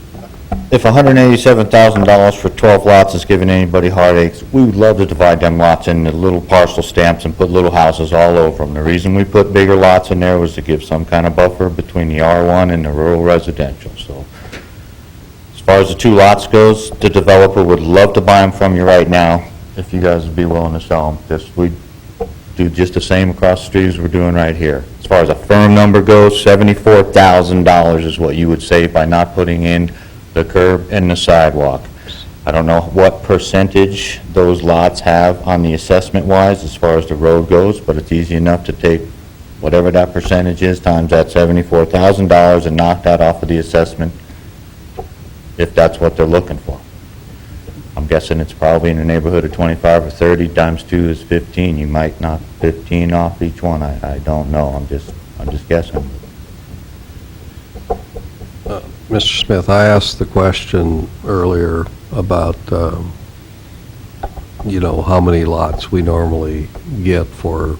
$187,000 for 12 lots is giving anybody heartaches, we would love to divide them lots into little parcel stamps and put little houses all over them. The reason we put bigger lots in there was to give some kind of buffer between the R1 and the rural residential. So as far as the 2 lots goes, the developer would love to buy them from you right now, if you guys would be willing to sell them. We'd do just the same across the street as we're doing right here. As far as a firm number goes, $74,000 is what you would save by not putting in the curb and the sidewalk. I don't know what percentage those lots have on the assessment-wise as far as the road goes, but it's easy enough to take whatever that percentage is times that $74,000 and knock that off of the assessment, if that's what they're looking for. I'm guessing it's probably in the neighborhood of 25 or 30, times 2 is 15. You might knock 15 off each one. I don't know. I'm just guessing. Mr. Smith, I asked the question earlier about, how many lots we normally get for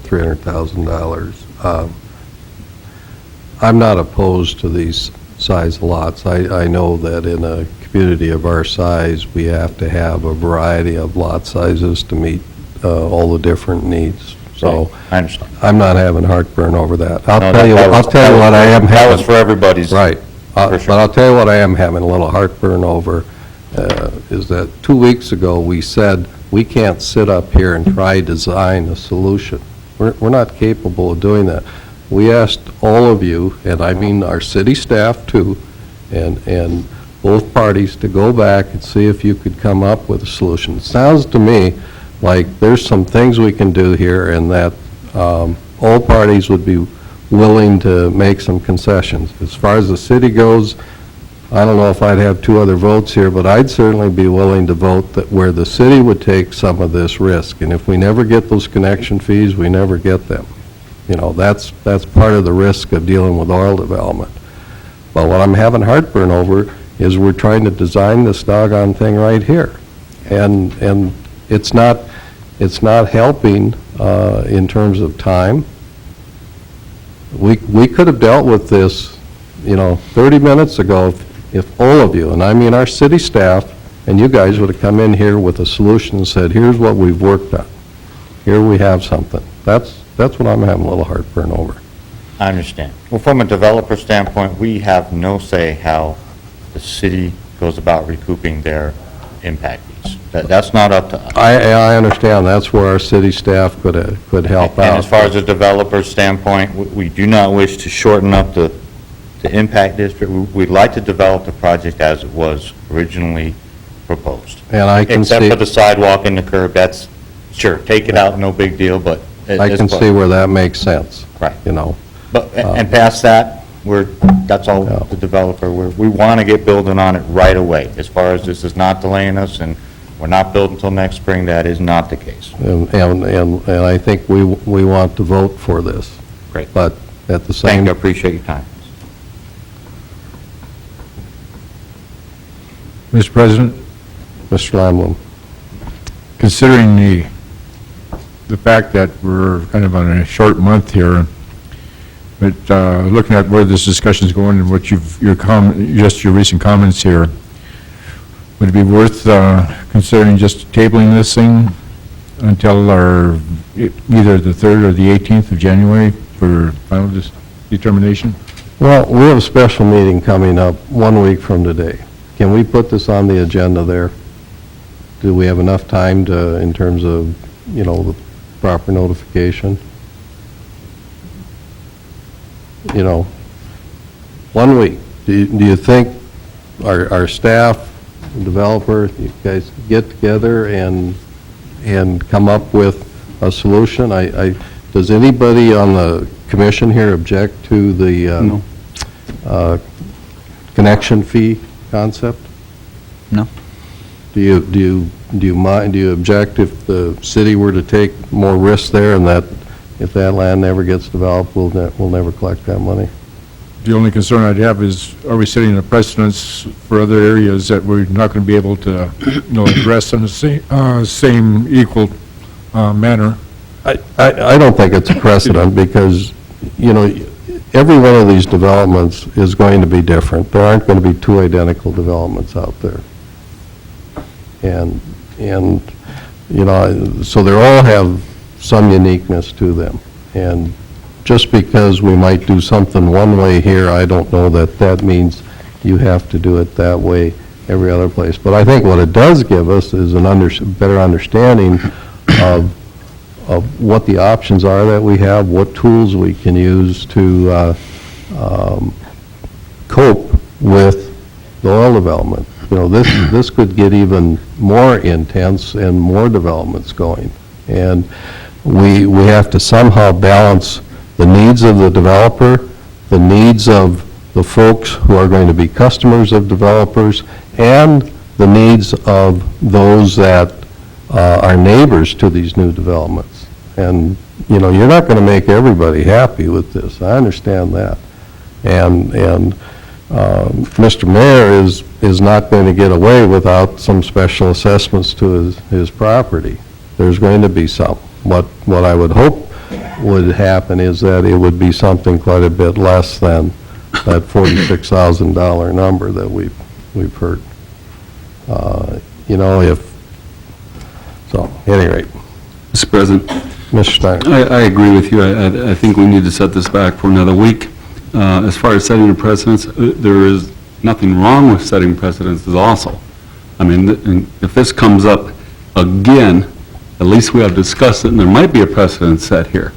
$300,000. I'm not opposed to these size lots. I know that in a community of our size, we have to have a variety of lot sizes to meet all the different needs. So I understand. I'm not having heartburn over that. I'll No, tell you what I am having. That was for everybody's. Right. For sure. But I'll tell you what I am having a little heartburn over, is that 2 weeks ago, we said, we can't sit up here and try to design a solution. We're not capable of doing that. We asked all of you, and I mean our city staff too, and both parties to go back and see if you could come up with a solution. It sounds to me like there's some things we can do here, and that all parties would be willing to make some concessions. As far as the city goes, I don't know if I'd have 2 other votes here, but I'd certainly be willing to vote that where the city would take some of this risk. And if we never get those connection fees, we never get them. That's part of the risk of dealing with oil development. But what I'm having heartburn over is we're trying to design this doggone thing right here. And it's not helping in terms of time. We could have dealt with this, 30 minutes ago if all of you, and I mean our city staff, and you guys would have come in here with a solution and said, here's what we've worked on. Here we have something. That's what I'm having a little heartburn over. I understand. Well, from a developer standpoint, we have no say how the city goes about recouping their impact fees. That's not up to us. I understand, that's where our city staff could help out. And as far as the developer's standpoint, we do not wish to shorten up the impact district. We'd like to develop the project as it was originally proposed. And I can Except see, for the sidewalk and the curb, that's, sure, take it out, no big deal, but. I can see where that makes sense. Right. You know. But, and past that, that's all Yeah. the developer, we want to get building on it right away. As far as this is not delaying us, and we're not building until next spring, that is not the case. And I think we want to vote for this. Great. But at the Thank same, you, I appreciate your time. Mr. President, Mr. Lamlin. considering the fact that we're kind of on a short month here, but looking at where this discussion's going and what just your recent comments here, would it be worth considering just tabling this thing until either the 3rd or the 18th of January for final determination? Well, we have a special meeting coming up 1 week from today. Can we put this on the agenda there? Do we have enough time to, in terms of, the proper notification? 1 week. Do you think our staff, developer, you guys get together and come up with a solution? Does anybody on the commission here object to the connection fee concept? No. Do you mind, do you object if the city were to take more risks there, and that if that land never gets developed, we'll never collect that money? The only concern I'd have is, are we setting a precedence for other areas that we're not going to be able to, address in the same equal manner? I don't think it's a precedent, because, every one of these developments is going to be different. There aren't going to be two identical developments out there. And so they all have some uniqueness to them. And just because we might do something one way here, I don't know that means you have to do it that way every other place. But I think what it does give us is better understanding of what the options are that we have, what tools we can use to cope with the oil development. This could get even more intense and more developments going. And we have to somehow balance the needs of the developer, the needs of the folks who are going to be customers of developers, and the needs of those that are neighbors to these new developments. And, you're not going to make everybody happy with this. I understand that. And Mr. Mayor is not going to get away without some special assessments to his property. There's going to be some. What I would hope would happen is that it would be something quite a bit less than that $46,000 number that we've heard. So, at any rate. Mr. President, Mr. Steiner. I agree with you. I think we need to set this back for another week. As far as setting a precedence, there is nothing wrong with setting precedents also. I mean, if this comes up again, at least we have discussed it, and there might be a precedent set here.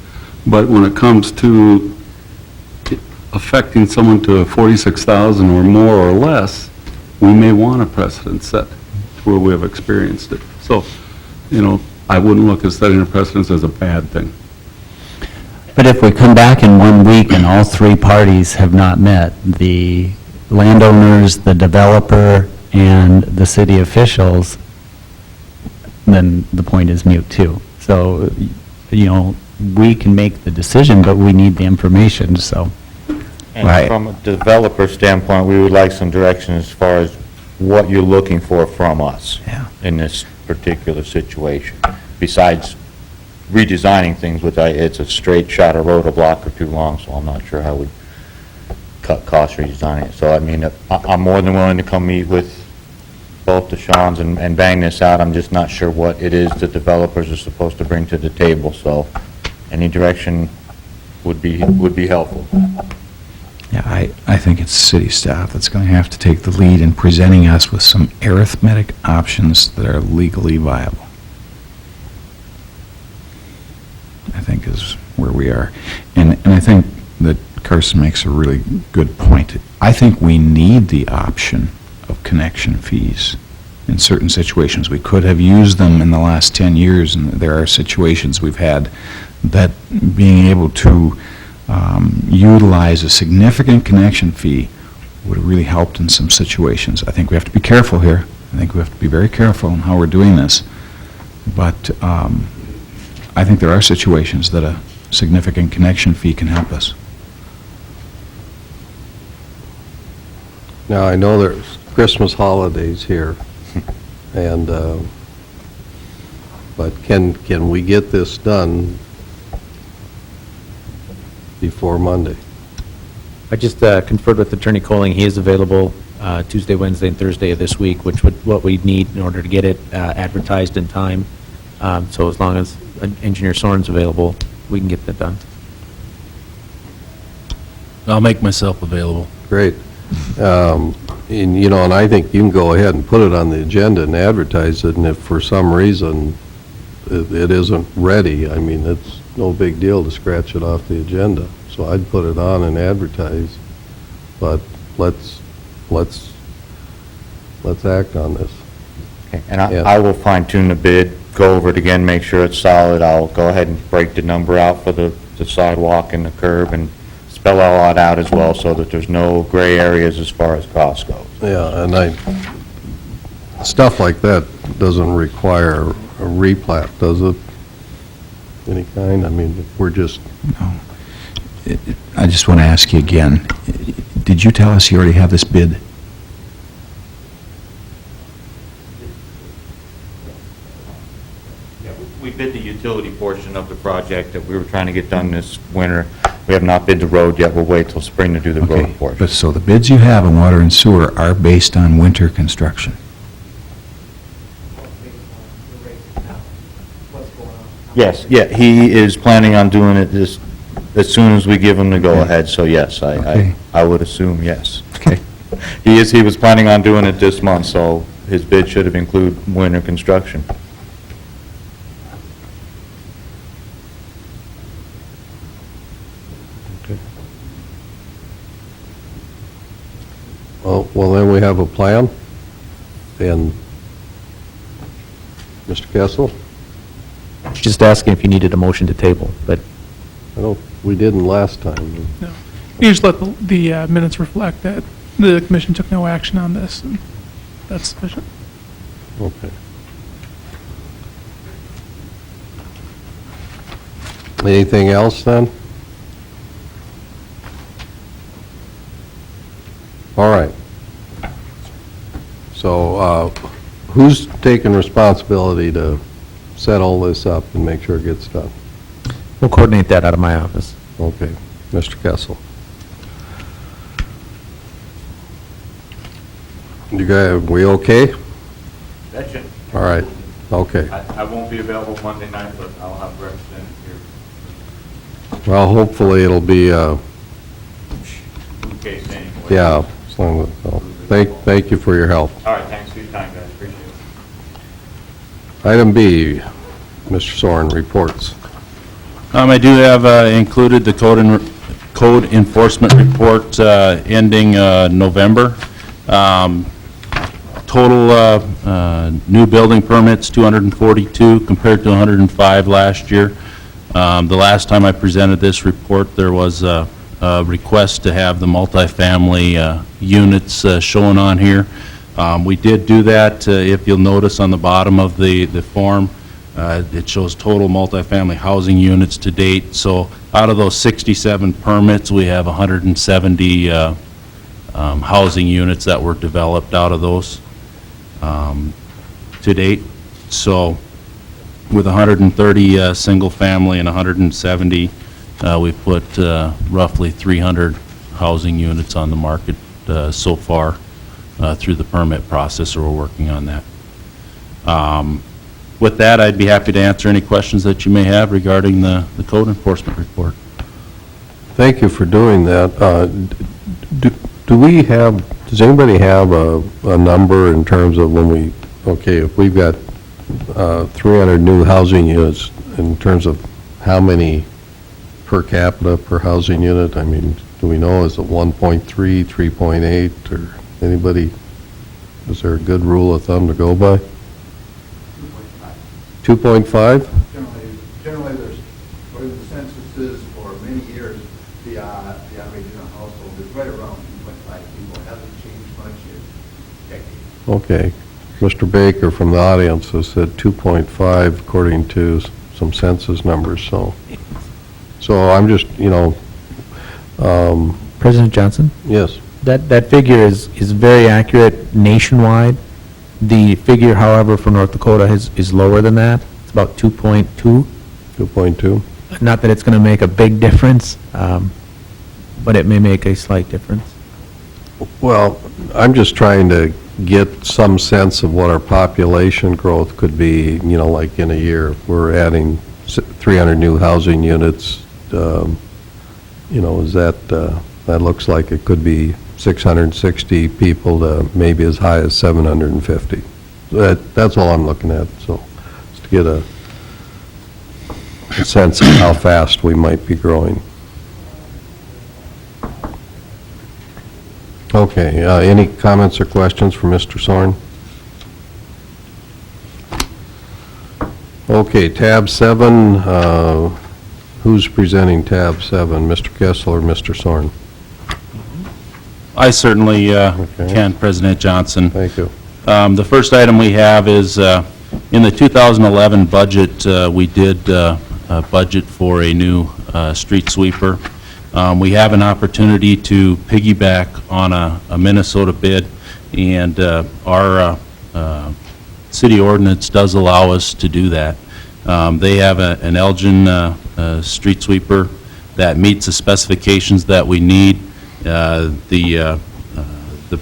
But when it comes to affecting someone to $46,000 or more or less, we may want a precedent set to where we have experienced it. So, I wouldn't look at setting a precedence as a bad thing. But if we come back in 1 week and all three parties have not met, the landowners, the developer, and the city officials, then the point is moot too. So, we can make the decision, but we need the information, so. And from a developer standpoint, we would like some direction as far as what you're looking for from us in this particular situation, besides redesigning things, which it's a straight shot of road a block or two long, so I'm not sure how we cut costs or design it. So, I mean, I'm more than willing to come meet with both the Shawns and bang this out. I'm just not sure what it is the developers are supposed to bring to the table, so any direction would be helpful. Yeah, I think it's city staff that's going to have to take the lead in presenting us with some arithmetic options that are legally viable. I think is where we are. And I think that Carson makes a really good point. I think we need the option of connection fees in certain situations. We could have used them in the last 10 years, and there are situations we've had that being able to utilize a significant connection fee would have really helped in some situations. I think we have to be careful here. I think we have to be very careful in how we're doing this. But I think there are situations that a significant connection fee can help us. Now, I know there's Christmas holidays here, and, but can we get this done before Monday? I just conferred with Attorney Colling. He is available Tuesday, Wednesday, and Thursday of this week, which would what we need in order to get it advertised in time. So as long as Engineer Soren's available, we can get that done. I'll make myself available. Great. And, you know, and I think you can go ahead and put it on the agenda and advertise it, and if for some reason it isn't ready, I mean, it's no big deal to scratch it off the agenda. So I'd put it on and advertise, but let's act on this. Okay, and Yeah. I will fine tune the bid, go over it again, make sure it's solid. I'll go ahead and break the number out for the sidewalk and the curb and spell all that out as well so that there's no gray areas as far as cost goes. Yeah, and stuff like that doesn't require a replat, does it? Any kind? I mean, we're just, No. I just want to ask you again, did you tell us you already have this bid? Yeah, we bid the utility portion of the project that we were trying to get done this winter. We have not bid the road yet. We'll wait till spring to do the road Okay, portion. but so the bids you have in water and sewer are based on winter construction? Yes, yeah, he is planning on doing it as soon as we give him the go-ahead, so yes, Okay. I would assume yes. Okay. He was planning on doing it this month, so his bid should have included winter construction. well, then we have a plan. And Mr. Kessel? Just asking if you needed a motion to table, but I don't, we didn't last time. No. You just let the minutes reflect that the commission took no action on this, and that's sufficient. Okay. Anything else then? All right. So, who's taking responsibility to set all this up and make sure it gets done? we'll coordinate that out of my office. Okay, Mr. Kessel. You guys, we okay? Betcha. All right, okay. I won't be available Monday night, but I'll have representatives here. Well, hopefully it'll be, In case anyway. yeah, as long as, so, thank you for your help. All right, thanks for your time, guys, appreciate it. Item B, Mr. Soren, reports. I do have included the code enforcement report ending November. Total new building permits, 242 compared to 105 last year. The last time I presented this report, there was a request to have the multifamily units shown on here. We did do that. If you'll notice on the bottom of the form, it shows total multifamily housing units to date. So out of those 67 permits, we have 170 housing units that were developed out of those to date. So with 130 single family and 170, we put roughly 300 housing units on the market so far through the permit process, or we're working on that. With that, I'd be happy to answer any questions that you may have regarding the code enforcement report. Thank you for doing that. Does anybody have a number in terms of when we, okay, if we've got 300 new housing units, in terms of how many per capita per housing unit? I mean, do we know, is it 1.3, 3.8, or anybody, is there a good rule of thumb to go by? 2.5? Generally, there's, what the census is for many years, the average in a household is right around 2.5 people. It hasn't changed much in decades. Okay. Mr. Baker from the audience has said 2.5 according to some census numbers, so I'm just, President Johnson? yes. That figure is very accurate nationwide. The figure, however, for North Dakota is lower than that. It's about 2.2. 2.2? Not that it's going to make a big difference, but it may make a slight difference. Well, I'm just trying to get some sense of what our population growth could be, like in a year. If we're adding 300 new housing units, is that looks like it could be 660 people to maybe as high as 750. That's all I'm looking at, so just to get a sense of how fast we might be growing. Okay, any comments or questions for Mr. Soren? Okay, tab 7, who's presenting tab 7, Mr. Kessel or Mr. Soren? I certainly can, President Johnson. Thank you. The first item we have is, in the 2011 budget, we did budget for a new street sweeper. We have an opportunity to piggyback on a Minnesota bid, and our city ordinance does allow us to do that. They have an Elgin street sweeper that meets the specifications that we need. The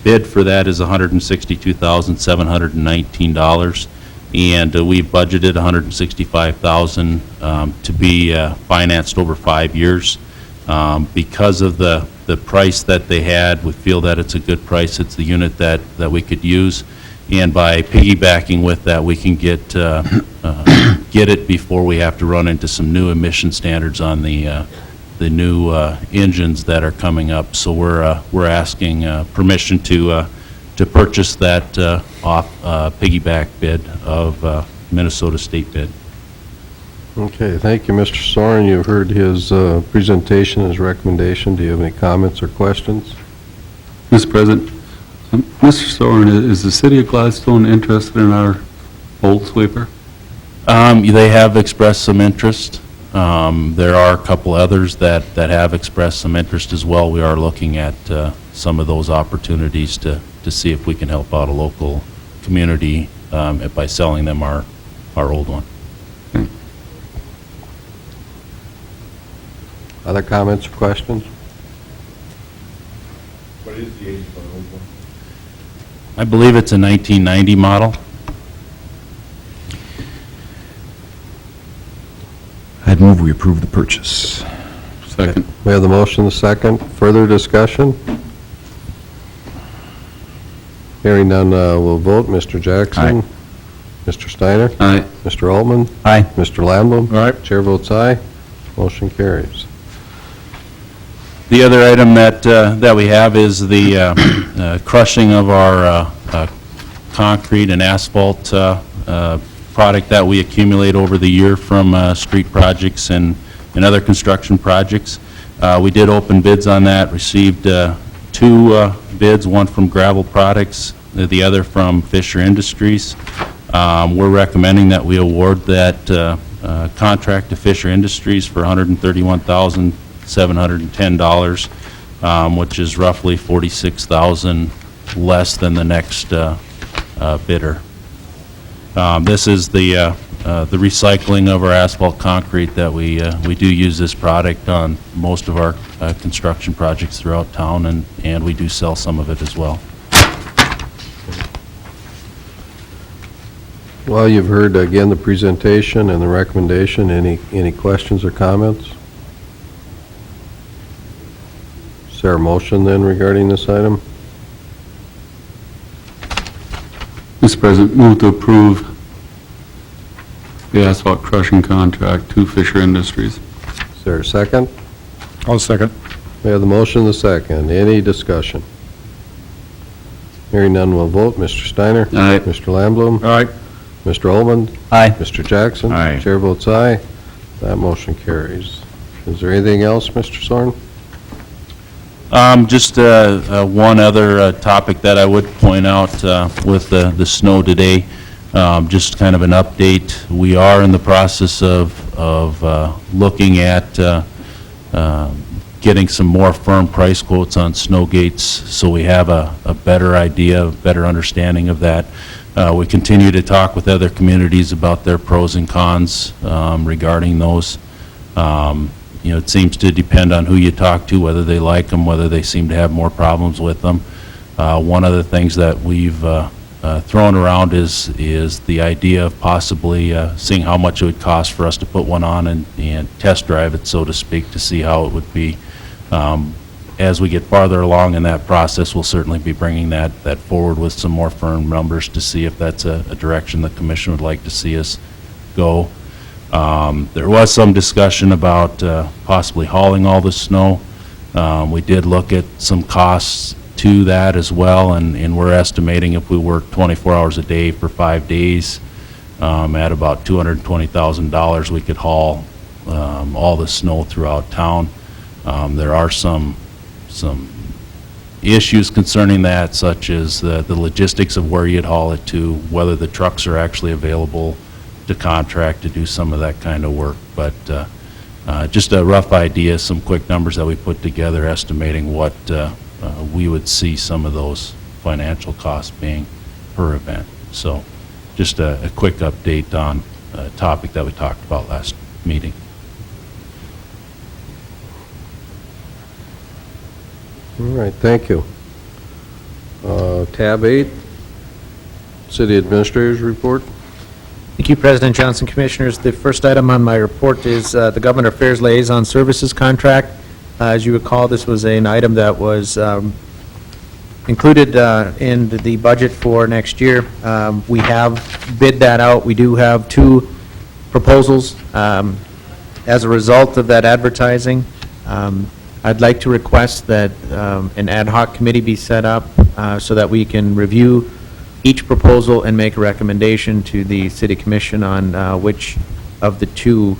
bid for that is $162,719, and we budgeted $165,000 to be financed over 5 years. Because of the price that they had, we feel that it's a good price. It's the unit that we could use, and by piggybacking with that, we can get it before we have to run into some new emission standards on the new engines that are coming up. So we're asking permission to purchase that piggyback bid of Minnesota State bid. Okay, thank you, Mr. Soren. You've heard his presentation, his recommendation. Do you have any comments or questions? Mr. President, Mr. Soren, is the city of Gladstone interested in our old sweeper? They have expressed some interest. There are a couple others that have expressed some interest as well. We are looking at some of those opportunities to see if we can help out a local community by selling them our old one. Other comments or questions? What is the age of our old one? I believe it's a 1990 model. I'd move we approve the purchase. Second. We have the motion, the second. Further discussion? Hearing none, we'll vote. Mr. Jackson? Aye. Mr. Steiner? Aye. Mr. Altman? Aye. Mr. Lamblum? All right. Chair votes aye. Motion carries. The other item that we have is the crushing of our concrete and asphalt product that we accumulate over the year from street projects and other construction projects. We did open bids on that, received 2 bids, one from Gravel Products, the other from Fisher Industries. We're recommending that we award that contract to Fisher Industries for $131,710, which is roughly $46,000 less than the next bidder. This is the the recycling of our asphalt concrete, that we do use this product on most of our construction projects throughout town, and we do sell some of it as well. Well, you've heard, again, the presentation and the recommendation. Any questions or comments? Is there a motion then regarding this item? Mr. President, move to approve the asphalt crushing contract to Fisher Industries. Is there a second? I'll second. We have the motion and the second. Any discussion? Hearing none, we'll vote. Mr. Steiner? Aye. Mr. Lamblum? All right. Mr. Ullman? Aye. Mr. Jackson? Aye. Chair votes aye. That motion carries. Is there anything else, Mr. Soren? Just one other topic that I would point out with the snow today, just kind of an update. We are in the process of looking at getting some more firm price quotes on snow gates, so we have a better idea, a better understanding of that. We continue to talk with other communities about their pros and cons regarding those. You know, it seems to depend on who you talk to, whether they like them, whether they seem to have more problems with them. One of the things that we've thrown around is the idea of possibly seeing how much it would cost for us to put one on and test drive it, so to speak, to see how it would be. As we get farther along in that process, we'll certainly be bringing that forward with some more firm numbers to see if that's a direction the commission would like to see us go. There was some discussion about possibly hauling all the snow. We did look at some costs to that as well, and we're estimating if we work 24 hours a day for 5 days, at about $220,000, we could haul all the snow throughout town. There are some issues concerning that, such as the logistics of where you'd haul it to, whether the trucks are actually available to contract to do some of that kind of work. But just a rough idea, some quick numbers that we put together estimating what we would see some of those financial costs being per event. So just a quick update on a topic that we talked about last meeting. All right, thank you. Tab 8, City Administrator's Report. Thank you, President Johnson, Commissioners. The first item on my report is the Government Affairs Liaison Services Contract. As you recall, this was an item that was included in the budget for next year. We have bid that out. We do have 2 proposals. As a result of that advertising, I'd like to request that an ad hoc committee be set up so that we can review each proposal and make a recommendation to the City Commission on which of the 2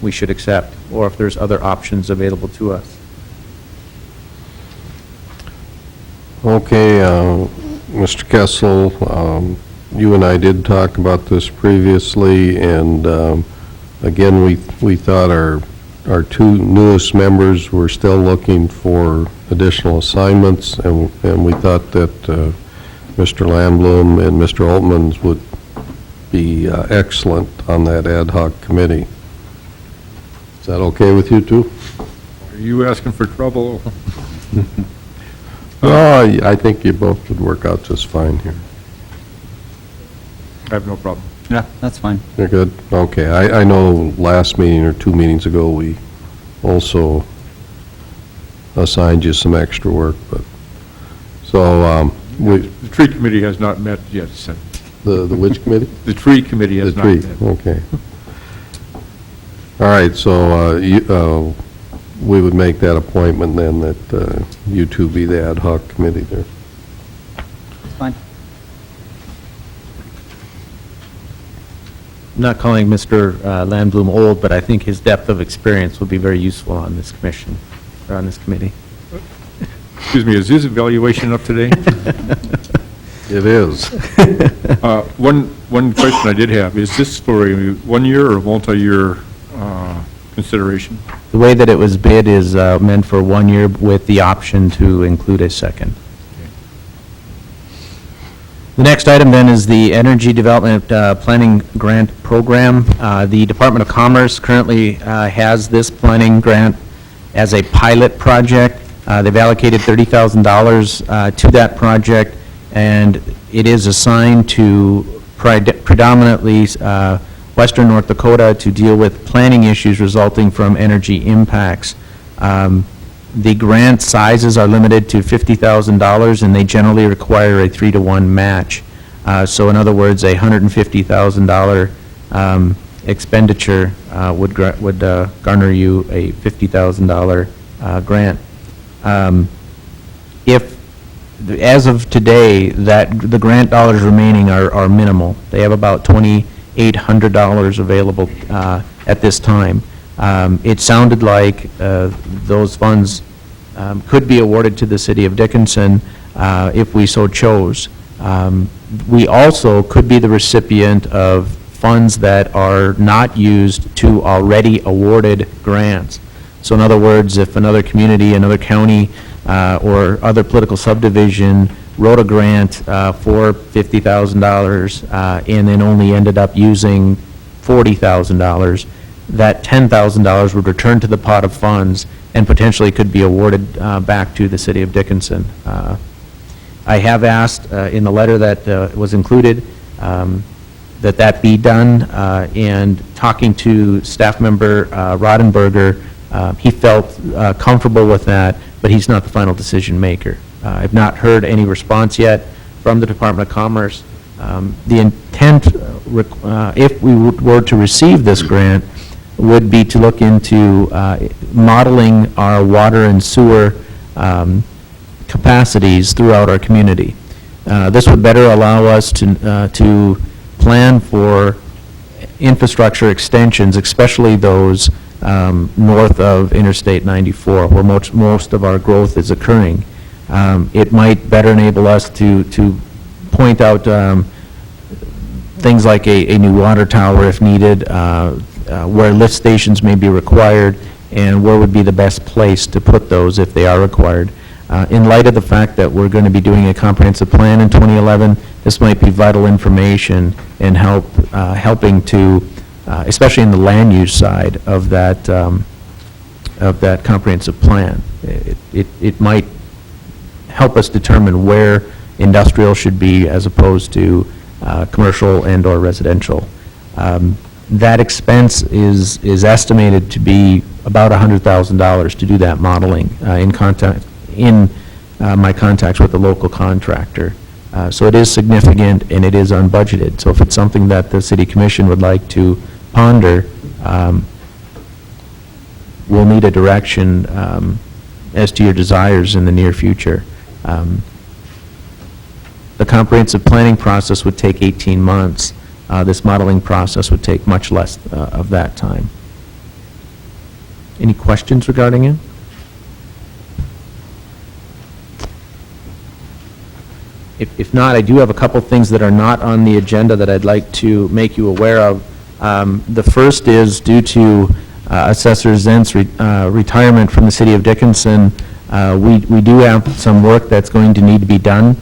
we should accept, or if there's other options available to us. Okay, Mr. Kessel, you and I did talk about this previously, and again, we thought our 2 newest members were still looking for additional assignments, and we thought that Mr. Lamblum and Mr. Altman would be excellent on that ad hoc committee. Is that okay with you two? Are you asking for trouble? No, I think you both would work out just fine here. I have no problem. Yeah, that's fine. You're good? Okay, I know last meeting or 2 meetings ago, we also assigned you some extra work, but, so, The tree committee has not met yet, so. the which committee? The tree committee has The not tree, met. okay. All right, so we would make that appointment then, that you two be the ad hoc committee there. Fine. I'm not calling Mr. Landblum old, but I think his depth of experience will be very useful on this commission, or on this committee. Excuse me, is his evaluation up to date? It is. One question I did have, is this for a 1-year or multi-year consideration? The way that it was bid is meant for 1 year with the option to include a second. The next item then is the Energy Development Planning Grant Program. The Department of Commerce currently has this planning grant as a pilot project. They've allocated $30,000 to that project, and it is assigned to predominantly western North Dakota to deal with planning issues resulting from energy impacts. The grant sizes are limited to $50,000, and they generally require a 3-to-1 match. So in other words, a $150,000 expenditure would garner you a $50,000 grant. As of today, the grant dollars remaining are minimal. They have about $2,800 available at this time. It sounded like those funds could be awarded to the city of Dickinson if we so chose. We also could be the recipient of funds that are not used to already awarded grants. So in other words, if another community, another county, or other political subdivision wrote a grant for $50,000 and then only ended up using $40,000, that $10,000 would return to the pot of funds and potentially could be awarded back to the city of Dickinson. I have asked in the letter that was included that be done, and talking to staff member Roddenberger, he felt comfortable with that, but he's not the final decision maker. I've not heard any response yet from the Department of Commerce. The intent, if we were to receive this grant, would be to look into modeling our water and sewer capacities throughout our community. This would better allow us to plan for infrastructure extensions, especially those north of Interstate 94, where most of our growth is occurring. It might better enable us to point out things like a new water tower if needed, where lift stations may be required, and where would be the best place to put those if they are required. In light of the fact that we're going to be doing a comprehensive plan in 2011, this might be vital information and helping to, especially in the land use side of that comprehensive plan. It might help us determine where industrial should be as opposed to commercial and/or residential. That expense is estimated to be about $100,000 to do that modeling in my contacts with the local contractor. So it is significant and it is unbudgeted. So if it's something that the City Commission would like to ponder, we'll need a direction as to your desires in the near future. The comprehensive planning process would take 18 months. This modeling process would take much less of that time. Any questions regarding it? If not, I do have a couple things that are not on the agenda that I'd like to make you aware of. The first is due to Assessor Zent's retirement from the City of Dickinson, we do have some work that's going to need to be done.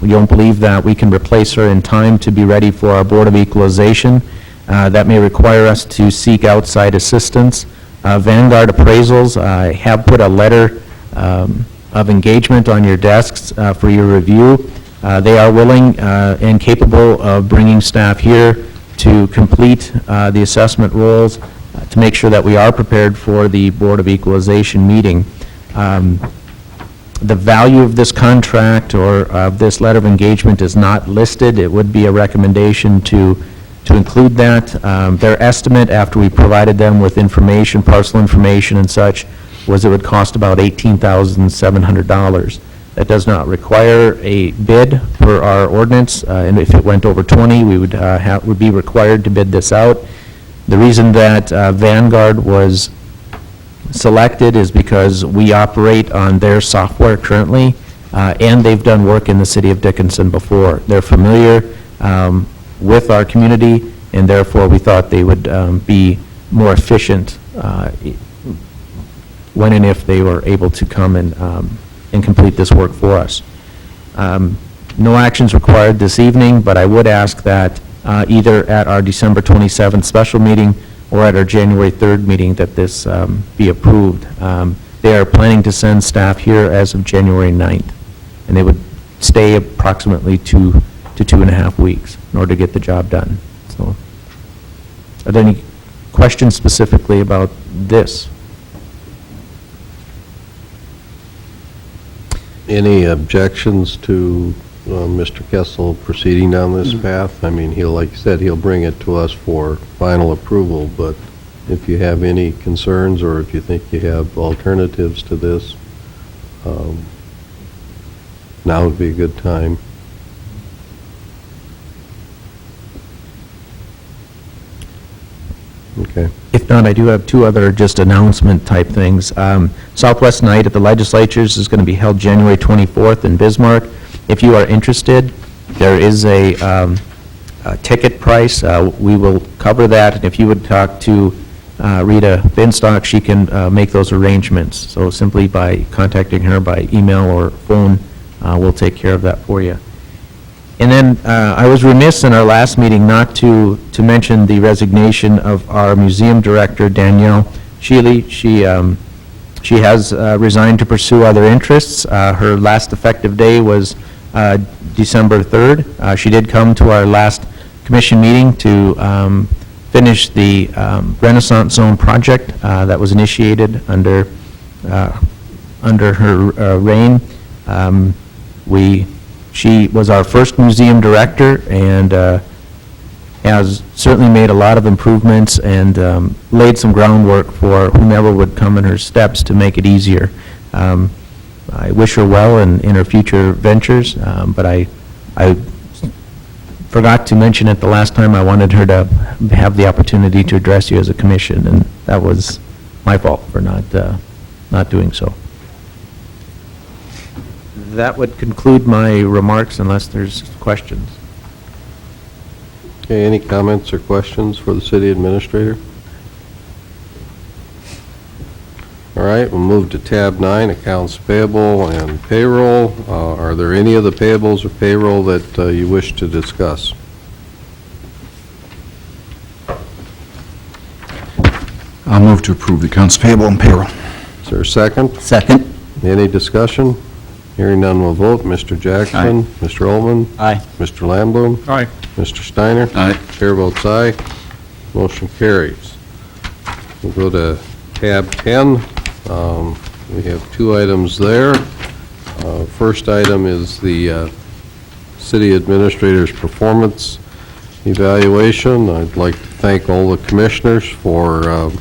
We don't believe that we can replace her in time to be ready for our Board of Equalization. That may require us to seek outside assistance. Vanguard Appraisals, I have put a letter of engagement on your desks for your review. They are willing and capable of bringing staff here to complete the assessment roles to make sure that we are prepared for the Board of Equalization meeting. The value of this contract or of this letter of engagement is not listed. It would be a recommendation to include that. Their estimate, after we provided them with information, parcel information and such, was it would cost about $18,700. That does not require a bid per our ordinance, and if it went over 20, we would be required to bid this out. The reason that Vanguard was selected is because we operate on their software currently, and they've done work in the City of Dickinson before. They're familiar with our community, and therefore we thought they would be more efficient when and if they were able to come and complete this work for us. No actions required this evening, but I would ask that either at our December 27th special meeting or at our January 3rd meeting that this be approved. They are planning to send staff here as of January 9th, and they would stay approximately 2 to 2.5 weeks in order to get the job done. So, are there any questions specifically about this? Any objections to Mr. Kessel proceeding down this path? I mean, he'll, like you said, he'll bring it to us for final approval, but if you have any concerns or if you think you have alternatives to this, now would be a good time. Okay. If not, I do have two other just announcement type things. Southwest Night at the Legislatures is going to be held January 24th in Bismarck. If you are interested, there is a ticket price. We will cover that, and if you would talk to Rita Binstock, she can make those arrangements. So simply by contacting her by email or phone, we'll take care of that for you. And then I was remiss in our last meeting not to mention the resignation of our museum director, Danielle Shealy. She has resigned to pursue other interests. Her last effective day was December 3rd. She did come to our last commission meeting to finish the Renaissance Zone project that was initiated under her reign. She was our first museum director and has certainly made a lot of improvements and laid some groundwork for whomever would come in her steps to make it easier. I wish her well in her future ventures, but I forgot to mention it the last time. I wanted her to have the opportunity to address you as a commission, and that was my fault for not doing so. That would conclude my remarks unless there's questions. Okay, any comments or questions for the city administrator? All right, we'll move to tab 9, accounts payable and payroll. Are there any of the payables or payroll that you wish to discuss? I'll move to approve the accounts payable and payroll. Is there a second? Second. Any discussion? Hearing none, will vote. Mr. Jackson? Mr. Olman? Aye. Mr. Lamblum? Aye. Mr. Steiner? Aye. Chair votes aye. Motion carries. We'll go to tab 10. We have two items there. First item is the city administrator's performance evaluation. I'd like to thank all the commissioners for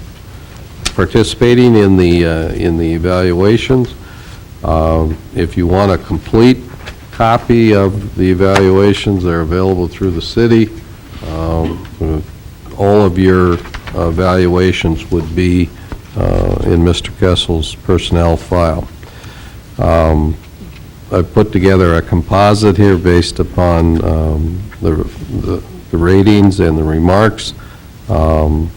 participating in the evaluations. If you want a complete copy of the evaluations, they're available through the city. All of your evaluations would be in Mr. Kessel's personnel file. I've put together a composite here based upon the ratings and the remarks. I'm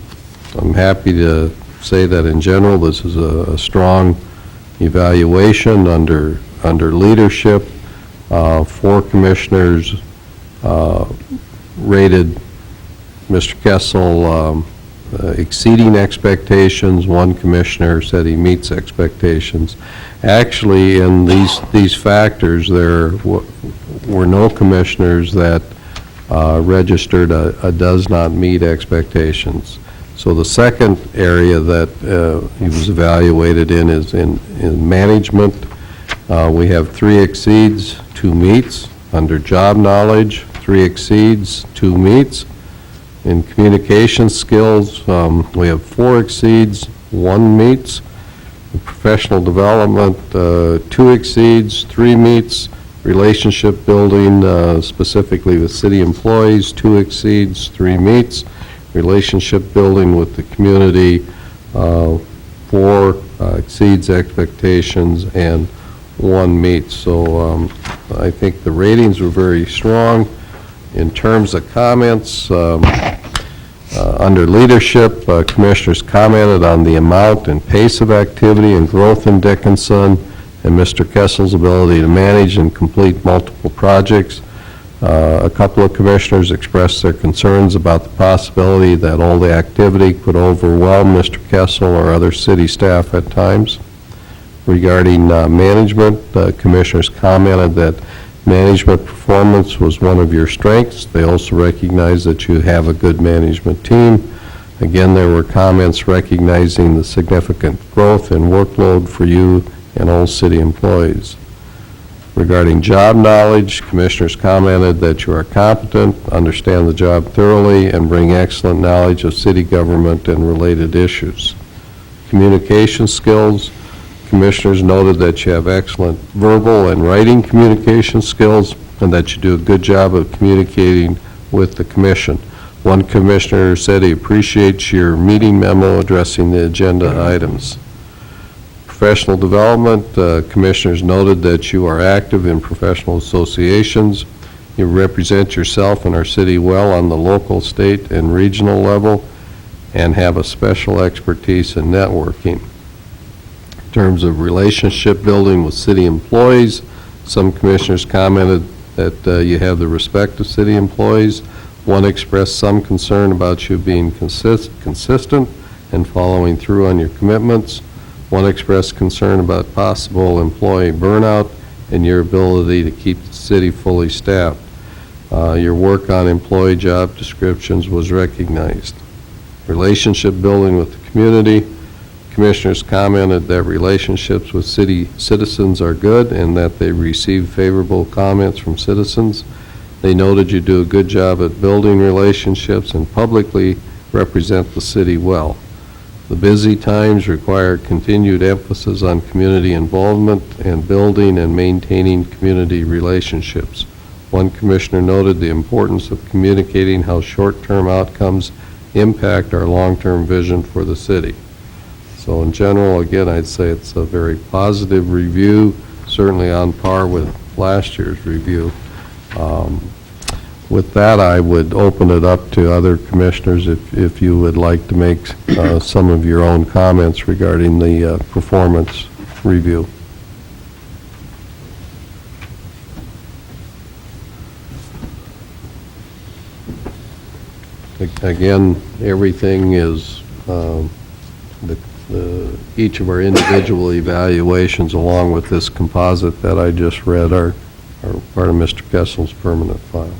happy to say that in general, this is a strong evaluation under leadership. 4 commissioners rated Mr. Kessel exceeding expectations. 1 commissioner said he meets expectations. Actually, in these factors, there were no commissioners that registered a does not meet expectations. So the second area that he was evaluated in is in management. We have 3 exceeds, 2 meets. Under job knowledge, 3 exceeds, 2 meets. In communication skills, we have 4 exceeds, 1 meets. In professional development, 2 exceeds, 3 meets. Relationship building, specifically with city employees, 2 exceeds, 3 meets. Relationship building with the community, 4 exceeds expectations, and 1 meets. So I think the ratings were very strong. In terms of comments, under leadership, commissioners commented on the amount and pace of activity and growth in Dickinson, and Mr. Kessel's ability to manage and complete multiple projects. A couple of commissioners expressed their concerns about the possibility that all the activity could overwhelm Mr. Kessel or other city staff at times. Regarding management, commissioners commented that management performance was one of your strengths. They also recognized that you have a good management team. Again, there were comments recognizing the significant growth in workload for you and all city employees. Regarding job knowledge, commissioners commented that you are competent, understand the job thoroughly, and bring excellent knowledge of city government and related issues. Communication skills, commissioners noted that you have excellent verbal and writing communication skills and that you do a good job of communicating with the commission. One commissioner said he appreciates your meeting memo addressing the agenda items. Professional development, commissioners noted that you are active in professional associations. You represent yourself and our city well on the local, state, and regional level and have a special expertise in networking. In terms of relationship building with city employees, some commissioners commented that you have the respect of city employees. One expressed some concern about you being consistent and following through on your commitments. One expressed concern about possible employee burnout and your ability to keep the city fully staffed. Your work on employee job descriptions was recognized. Relationship building with the community. Commissioners commented that relationships with city citizens are good and that they receive favorable comments from citizens. They noted you do a good job at building relationships and publicly represent the city well. The busy times require continued emphasis on community involvement and building and maintaining community relationships. One commissioner noted the importance of communicating how short-term outcomes impact our long-term vision for the city. So in general, again, I'd say it's a very positive review, certainly on par with last year's review. With that, I would open it up to other commissioners if you would like to make some of your own comments regarding the performance review. Again, everything is, each of our individual evaluations along with this composite that I just read are part of Mr. Kessel's permanent file.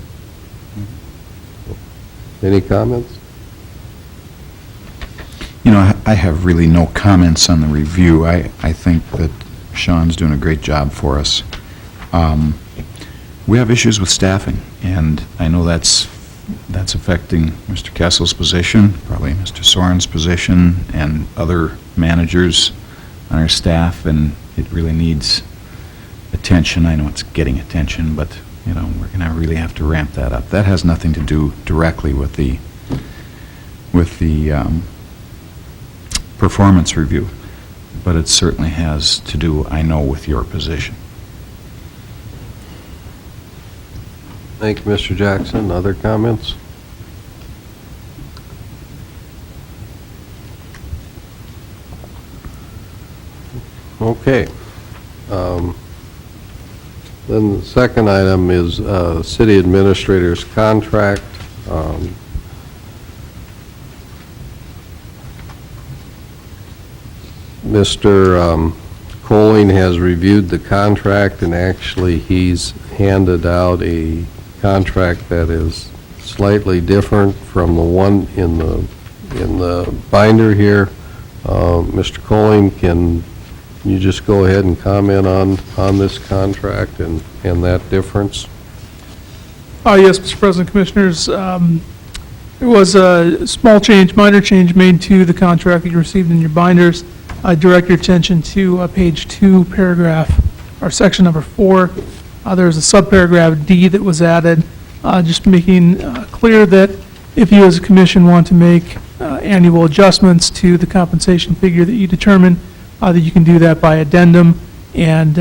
Any comments? You know, I have really no comments on the review. I think that Sean's doing a great job for us. We have issues with staffing, and I know that's affecting Mr. Kessel's position, probably Mr. Soren's position, and other managers on our staff, and it really needs attention. I know it's getting attention, but you know, we're going to really have to ramp that up. That has nothing to do directly with the performance review, but it certainly has to do, I know, with your position. Thank you, Mr. Jackson. Other comments? Okay. Then the second item is city administrator's contract. Mr. Colling has reviewed the contract, and actually he's handed out a contract that is slightly different from the one in the binder here. Mr. Colling, can you just go ahead and comment on this contract and that difference? Yes, Mr. President, Commissioners. There was a small change, minor change made to the contract that you received in your binders. I direct your attention to page 2, paragraph, or section number 4. There's a subparagraph D that was added, just making clear that if you as a commission want to make annual adjustments to the compensation figure that you determine, that you can do that by addendum, and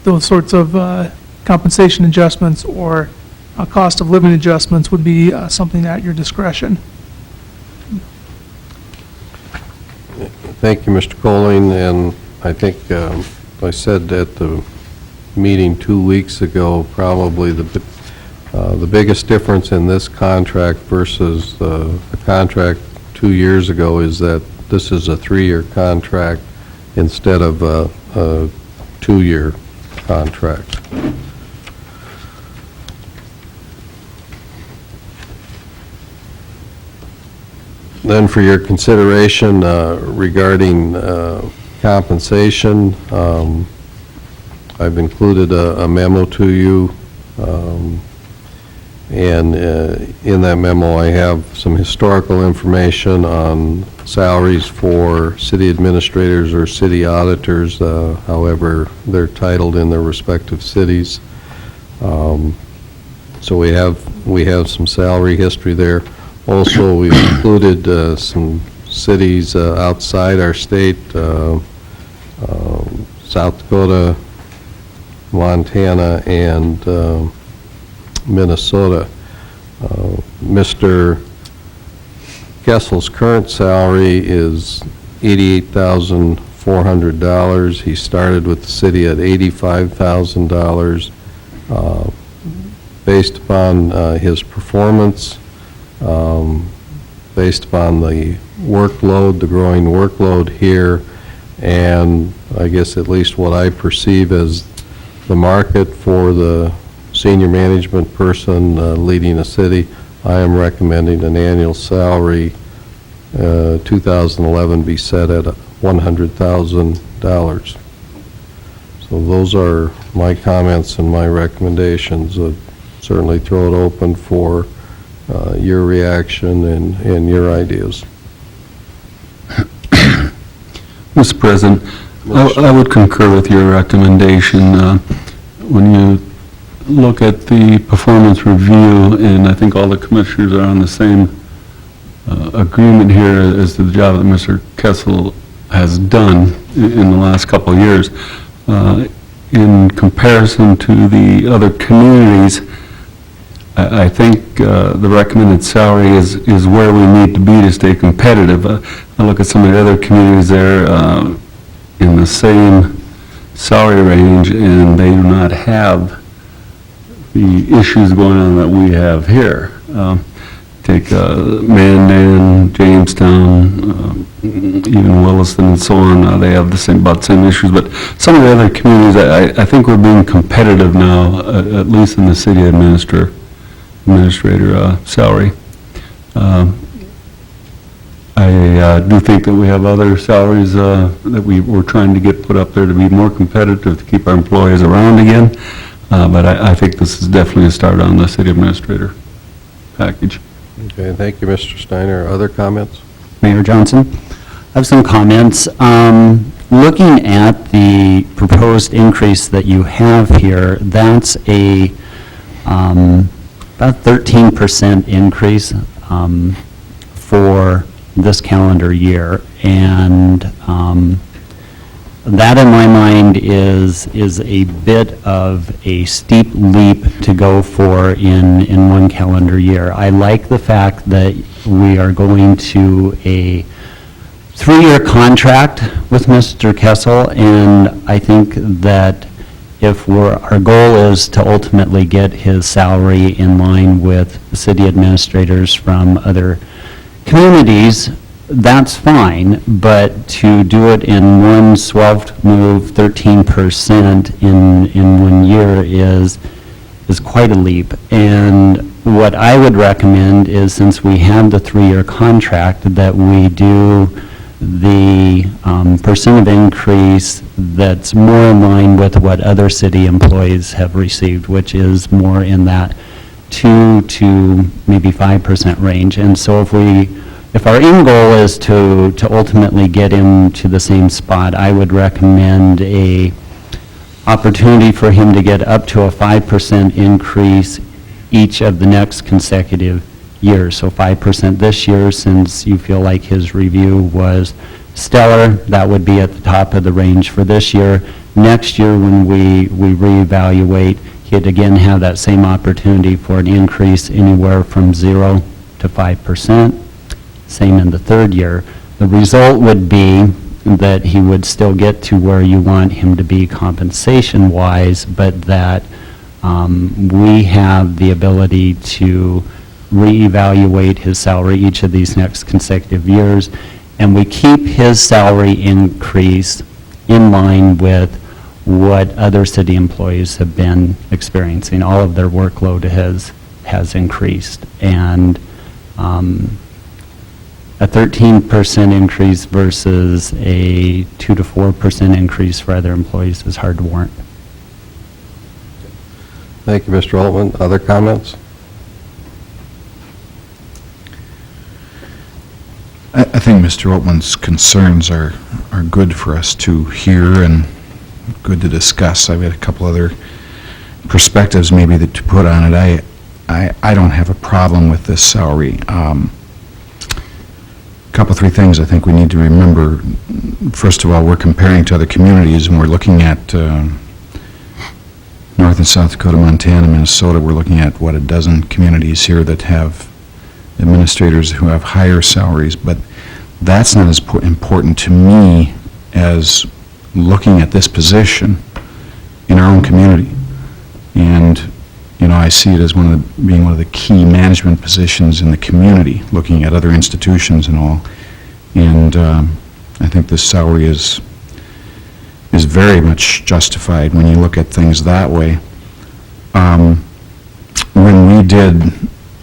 those sorts of compensation adjustments or cost of living adjustments would be something at your discretion. Thank you, Mr. Colling, and I think I said at the meeting 2 weeks ago, probably the biggest difference in this contract versus the contract 2 years ago is that this is a 3-year contract instead of a 2-year contract. Then for your consideration regarding compensation, I've included a memo to you, and in that memo I have some historical information on salaries for city administrators or city auditors, however they're titled in their respective cities. So we have some salary history there. Also, we've included some cities outside our state, South Dakota, Montana, and Minnesota. Mr. Kessel's current salary is $88,400. He started with the city at $85,000. Based upon his performance, based upon the workload, the growing workload here, and I guess at least what I perceive as the market for the senior management person leading a city, I am recommending an annual salary 2011 be set at $100,000. So those are my comments and my recommendations. Certainly throw it open for your reaction and your ideas. Mr. President, I would concur with your recommendation. When you look at the performance review, and I think all the commissioners are on the same agreement here as to the job that Mr. Kessel has done in the last couple of years, in comparison to the other communities, I think the recommended salary is where we need to be to stay competitive. I look at some of the other communities there in the same salary range, and they do not have the issues going on that we have here. Take Mandan, Jamestown, even Williston and so on, they have about the same issues. But some of the other communities, I think we're being competitive now, at least in the city administrator salary. I do think that we have other salaries that we're trying to get put up there to be more competitive, to keep our employees around again. But I think this is definitely a start on the city administrator package. Okay, thank you, Mr. Steiner. Other comments? Mayor Johnson, I have some comments. Looking at the proposed increase that you have here, that's about 13% increase for this calendar year, and that in my mind is a bit of a steep leap to go for in one calendar year. I like the fact that we are going to a 3-year contract with Mr. Kessel, and I think that if our goal is to ultimately get his salary in line with the city administrators from other communities, that's fine, but to do it in one swift move, 13% in 1 year is quite a leap. And what I would recommend is, since we have the 3-year contract, that we do the percent of increase that's more in line with what other city employees have received, which is more in that 2 to maybe 5% range. And so if our end goal is to ultimately get him to the same spot, I would recommend a opportunity for him to get up to a 5% increase each of the next consecutive years. So 5% this year, since you feel like his review was stellar, that would be at the top of the range for this year. Next year, when we reevaluate, he'd again have that same opportunity for an increase anywhere from 0 to 5%. Same in the third year. The result would be that he would still get to where you want him to be compensation-wise, but that we have the ability to reevaluate his salary each of these next consecutive years, and we keep his salary increase in line with what other city employees have been experiencing. All of their workload has increased, and a 13% increase versus a 2 to 4% increase for other employees is hard to warrant. Thank you, Mr. Altman. Other comments? I think Mr. Altman's concerns are good for us to hear and good to discuss. I've got a couple other perspectives maybe to put on it. I don't have a problem with this salary. Couple, three things I think we need to remember. First of all, we're comparing to other communities, and we're looking at North and South Dakota, Montana, Minnesota. We're looking at, a dozen communities here that have administrators who have higher salaries, but that's not as important to me as looking at this position in our own community. And, I see it as being one of the key management positions in the community, looking at other institutions and all. And I think this salary is very much justified when you look at things that way. When we did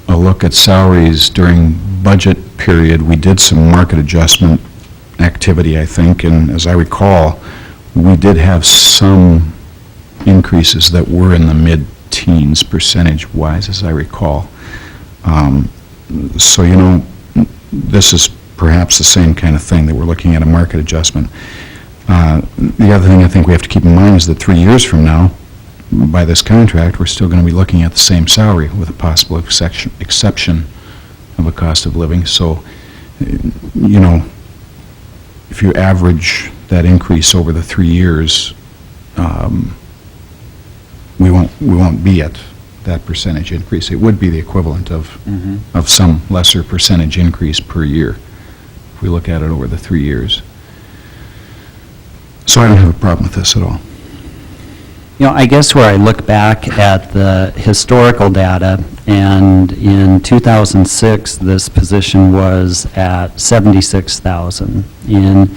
a look at salaries during budget period, we did some market adjustment activity, I think, and as I recall, we did have some increases that were in the mid-teens percentage-wise, as I recall. So, this is perhaps the same kind of thing, that we're looking at a market adjustment. The other thing I think we have to keep in mind is that 3 years from now, by this contract, we're still going to be looking at the same salary with a possible exception of a cost of living. So, if you average that increase over the 3 years, we won't be at that percentage increase. It would be the equivalent of some lesser percentage increase per year if we look at it over the 3 years. So I don't have a problem with this at all. I guess where I look back at the historical data, and in 2006, this position was at 76,000. In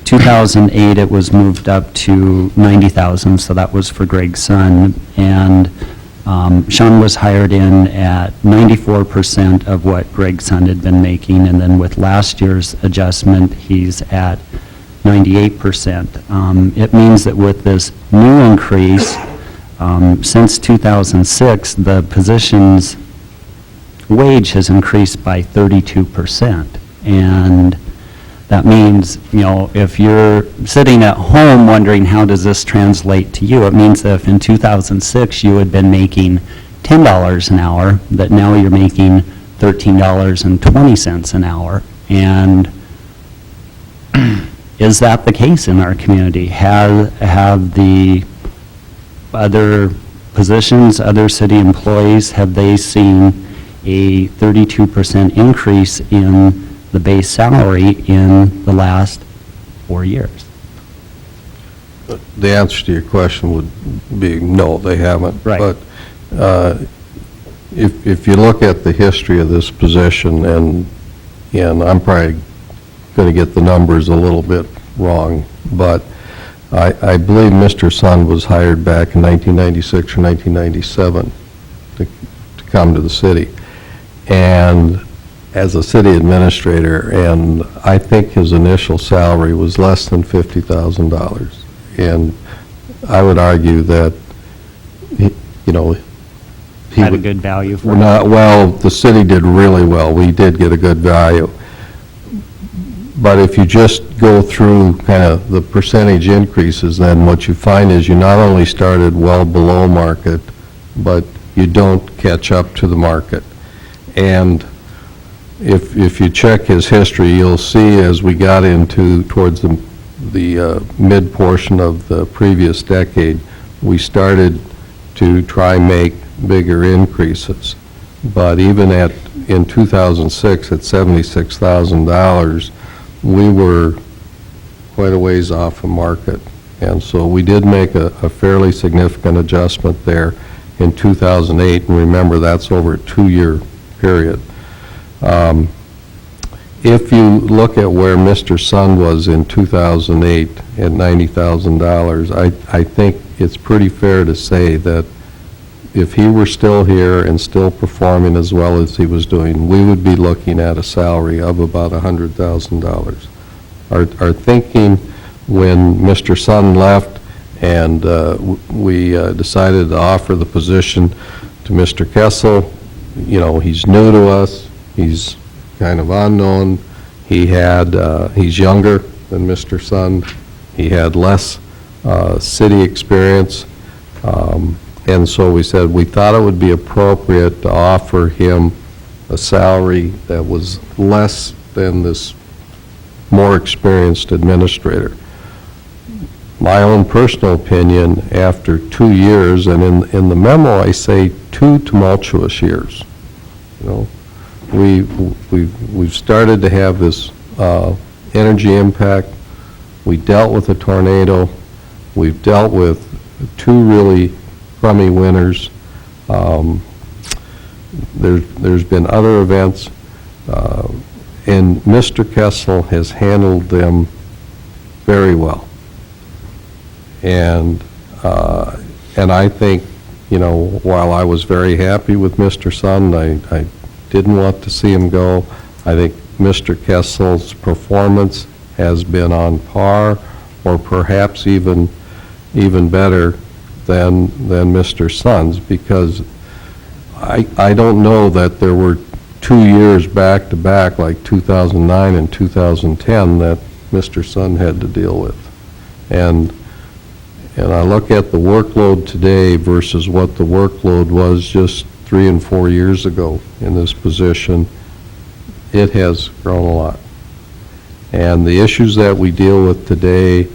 2008, it was moved up to 90,000, so that was for Greg's son. And Sean was hired in at 94% of what Greg's son had been making, and then with last year's adjustment, he's at 98%. It means that with this new increase, since 2006, the position's wage has increased by 32%. And that means, if you're sitting at home wondering how does this translate to you, it means that if in 2006 you had been making $10 an hour, that now you're making $13.20 an hour. And is that the case in our community? Have the other positions, other city employees, have they seen a 32% increase in the base salary in the last 4 years? The answer to your question would be no, they haven't. Right. But if you look at the history of this position, and I'm probably going to get the numbers a little bit wrong, but I believe Mr. Sun was hired back in 1996 or 1997 to come to the city. And as a city administrator, and I think his initial salary was less than $50,000. And I would argue that, he Had a good value for it? Well, the city did really well. We did get a good value. But if you just go through kind of the percentage increases, then what you find is you not only started well below market, but you don't catch up to the market. And if you check his history, you'll see as we got towards the mid portion of the previous decade, we started to try make bigger increases. But even in 2006 at $76,000, we were quite a ways off of market. And so we did make a fairly significant adjustment there in 2008, and remember, that's over a 2-year period. If you look at where Mr. Sun was in 2008 at $90,000, I think it's pretty fair to say that if he were still here and still performing as well as he was doing, we would be looking at a salary of about $100,000. Our thinking when Mr. Sun left and we decided to offer the position to Mr. Kessel, you know, he's new to us, he's kind of unknown, he's younger than Mr. Sun, he had less city experience, and so we said we thought it would be appropriate to offer him a salary that was less than this more experienced administrator. My own personal opinion, after 2 years, and in the memo I say 2 tumultuous years, you know, we've started to have this energy impact. We dealt with a tornado. We've dealt with 2 really crummy winters. There's been other events, and Mr. Kessel has handled them very well. And I think, you know, while I was very happy with Mr. Sun, I didn't want to see him go. I think Mr. Kessel's performance has been on par, or perhaps even better than Mr. Sun's, because I don't know that there were 2 years back-to-back, like 2009 and 2010, that Mr. Sun had to deal with. And I look at the workload today versus what the workload was just 3 and 4 years ago in this position. It has grown a lot. And the issues that we deal with today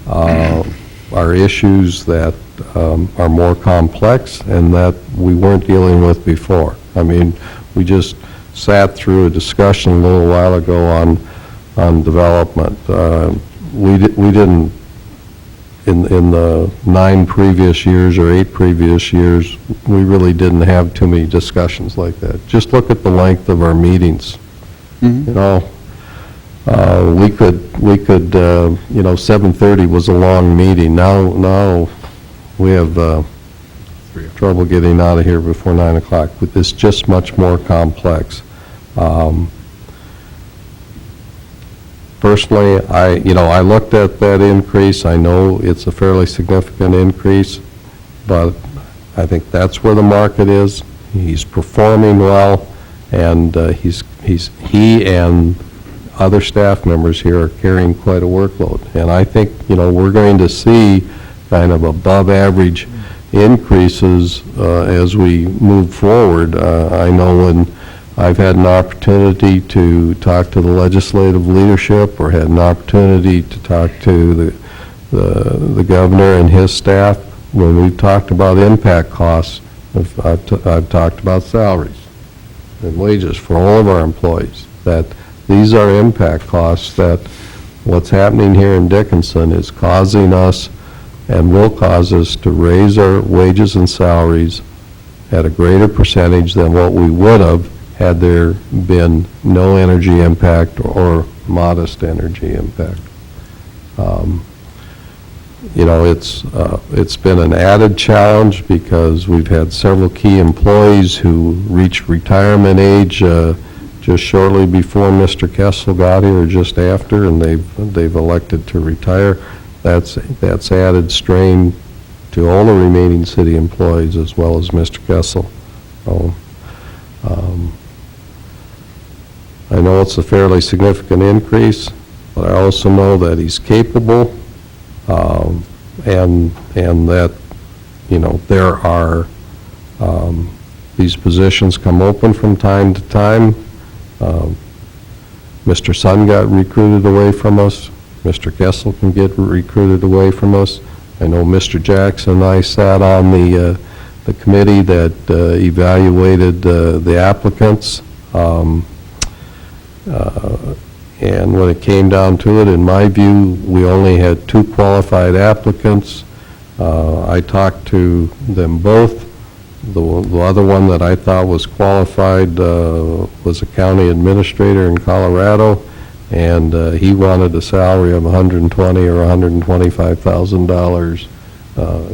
are issues that are more complex and that we weren't dealing with before. I mean, we just sat through a discussion a little while ago on development. We didn't, in the 9 previous years or 8 previous years, we really didn't have too many discussions like that. Just look at the length of our meetings. You know, we could, you know, 7:30 was a long meeting. Now we have trouble getting out of here before 9 o'clock. But it's just much more complex. Personally, I looked at that increase. I know it's a fairly significant increase, but I think that's where the market is. He's performing well, and he and other staff members here are carrying quite a workload. And I think, you know, we're going to see kind of above average increases as we move forward. I know when I've had an opportunity to talk to the legislative leadership, or had an opportunity to talk to the governor and his staff, when we've talked about impact costs, I've talked about salaries and wages for all of our employees, that these are impact costs, that what's happening here in Dickinson is causing us and will cause us to raise our wages and salaries at a greater percentage than what we would have had there been no energy impact or modest energy impact. You know, it's been an added challenge because we've had several key employees who reached retirement age just shortly before Mr. Kessel got here, or just after, and they've elected to retire. That's added strain to all the remaining city employees as well as Mr. Kessel. So, I know it's a fairly significant increase, but I also know that he's capable, and that, you know, there are, these positions come open from time to time. Mr. Sun got recruited away from us. Mr. Kessel can get recruited away from us. I know Mr. Jackson and I sat on the committee that evaluated the applicants. And when it came down to it, in my view, we only had 2 qualified applicants. I talked to them both. The other one that I thought was qualified was a county administrator in Colorado, and he wanted a salary of $120,000 or $125,000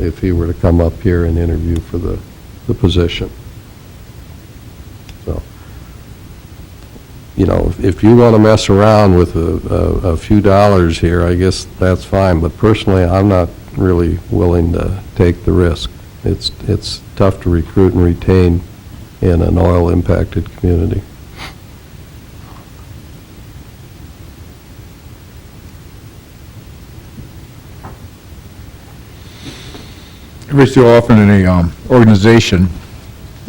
if he were to come up here and interview for the position. So, you know, if you want to mess around with a few dollars here, I guess that's fine, but personally, I'm not really willing to take the risk. It's tough to recruit and retain in an oil-impacted community. Every so often in a organization,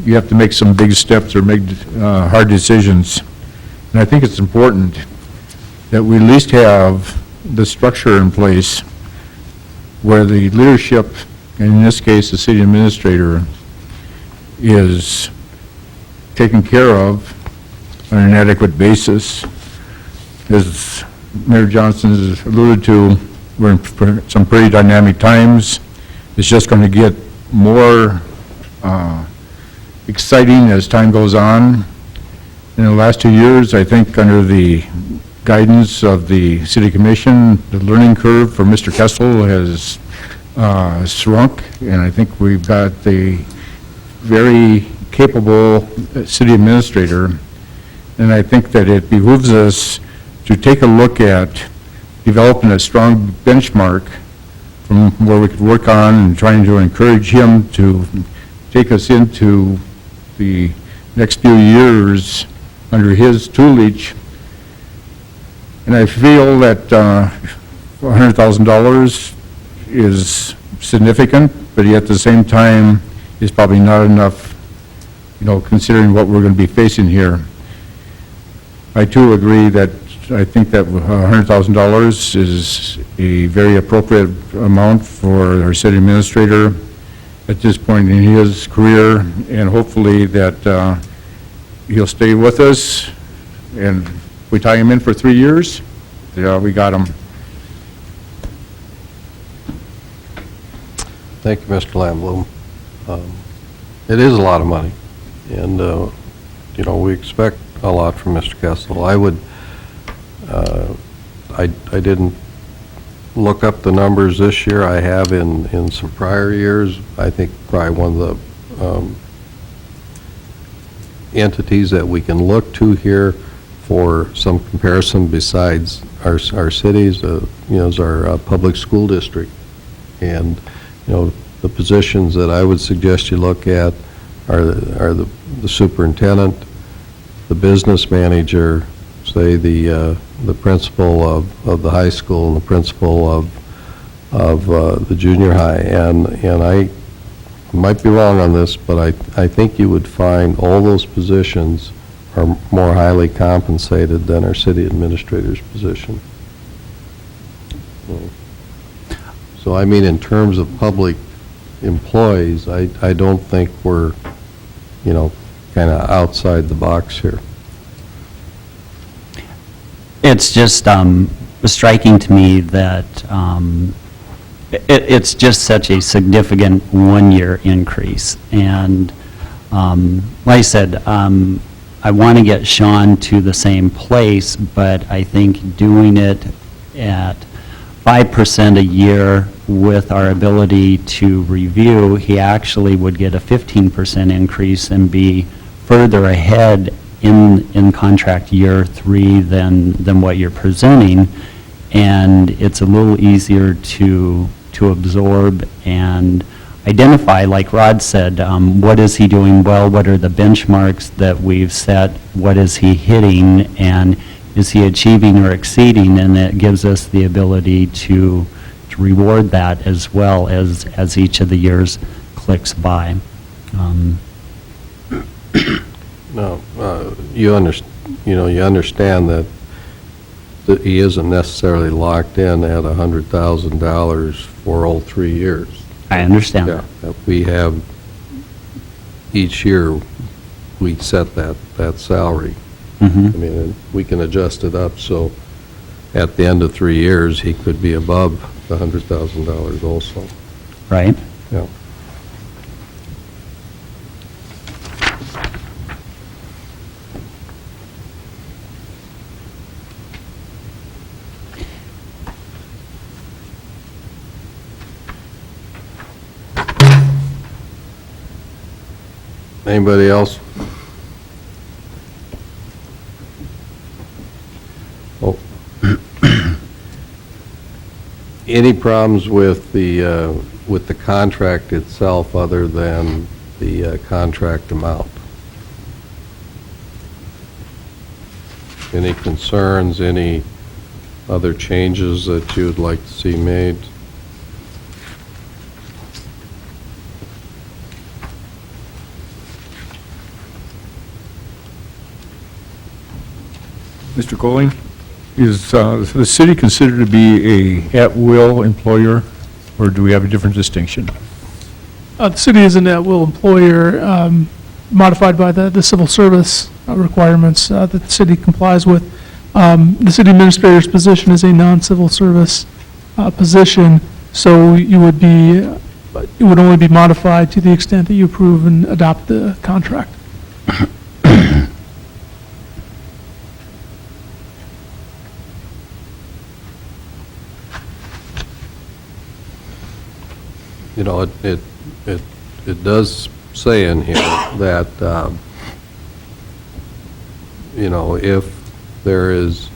you have to make some big steps or make hard decisions. And I think it's important that we at least have the structure in place where the leadership, and in this case, the city administrator, is taken care of on an adequate basis. As Mayor Johnson has alluded to, we're in some pretty dynamic times. It's just going to get more exciting as time goes on. In the last 2 years, I think under the guidance of the City Commission, the learning curve for Mr. Kessel has shrunk, and I think we've got a very capable city administrator, and I think that it behooves us to take a look at developing a strong benchmark from where we could work on and trying to encourage him to take us into the next few years under his tutelage. And I feel that $100,000 is significant, but yet at the same time is probably not enough, you know, considering what we're going to be facing here. I too agree that I think that $100,000 is a very appropriate amount for our city administrator at this point in his career, and hopefully that he'll stay with us, and if we tie him in for 3 years, yeah, we got him. Thank you, Mr. Lamblum. It is a lot of money, and, you know, we expect a lot from Mr. Kessel. I would, I didn't look up the numbers this year. I have in some prior years. I think probably one of the entities that we can look to here for some comparison besides our cities, you know, is our public school district. And, you know, the positions that I would suggest you look at are the superintendent, the business manager, say the principal of the high school, and the principal of the junior high. And I might be wrong on this, but I think you would find all those positions are more highly compensated than our city administrator's position. So I mean, in terms of public employees, I don't think we're, you know, kind of outside the box here. It's just striking to me that it's just such a significant one-year increase. And like I said, I want to get Sean to the same place, but I think doing it at 5% a year with our ability to review, he actually would get a 15% increase and be further ahead in contract year 3 than what you're presenting. And it's a little easier to absorb and identify, like Rod said, what is he doing well, what are the benchmarks that we've set, what is he hitting, and is he achieving or exceeding, and it gives us the ability to reward that as well as each of the years clicks by. No, you understand that he isn't necessarily locked in at $100,000 for all 3 years. I understand. Yeah, that we have, each year, we set that salary. Mhm. I mean, and we can adjust it up, so at the end of 3 years, he could be above the $100,000 also. Right? Yeah. Anybody else? Oh. Any problems with the contract itself other than the contract amount? Any concerns, any other changes that you would like to see made? Mr. Colling, is the city considered to be a at-will employer, or do we have a different distinction? The city is an at-will employer, modified by the civil service requirements that the city complies with. The city administrator's position is a non-civil service position, so you would be, it would only be modified to the extent that you approve and adopt the contract. You know, it does say in here that, you know, if there is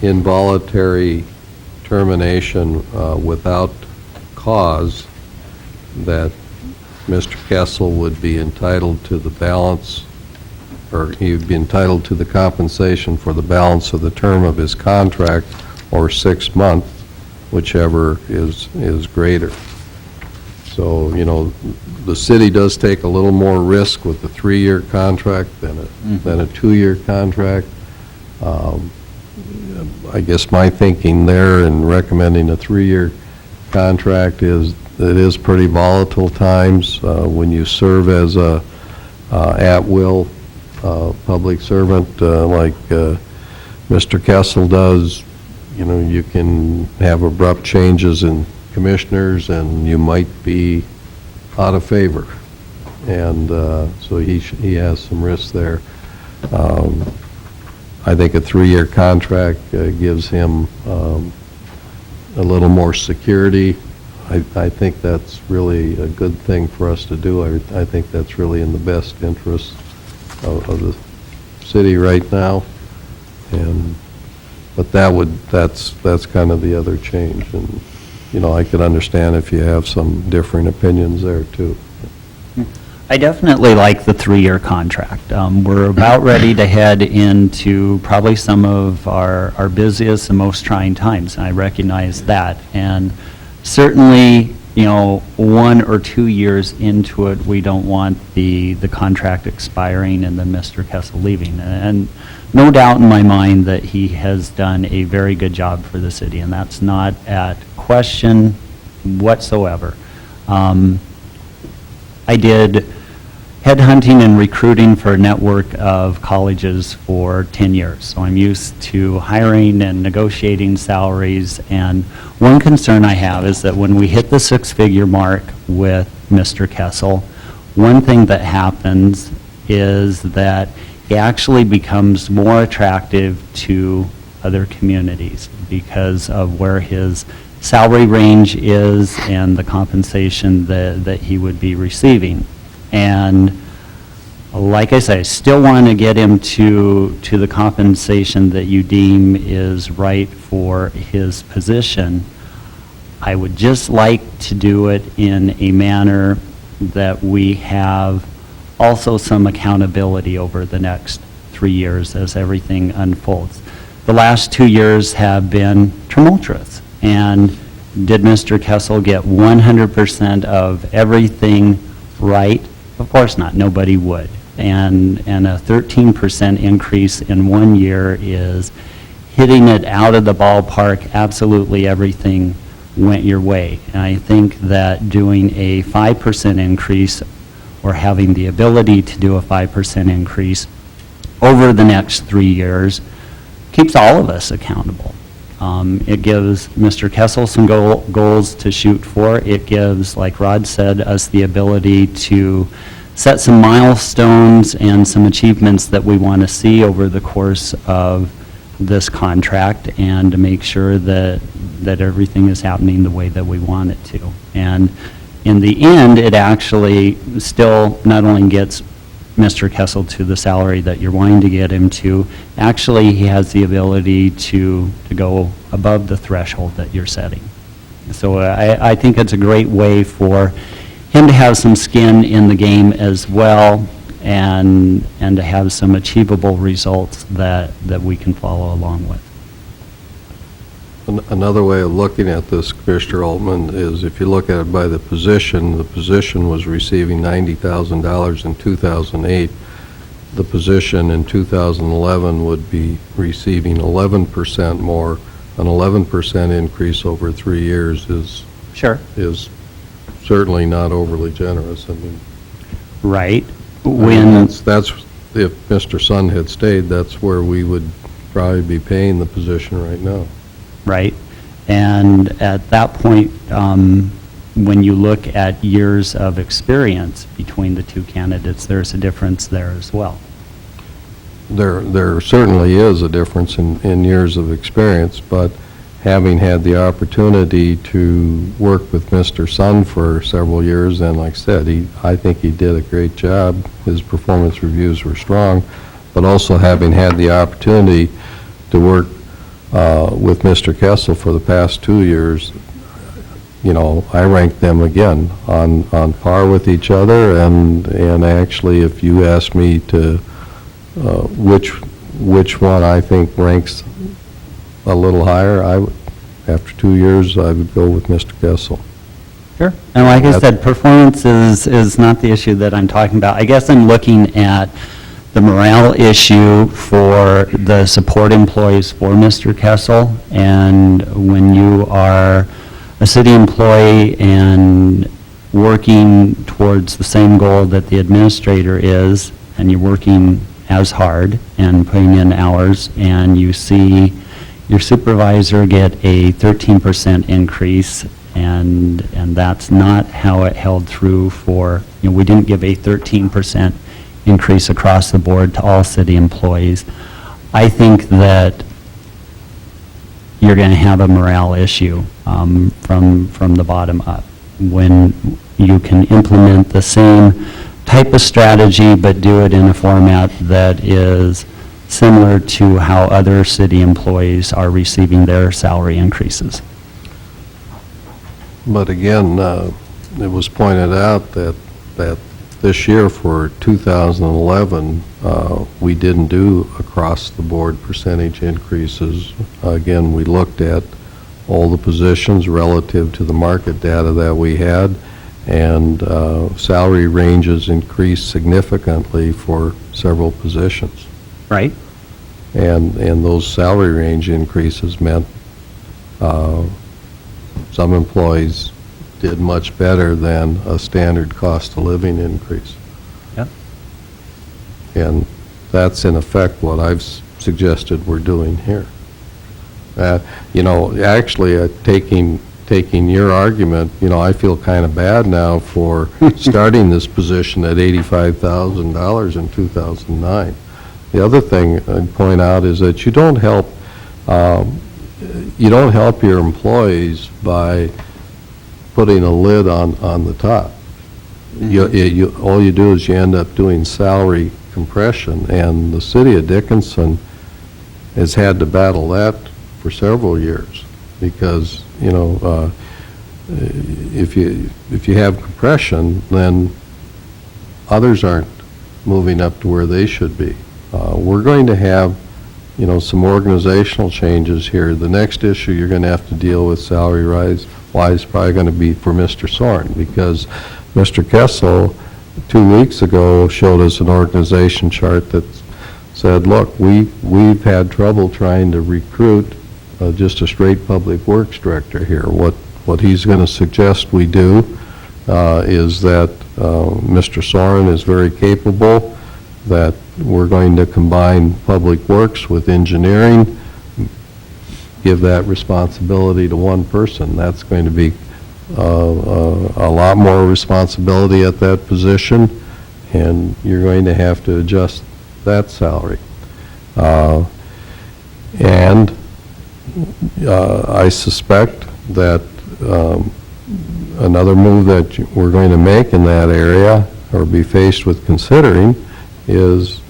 involuntary termination without cause, that Mr. Kessel would be entitled to the balance, or he would be entitled to the compensation for the balance of the term of his contract, or 6 months, whichever is greater. So, you know, the city does take a little more risk with a 3-year contract than a 2-year contract. I guess my thinking there in recommending a 3-year contract is that it is pretty volatile times when you serve as a at-will public servant like Mr. Kessel does. You know, you can have abrupt changes in commissioners, and you might be out of favor. And so he has some risks there. I think a 3-year contract gives him a little more security. I think that's really a good thing for us to do. I think that's really in the best interest of the city right now. But that's kind of the other change. And you know, I could understand if you have some differing opinions there, too. I definitely like the 3-year contract. We're about ready to head into probably some of our busiest and most trying times, and I recognize that. And certainly, you know, 1 or 2 years into it, we don't want the contract expiring and then Mr. Kessel leaving. And no doubt in my mind that he has done a very good job for the city, and that's not at question whatsoever. I did headhunting and recruiting for a network of colleges for 10 years, so I'm used to hiring and negotiating salaries, and one concern I have is that when we hit the 6-figure mark with Mr. Kessel, one thing that happens is that he actually becomes more attractive to other communities because of where his salary range is and the compensation that he would be receiving. And like I say, I still want to get him to the compensation that you deem is right for his position. I would just like to do it in a manner that we have also some accountability over the next 3 years as everything unfolds. The last 2 years have been tumultuous, and did Mr. Kessel get 100% of everything right? Of course not, nobody would. And a 13% increase in 1 year is hitting it out of the ballpark. Absolutely everything went your way. And I think that doing a 5% increase, or having the ability to do a 5% increase over the next 3 years, keeps all of us accountable. It gives Mr. Kessel some goals to shoot for. It gives, like Rod said, us the ability to set some milestones and some achievements that we want to see over the course of this contract, and to make sure that everything is happening the way that we want it to. And in the end, it actually still not only gets Mr. Kessel to the salary that you're wanting to get him to, actually, he has the ability to go above the threshold that you're setting. So I think it's a great way for him to have some skin in the game as well, and to have some achievable results that we can follow along with. Another way of looking at this, Commissioner Altman, is if you look at it by the position was receiving $90,000 in 2008. The position in 2011 would be receiving 11% more. An 11% increase over 3 years is certainly not overly generous. I mean, right. That's if Mr. Sun had stayed, that's where we would probably be paying the position right now. Right. And at that point, when you look at years of experience between the two candidates, there's a difference there as well. There certainly is a difference in years of experience, but having had the opportunity to work with Mr. Sun for several years, and like I said, I think he did a great job. His performance reviews were strong, but also having had the opportunity to work with Mr. Kessel for the past 2 years, you know, I rank them again on par with each other, and actually, if you ask me to which one I think ranks a little higher, after 2 years, I would go with Mr. Kessel. Sure. And like I said, performance is not the issue that I'm talking about. I guess I'm looking at the morale issue for the support employees for Mr. Kessel, and when you are a city employee and working towards the same goal that the administrator is, and you're working as hard and putting in hours, and you see your supervisor get a 13% increase, and that's not how it held through for, you know, we didn't give a 13% increase across the board to all city employees. I think that you're going to have a morale issue from the bottom up when you can implement the same type of strategy but do it in a format that is similar to how other city employees are receiving their salary increases. But again, it was pointed out that this year for 2011, we didn't do across-the-board percentage increases. Again, we looked at all the positions relative to the market data that we had, and salary ranges increased significantly for several positions. Right. And those salary range increases meant some employees did much better than a standard cost of living increase. Yep. And that's in effect what I've suggested we're doing here. You know, actually, taking your argument, you know, I feel kind of bad now for starting this position at $85,000 in 2009. The other thing I'd point out is that you don't help your employees by putting a lid on the top. All you do is you end up doing salary compression, and the city of Dickinson has had to battle that for several years because, you know, if you have compression, then others aren't moving up to where they should be. We're going to have, you know, some organizational changes here. The next issue you're going to have to deal with salary-wise is probably going to be for Mr. Soren, because Mr. Kessel 2 weeks ago showed us an organization chart that said, look, we've had trouble trying to recruit just a straight public works director here. What he's going to suggest we do is that Mr. Soren is very capable, that we're going to combine public works with engineering, give that responsibility to one person. That's going to be a lot more responsibility at that position, and you're going to have to adjust that salary. And I suspect that another move that we're going to make in that area, or be faced with considering, is,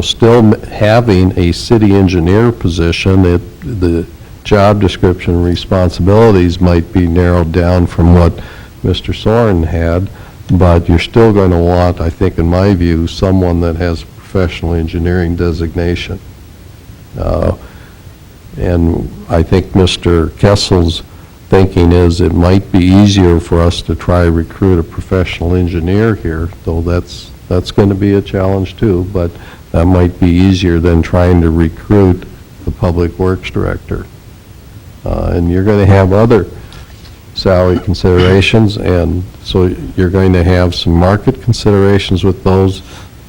still having a city engineer position. The job description and responsibilities might be narrowed down from what Mr. Soren had, but you're still going to want, I think, in my view, someone that has a professional engineering designation. And I think Mr. Kessel's thinking is it might be easier for us to try to recruit a professional engineer here, though that's going to be a challenge too, but that might be easier than trying to recruit the public works director. And you're going to have other salary considerations, and so you're going to have some market considerations with those,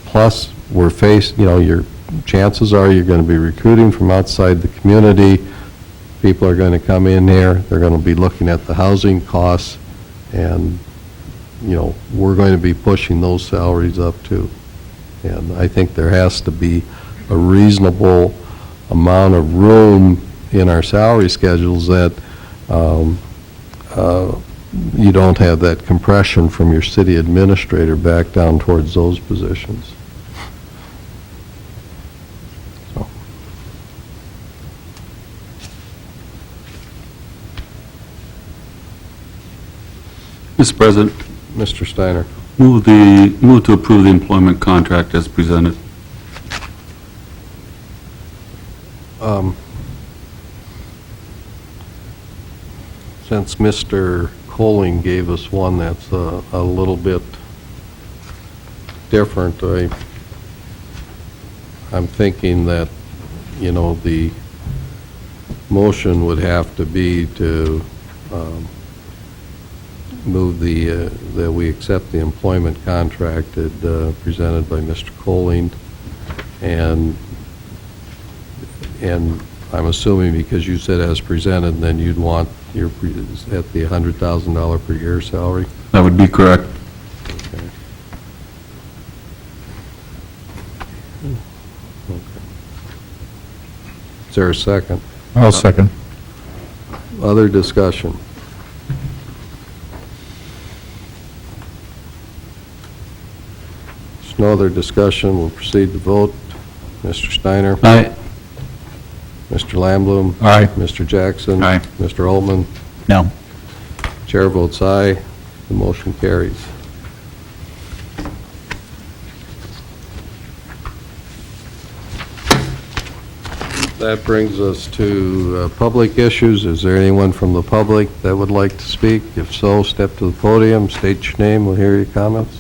plus we're faced, your chances are you're going to be recruiting from outside the community. People are going to come in here, they're going to be looking at the housing costs, and, we're going to be pushing those salaries up too. And I think there has to be a reasonable amount of room in our salary schedules that you don't have that compression from your city administrator back down towards those positions. So. Mr. President, Mr. Steiner. move to approve the employment contract as presented. Since Mr. Colling gave us one that's a little bit different, I'm thinking that, the motion would have to be to move that we accept the employment contract presented by Mr. Colling, and I'm assuming because you said as presented, then you'd want at the $100,000 per year salary? That would be correct. Okay. Is there a second? I'll second. Other discussion? There's no other discussion, we'll proceed to vote. Mr. Steiner? Aye. Mr. Lamblum? Aye. Mr. Jackson? Aye. Mr. Altman? No. Chair votes aye, the motion carries. That brings us to public issues. Is there anyone from the public that would like to speak? If so, step to the podium, state your name, we'll hear your comments.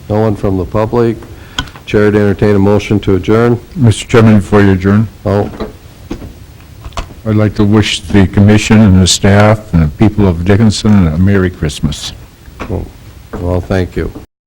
No one from the public. Chair to entertain a motion to adjourn. Mr. Chairman, before you adjourn, I'd like to wish the commission and the staff and the people of Dickinson a Merry Christmas. Well, thank you.